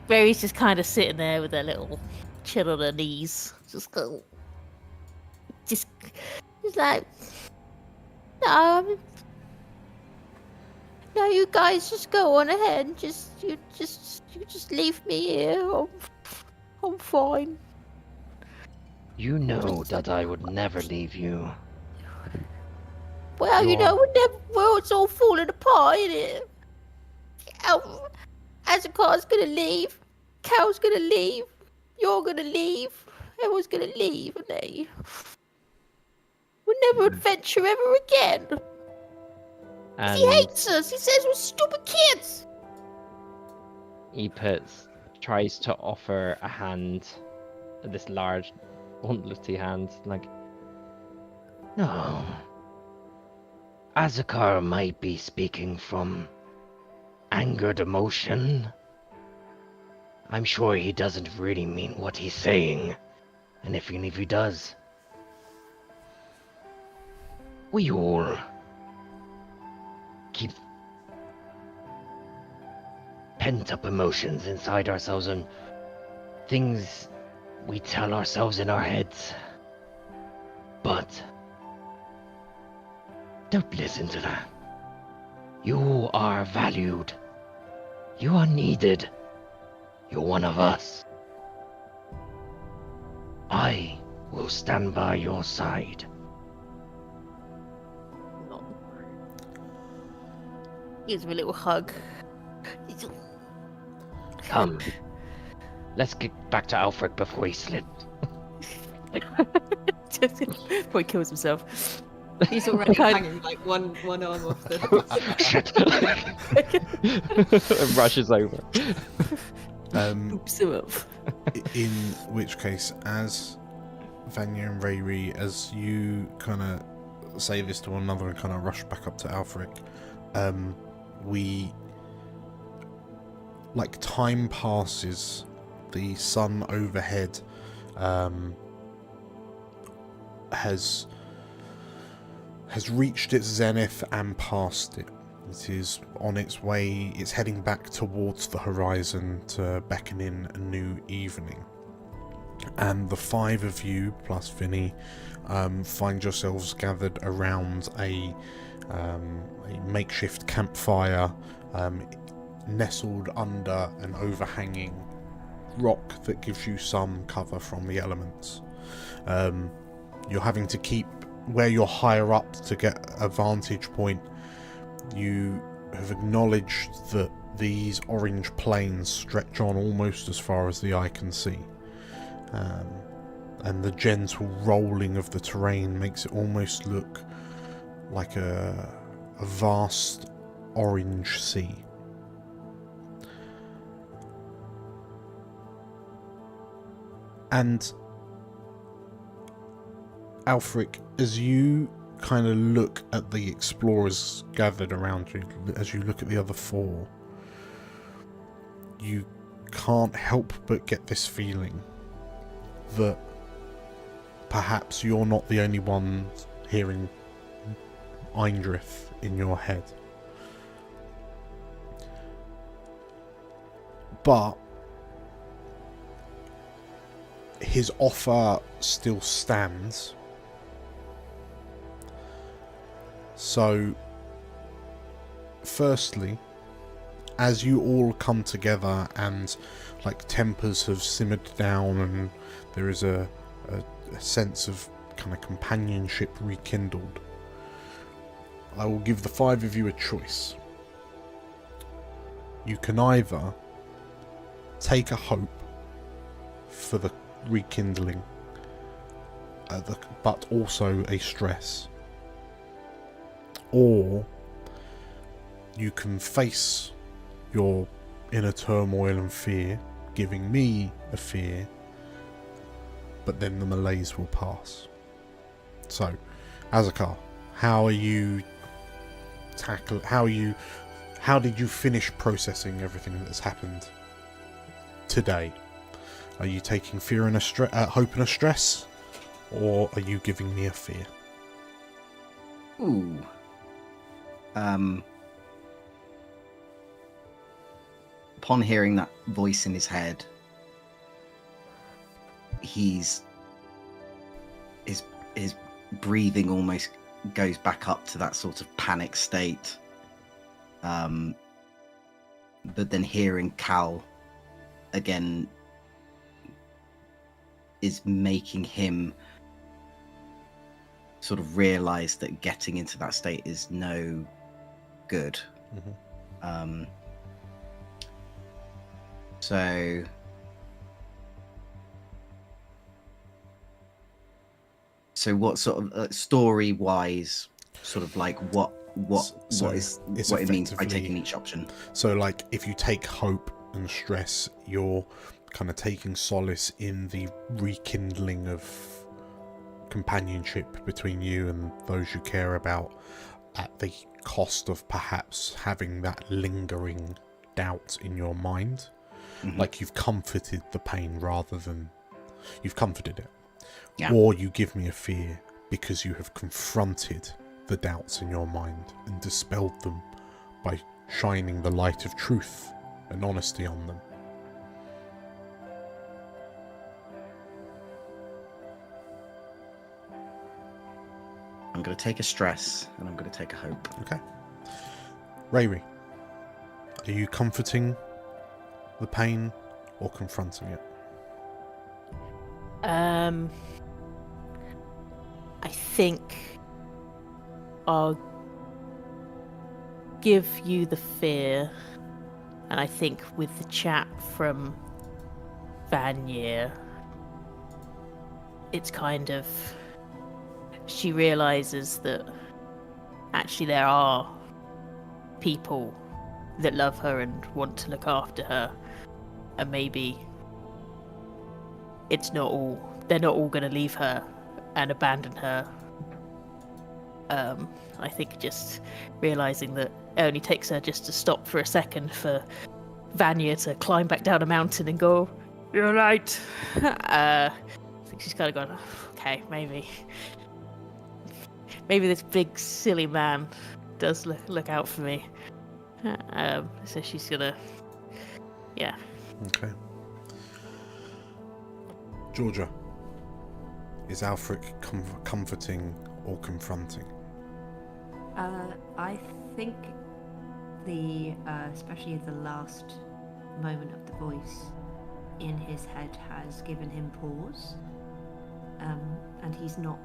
Rary's just kind of sitting there with her little chin on her knees, just like, no, you guys just go on ahead. You just leave me here. I'm fine. You know that I would never leave you. Well, well, it's all falling apart, isn't it? Azakar's gonna leave. Cal's gonna leave. You're gonna leave. Everyone's gonna leave, and they we'll never adventure ever again. And He hates us. He says we're stupid kids. he tries to offer a hand, this large, gauntletty hand, like, No. Azakar might be speaking from angered emotion. I'm sure he doesn't really mean what he's saying. And even if he does, we all keep pent-up emotions inside ourselves and things we tell ourselves in our heads. But don't listen to that. You are valued. You are needed. You're one of us. I will stand by your side. Gives me a little hug. Come. Let's get back to Alfred before he slips. Before he kills himself. He's already hanging like one arm off the. It rushes over. Oops him up. In which case, as Vanya and Rayri, as you kind of say this to one another and kind of rush back up to Alfric, like time passes, the sun overhead has reached its zenith and past it. It is on its way, it's heading back towards the horizon to beckon in a new evening. And the five of you, plus Vinny, find yourselves gathered around a makeshift campfire, nestled under an overhanging rock that gives you some cover from the elements. You're having to keep where you're higher up to get a vantage point. You have acknowledged that these orange plains stretch on almost as far as the eye can see, and the gentle rolling of the terrain makes it almost look like a vast orange sea. And Alfric, as you kind of look at the explorers gathered around you, as you look at the other four, you can't help but get this feeling that perhaps you're not the only one hearing Eindrith in your head. But his offer still stands. So, firstly, as you all come together and like tempers have simmered down and there is a sense of kind of companionship rekindled, I will give the five of you a choice. You can either take a hope for the rekindling, but also a stress, or you can face your inner turmoil and fear, giving me a fear, but then the malaise will pass. So, Azakar, how are you how did you finish processing everything that's happened today? Are you taking fear and hope and a stress, or are you giving me a fear? Ooh. Upon hearing that voice in his head, his breathing almost goes back up to that sort of panic state. But then hearing Cal again is making him sort of realize that getting into that state is no good. Mm-hmm. So what sort of story-wise, sort of like what it means by taking each option? So, like, if you take hope and stress, you're kind of taking solace in the rekindling of companionship between you and those you care about, at the cost of perhaps having that lingering doubt in your mind. Mm-hmm. Like, you've comforted the pain rather than you've comforted it. Yeah. Or you give me a fear because you have confronted the doubts in your mind and dispelled them by shining the light of truth and honesty on them. I'm going to take a stress and I'm going to take a hope. Okay. Rayri, are you comforting the pain or confronting it? I think I'll give you the fear, and I think with the chap from Vanier, it's kind of, she realizes that actually there are people that love her and want to look after her, and maybe they're not all going to leave her and abandon her. I think just realizing that it only takes her just to stop for a second for Vanya to climb back down a mountain and go, "You're right." I think she's kind of gone, okay, maybe this big silly man does look out for me. So she's gonna, yeah. Okay. Georgia, is Alfric comforting or confronting? I think especially the last moment of the voice in his head has given him pause, and he's not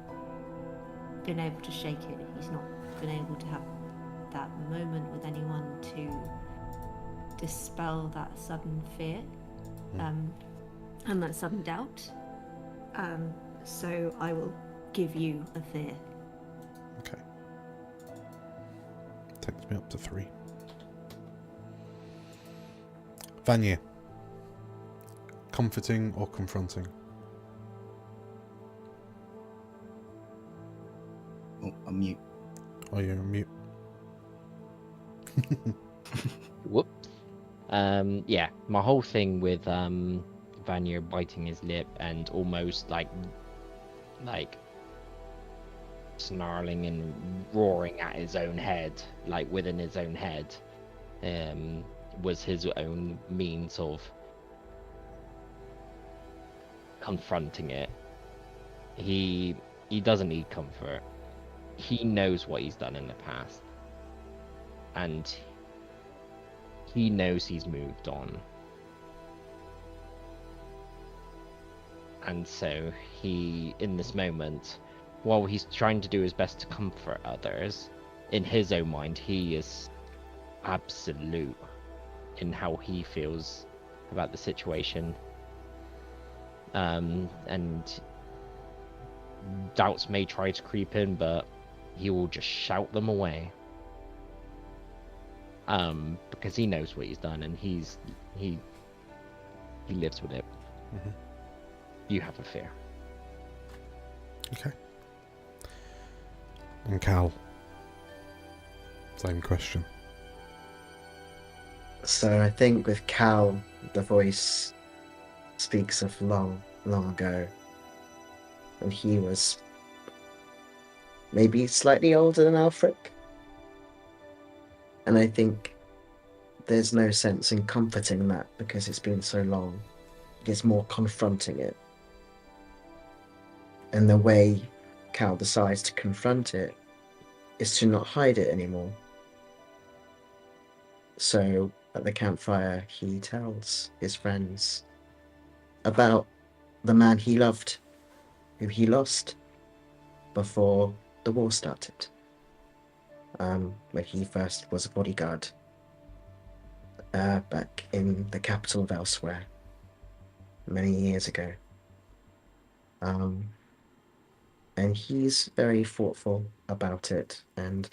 been able to shake it. He's not been able to have that moment with anyone to dispel that sudden fear, and that sudden doubt. So I will give you a fear. Okay. Takes me up to 3. Vanya, comforting or confronting? Oh, I'm mute. Oh, you're on mute. Whoops. Yeah, my whole thing with Vanya biting his lip and almost like snarling and roaring at his own head, like within his own head, was his own means of confronting it. He doesn't need comfort. He knows what he's done in the past, and he knows he's moved on. And so he, in this moment, while he's trying to do his best to comfort others, in his own mind, he is absolute in how he feels about the situation. And doubts may try to creep in, but he will just shout them away. Because he knows what he's done, and he lives with it. Mm-hmm. You have a fear. Okay. And Cal, same question. So I think with Cal, the voice speaks of long, long ago, when he was maybe slightly older than Alfric. And I think there's no sense in comforting that because it's been so long. It's more confronting it. And the way Cal decides to confront it is to not hide it anymore. So at the campfire, he tells his friends about the man he loved, who he lost before the war started, when he first was a bodyguard back in the capital of Elsewhere many years ago. And he's very thoughtful about it, and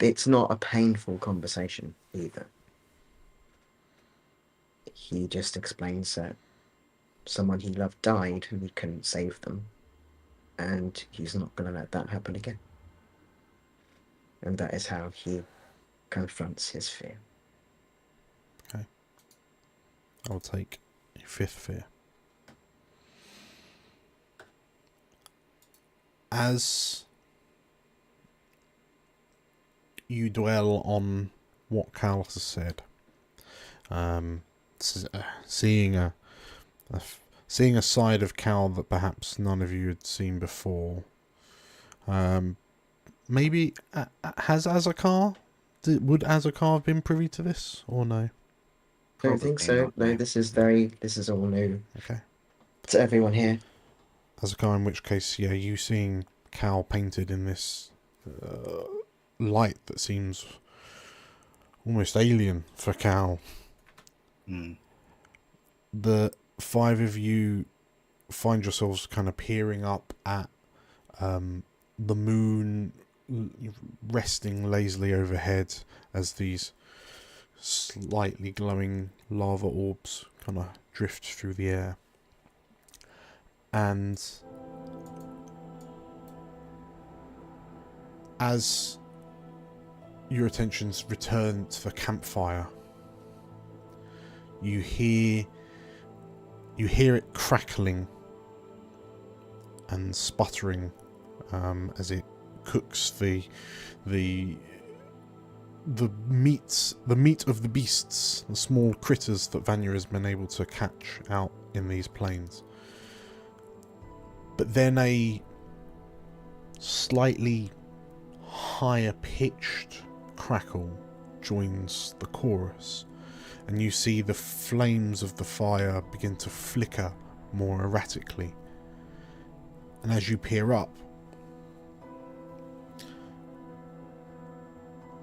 it's not a painful conversation either. He just explains that someone he loved died and he couldn't save them, and he's not going to let that happen again. And that is how he confronts his fear. Okay. I'll take a 5th fear. As you dwell on what Cal has said, seeing a side of Cal that perhaps none of you had seen before, maybe has Azakar? Would Azakar have been privy to this or no? don't think Probably so. not, No, no. this is all new Okay. to everyone here. As a guy, in which case, yeah, you seeing Cal painted in this light that seems almost alien for Cal. The five of you find yourselves kind of peering up at the moon resting lazily overhead as these slightly glowing lava orbs kind of drift through the air. And as your attentions return to the campfire, you hear it crackling and sputtering as it cooks the meat of the beasts, the small critters that Vanya has been able to catch out in these plains. But then a slightly higher pitched crackle joins the chorus, and you see the flames of the fire begin to flicker more erratically. And as you peer up,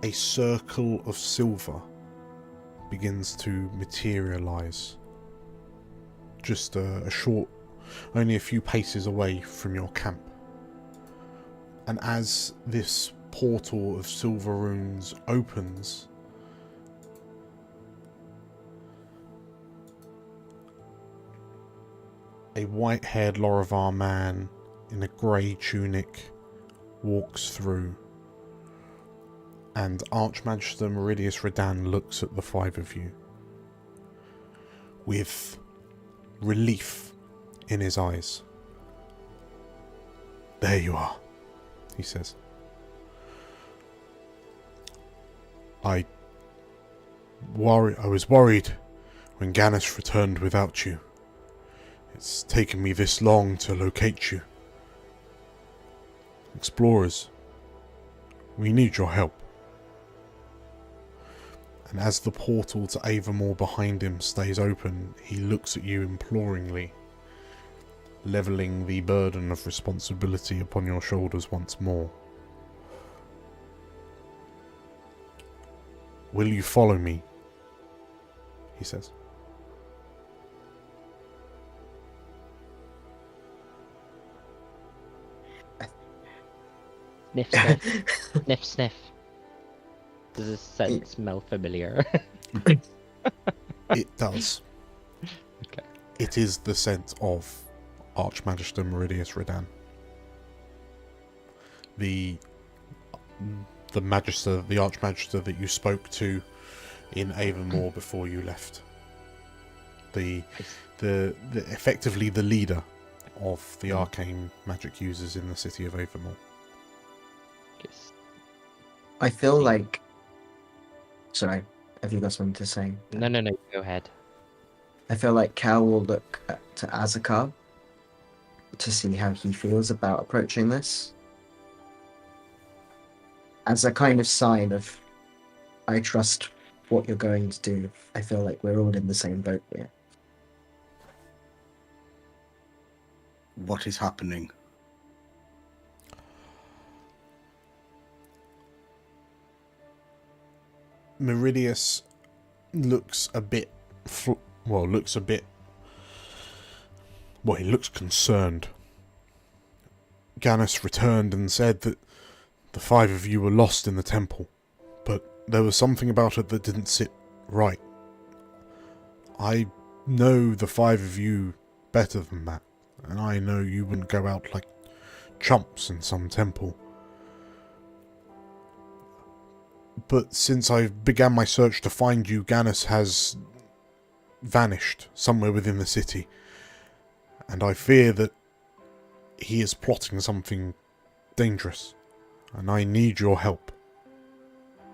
a circle of silver begins to materialize just a short, only a few paces away from your camp. And as this portal of silver runes opens, a white-haired Lorivar man in a grey tunic walks through, and Archmagister Meridius Redan looks at the five of you with relief in his eyes. "There you are," he says. I was worried when Gannis returned without you. It's taken me this long to locate you. Explorers, we need your help. And as the portal to Avamore behind him stays open, he looks at you imploringly, levelling the burden of responsibility upon your shoulders once more. "Will you follow me?" he says. Sniff, sniff. Sniff, sniff. Does this scent smell familiar? It does. Okay. It is the scent of Archmagister Meridius Redan. The Archmagister that you spoke to in Avamore before you left. The effectively the leader of the arcane magic users in the city of Avamore. I feel like... Sorry, have you got something to say? No, go ahead. I feel like Cal will look to Azakar to see how he feels about approaching this. As a kind of sign of, I trust what you're going to do. I feel like we're all in the same boat here. What is happening? Meridius looks a bit... he looks concerned. Gannis returned and said that the five of you were lost in the temple, but there was something about it that didn't sit right. I know the five of you better than that, and I know you wouldn't go out like chumps in some temple. But since I began my search to find you, Gannis has vanished somewhere within the city, and I fear that he is plotting something dangerous, and I need your help.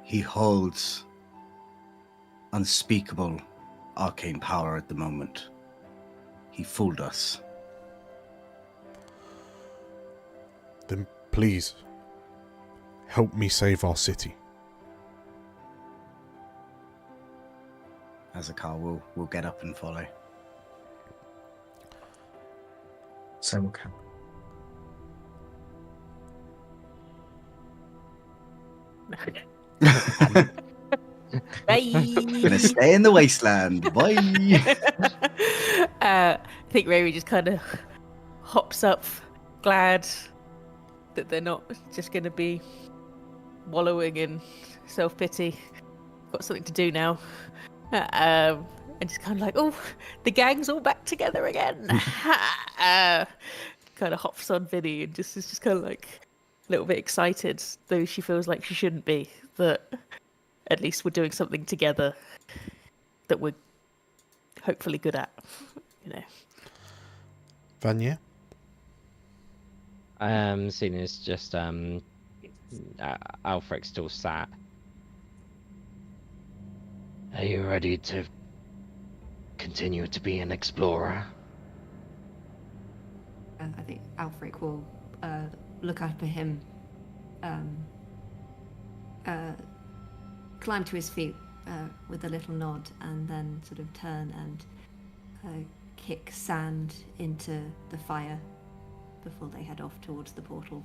He holds unspeakable arcane power at the moment. He fooled us. Then please, help me save our city. Azakar will get up and follow. So we'll come. Bye. Gonna stay in the wasteland. Bye. I think Riri just kind of hops up, glad that they're not just going to be wallowing in self-pity. Got something to do now. And just kind of like, oh, the gang's all back together again. Kind of hops on Vinny and is just kind of like a little bit excited, though she feels like she shouldn't be, that at least we're doing something together that we're hopefully good at, you know. Vanya? Seeing as just Alfred's still sat. Are you ready to continue to be an explorer? I think Alfred will look up at him, climb to his feet with a little nod, and then sort of turn and kick sand into the fire before they head off towards the portal.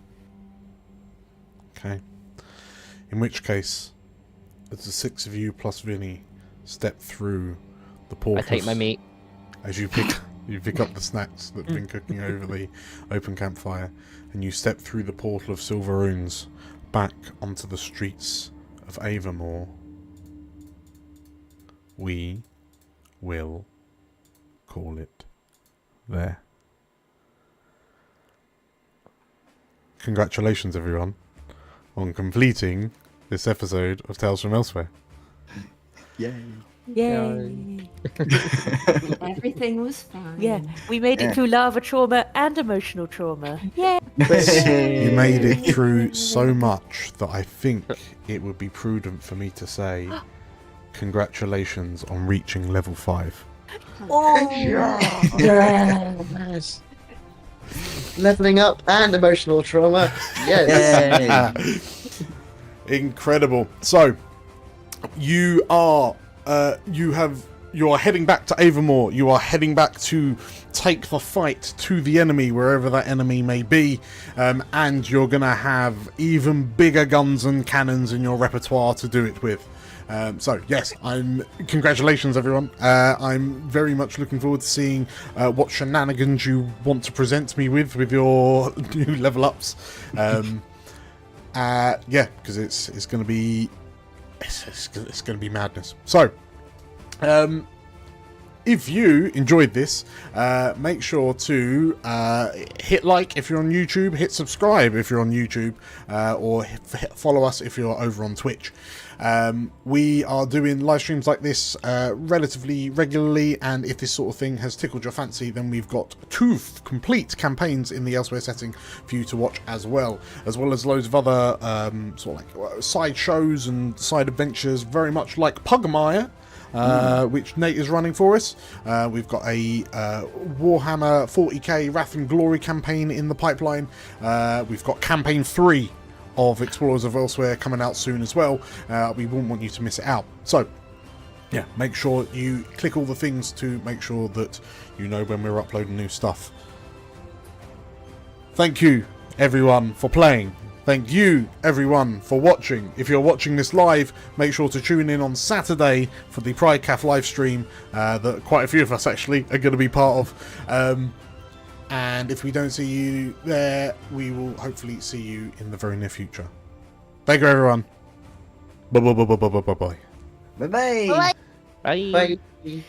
Okay. In which case, as the six of you plus Vinny step through the portal. I take my meat. As you pick up the snacks that have been cooking over the open campfire, and you step through the portal of Silver Runes back onto the streets of Avamore. We will call it there. Congratulations, everyone, on completing this episode of Tales from Elsewhere. Yay. Yay. Everything was fine. Yeah, we made it through lava trauma and emotional trauma. Yay. You made it through so much that I think it would be prudent for me to say congratulations on reaching level 5. Oh. Yes. Leveling up and emotional trauma. Yes. Incredible. So you are heading back to Avamore. You are heading back to take the fight to the enemy, wherever that enemy may be, and you're gonna have even bigger guns and cannons in your repertoire to do it with. So yes, congratulations everyone. I'm very much looking forward to seeing what shenanigans you want to present me with your new level ups. Yeah, because it's going to be it's going to be madness. So if you enjoyed this, make sure to hit like if you're on YouTube, hit subscribe if you're on YouTube, or follow us if you're over on Twitch. We are doing live streams like this relatively regularly, and if this sort of thing has tickled your fancy, then we've got 2 complete campaigns in the Elsewhere setting for you to watch as well as loads of other sort of like side shows and side adventures, very much like Pugmire, which Nate is running for us. We've got a Warhammer 40k Wrath and Glory campaign in the pipeline. We've got campaign 3 of Explorers of Elsewhere coming out soon as well. We wouldn't want you to miss it out. So yeah, make sure you click all the things to make sure that you know when we're uploading new stuff. Thank you everyone for playing. Thank you everyone for watching. If you're watching this live, make sure to tune in on Saturday for the Pride Caf live stream that quite a few of us actually are going to be part of. And if we don't see you there, we will hopefully see you in the very near future. Thank you everyone. Bye bye bye bye bye bye bye. Bye bye. Bye. Bye.